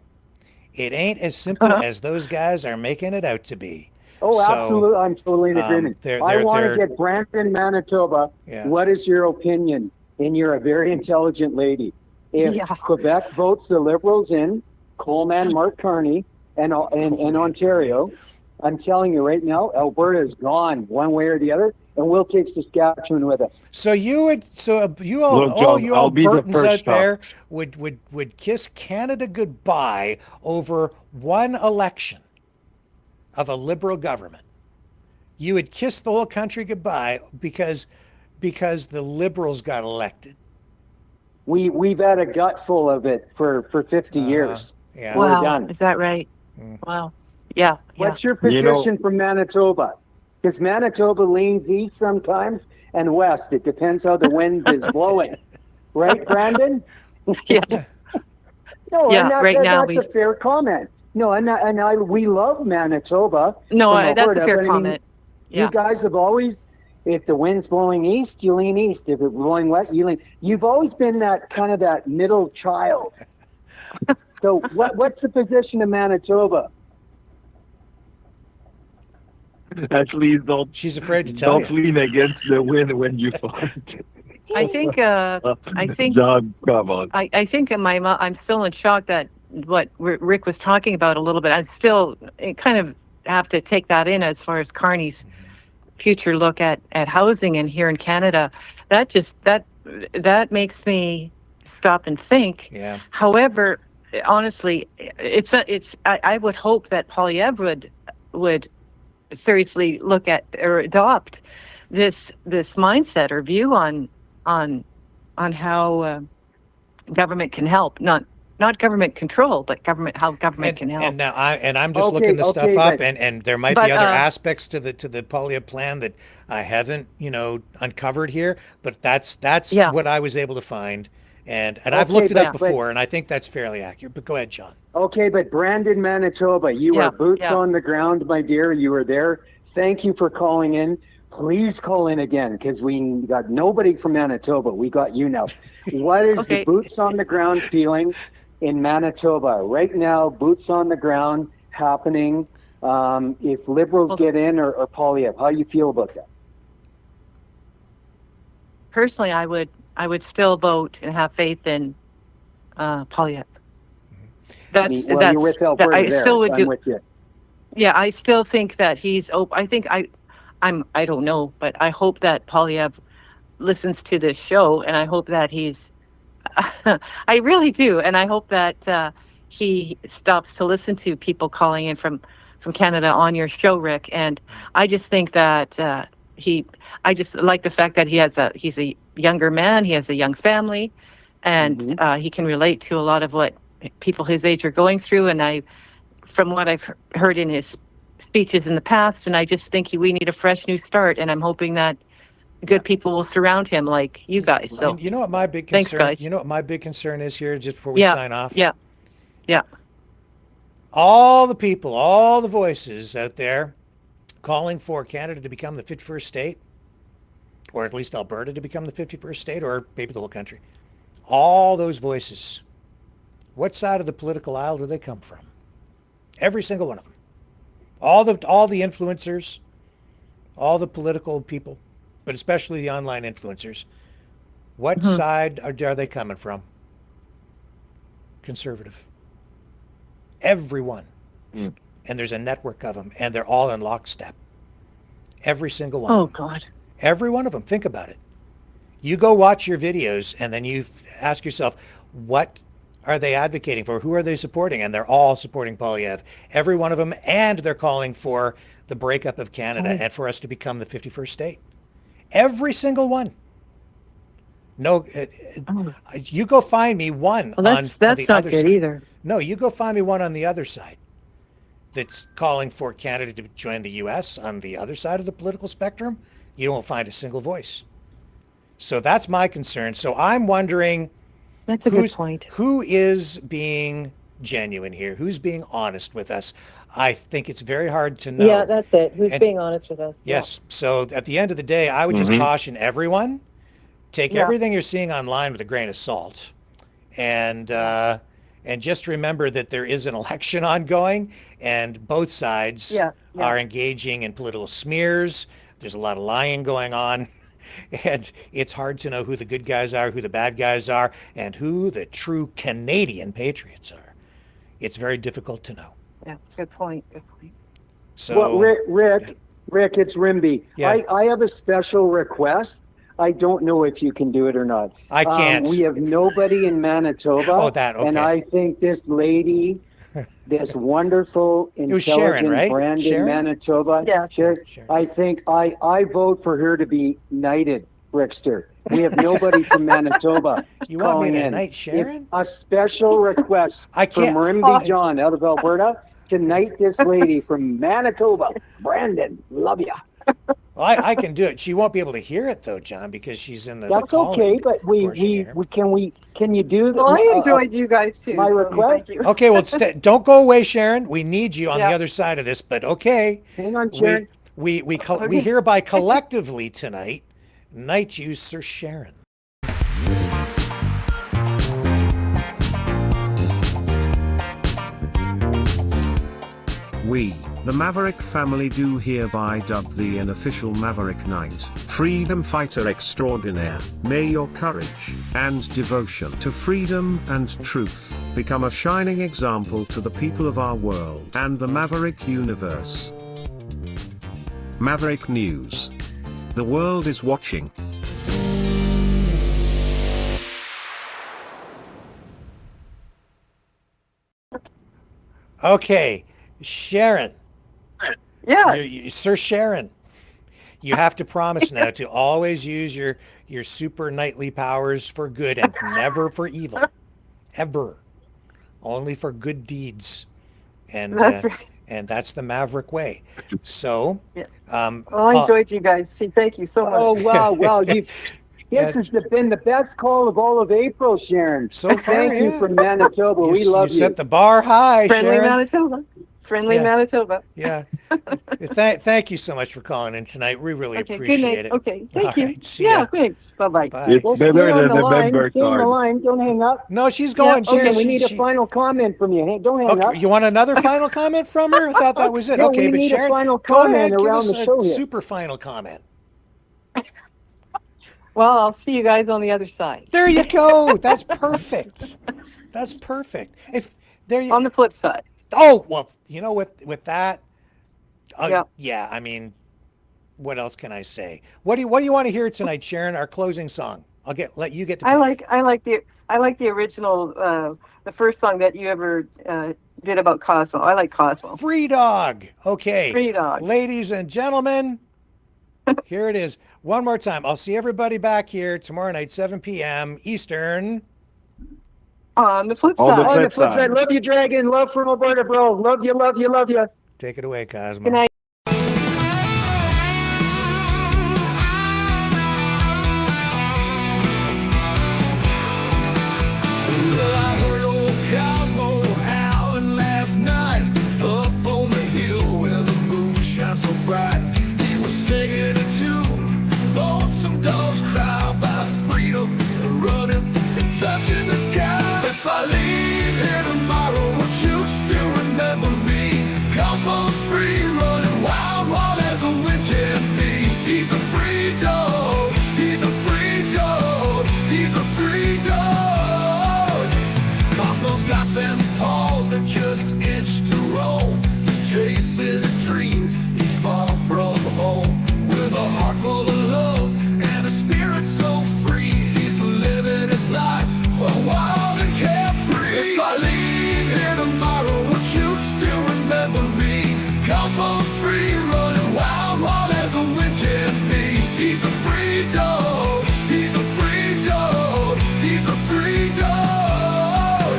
It ain't as simple as those guys are making it out to be. Oh, absolutely. I'm totally in agreement. I want to get Brandon, Manitoba. Yeah. What is your opinion? And you're a very intelligent lady. If Quebec votes the Liberals in, Coleman, Mark Carney, and Ontario, I'm telling you right now, Alberta is gone one way or the other, and we'll take Saskatchewan with us. So you Albertans out there would kiss Canada goodbye over one election of a Liberal government. You would kiss the whole country goodbye because the Liberals got elected. We've had a gutful of it for 50 years. Yeah. We're done. Is that right? Wow. Yeah. What's your position from Manitoba? Because Manitoba leans east sometimes and west. It depends how the wind is blowing. Right, Brandon? Yeah. No, Yeah, and right now that's a fair comment. No, we love Manitoba. No, from that's a Alberta, fair but I mean, comment. Yeah. you guys have always, if the wind's blowing east, you lean east. If it's blowing west, you lean. You've always been that kind of that middle child. So what's the position of Manitoba? At least don't. She's afraid to tell Don't you. lean against the wind when you fight. I think Doug, come on. I think I'm still in shock that what Rick was talking about a little bit. I still kind of have to take that in as far as Carney's future look at housing and here in Canada. That makes me stop and think. Yeah. However, honestly, I would hope that Polyev would seriously look at or adopt this mindset or view on how government can help, not government control, but how government can help. And now I'm just looking this stuff up, and there might be other aspects to the Polyev plan that I haven't uncovered here, but that's what I was able to find, and I've looked it up before, and I think that's fairly accurate. But go ahead, John. Okay, but Brandon, Manitoba, you were boots on the ground, my dear. You were there. Thank you for calling in. Please call in again, because we got nobody from Manitoba. We got you now. What is the boots on the ground feeling in Manitoba right now? Boots on the ground happening. If Liberals get in or Polyev, how you feel about that? Personally, I would still vote and have faith in Polyev. You're with Alberta I still would I'm with you. Yeah, I still think that he's open. I think I don't know, but I hope that Polyev listens to this show, and I hope that he's I really do, and I hope that he stops to listen to people calling in from Canada on your show, Rick. And I just think that I just like the fact that he's a younger man, he has a young family, and he can relate to a lot of what people his age are going through. And from what I've heard in his speeches in the past, and I just think we need a fresh new start, and I'm hoping that good people will surround him like you guys. So you know what my big concern, thanks, guys. You know what my big concern is here, just before we sign off? Yeah. All the people, all the voices out there calling for Canada to become the 51st state, or at least Alberta to become the 51st state, or maybe the whole country. All those voices, what side of the political aisle do they come from? Every single one of them. All the influencers, all the political people, but especially the online influencers. What side are they coming from? Conservative. Everyone. And there's a network of them, and they're all in lockstep. Every single one of them. Oh, God. Every one of them. Think about it. You go watch your videos, and then you ask yourself, what are they advocating for? Who are they supporting? And they're all supporting Polyev. Every one of them, and they're calling for the breakup of Canada and for us to become the 51st state. Every single one. No, you go find me one on the other side. That's not good either. No, you go find me one on the other side that's calling for Canada to join the U.S. on the other side of the political spectrum. You won't find a single voice. So that's my concern. So I'm wondering, that's a good point. Who is being genuine here? Who's being honest with us? I think it's very hard to know. Yeah, that's it. Who's being honest with us? Yes. Yeah. So at the end of the day, I would just caution everyone, take everything you're seeing online with a grain of salt. And just remember that there is an election ongoing, and both sides are engaging in political smears. There's a lot of lying going on. And it's hard to know who the good guys are, who the bad guys are, and who the true Canadian patriots are. It's very difficult to know. Yeah, good point. Good point. So, well, Rick, it's Rimby. Yeah. I have a special request. I don't know if you can do it or not. I can't. We have nobody in Manitoba. Okay. And I think this lady, this wonderful, intelligent Sharon, right? Brandon, Sharon? Manitoba. Yeah. Sharon. I think I vote for her to be knighted, Rickster. We have nobody from Manitoba. You want me to knight Sharon? A special request from Rimby John out of Alberta to knight this lady from Manitoba. Brandon, love ya. Well, I can do it. She won't be able to hear it though, John, because she's in the That's calling okay, but portion here. can you do Well, I enjoyed you guys too. my so request? thank you. Okay, well, don't go away, Sharon. We need you on Yeah. the other side of this, but okay. Hang on, Sharon. We hereby collectively tonight knight you, Sir Sharon. We, the Maverick family, do hereby dub thee an official Maverick Knight, freedom fighter extraordinaire. May your courage and devotion to freedom and truth become a shining example to the people of our world and the Maverick universe. Maverick News. The world is watching. Okay, Sharon. Yeah. Sir Sharon, you have to promise now to always use your super knightly powers for good and never for evil. Ever. Only for good deeds. And That's right. And that's the Maverick way. So, Yeah. Well, I enjoyed you guys. See, thank you so much. Oh wow, this has been the best call of all of April, Sharon. So far, Thank you yeah. from Manitoba. We love you you. set the bar high, Friendly Sharon. Manitoba. Friendly Yeah. Manitoba. Yeah. Thank you so much for calling in tonight. We really Okay, appreciate good night. it. Okay, thank All you. right, see Yeah, ya. thanks. Bye-bye. Bye. It's Well, better stay on than the the line. member Stay on the card. line. Don't hang up. No, she's going. Okay, we She- need a she- final comment from you. Hey, don't hang Okay, up. you want another final comment from her? I thought that was it. No, Okay, we but need a Sharon, final go comment ahead, give around us the a show here. super final comment. Well, I'll see you guys on the other side. There you go. That's perfect. That's perfect. If there you On the flip side. Oh, well, you know, with that, Yeah. yeah, I mean, what else can I say? What do you want to hear tonight, Sharon? Our closing song. Let you get to pick. I like the original the first song that you ever did about Cosmo. I like Cosmo. Free Dog. Okay. Free Dog. Ladies and gentlemen, here it is. One more time. I'll see everybody back here tomorrow night, 7 p.m. Eastern. On the flip On side. the On the flip flip side. side, love you, Dragon. Love from Alberta, bro. Love you, love you, love you. Take it away, Cosmo. Good night. Well, I heard old Cosmo howling last night up on the hill where the moon shines so bright. He was singing a tune, lonesome dogs cry about freedom, running and touching the sky. If I leave here tomorrow, would you still remember me? Cosmo's free, running wild, wild as the wind can be. He's a free dog, he's a free dog, he's a free dog. Cosmo's got them paws that just itch to roam. He's chasing his dreams, he's far from home. With a heart full of love and a spirit so free, he's living his life wild and carefree. If I leave here tomorrow, would you still remember me? Cosmo's free, running wild, wild as the wind can be. He's a free dog, he's a free dog, he's a free dog.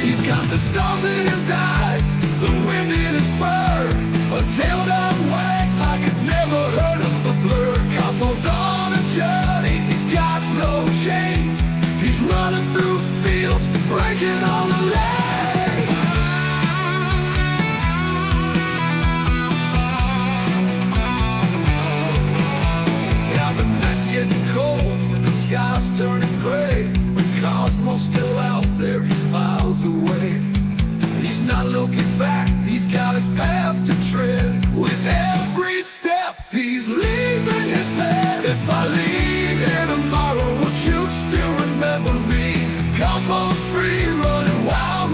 He's got the stars in his eyes, the wind in his fur, a tail that wags like it's never heard of the blur. Cosmo's on a journey, he's got no chains. He's running through fields, breaking all the lanes. Now the night's getting cold and the sky's turning gray. But Cosmo's still out there, he's miles away. He's not looking back, he's got his path to tread. With every step, he's leaving his bed. If I leave here tomorrow, would you still remember me? Cosmo's free, running wild.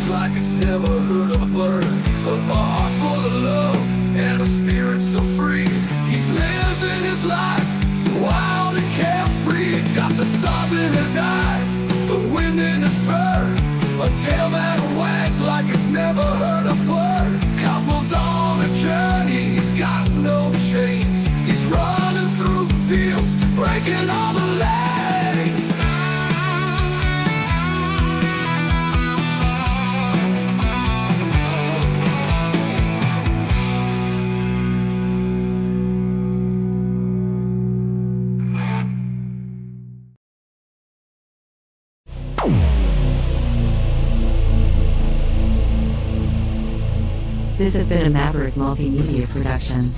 wags like it's never heard of a bird. A heart full of love and a spirit so free. He's living his life wild and carefree. He's got the stars in his eyes, the wind in his bird, a tail that wags like it's never heard a word. Cosmos on a journey, he's got no chains. He's running through fields, breaking all the lanes. This has been a Maverick Multimedia production.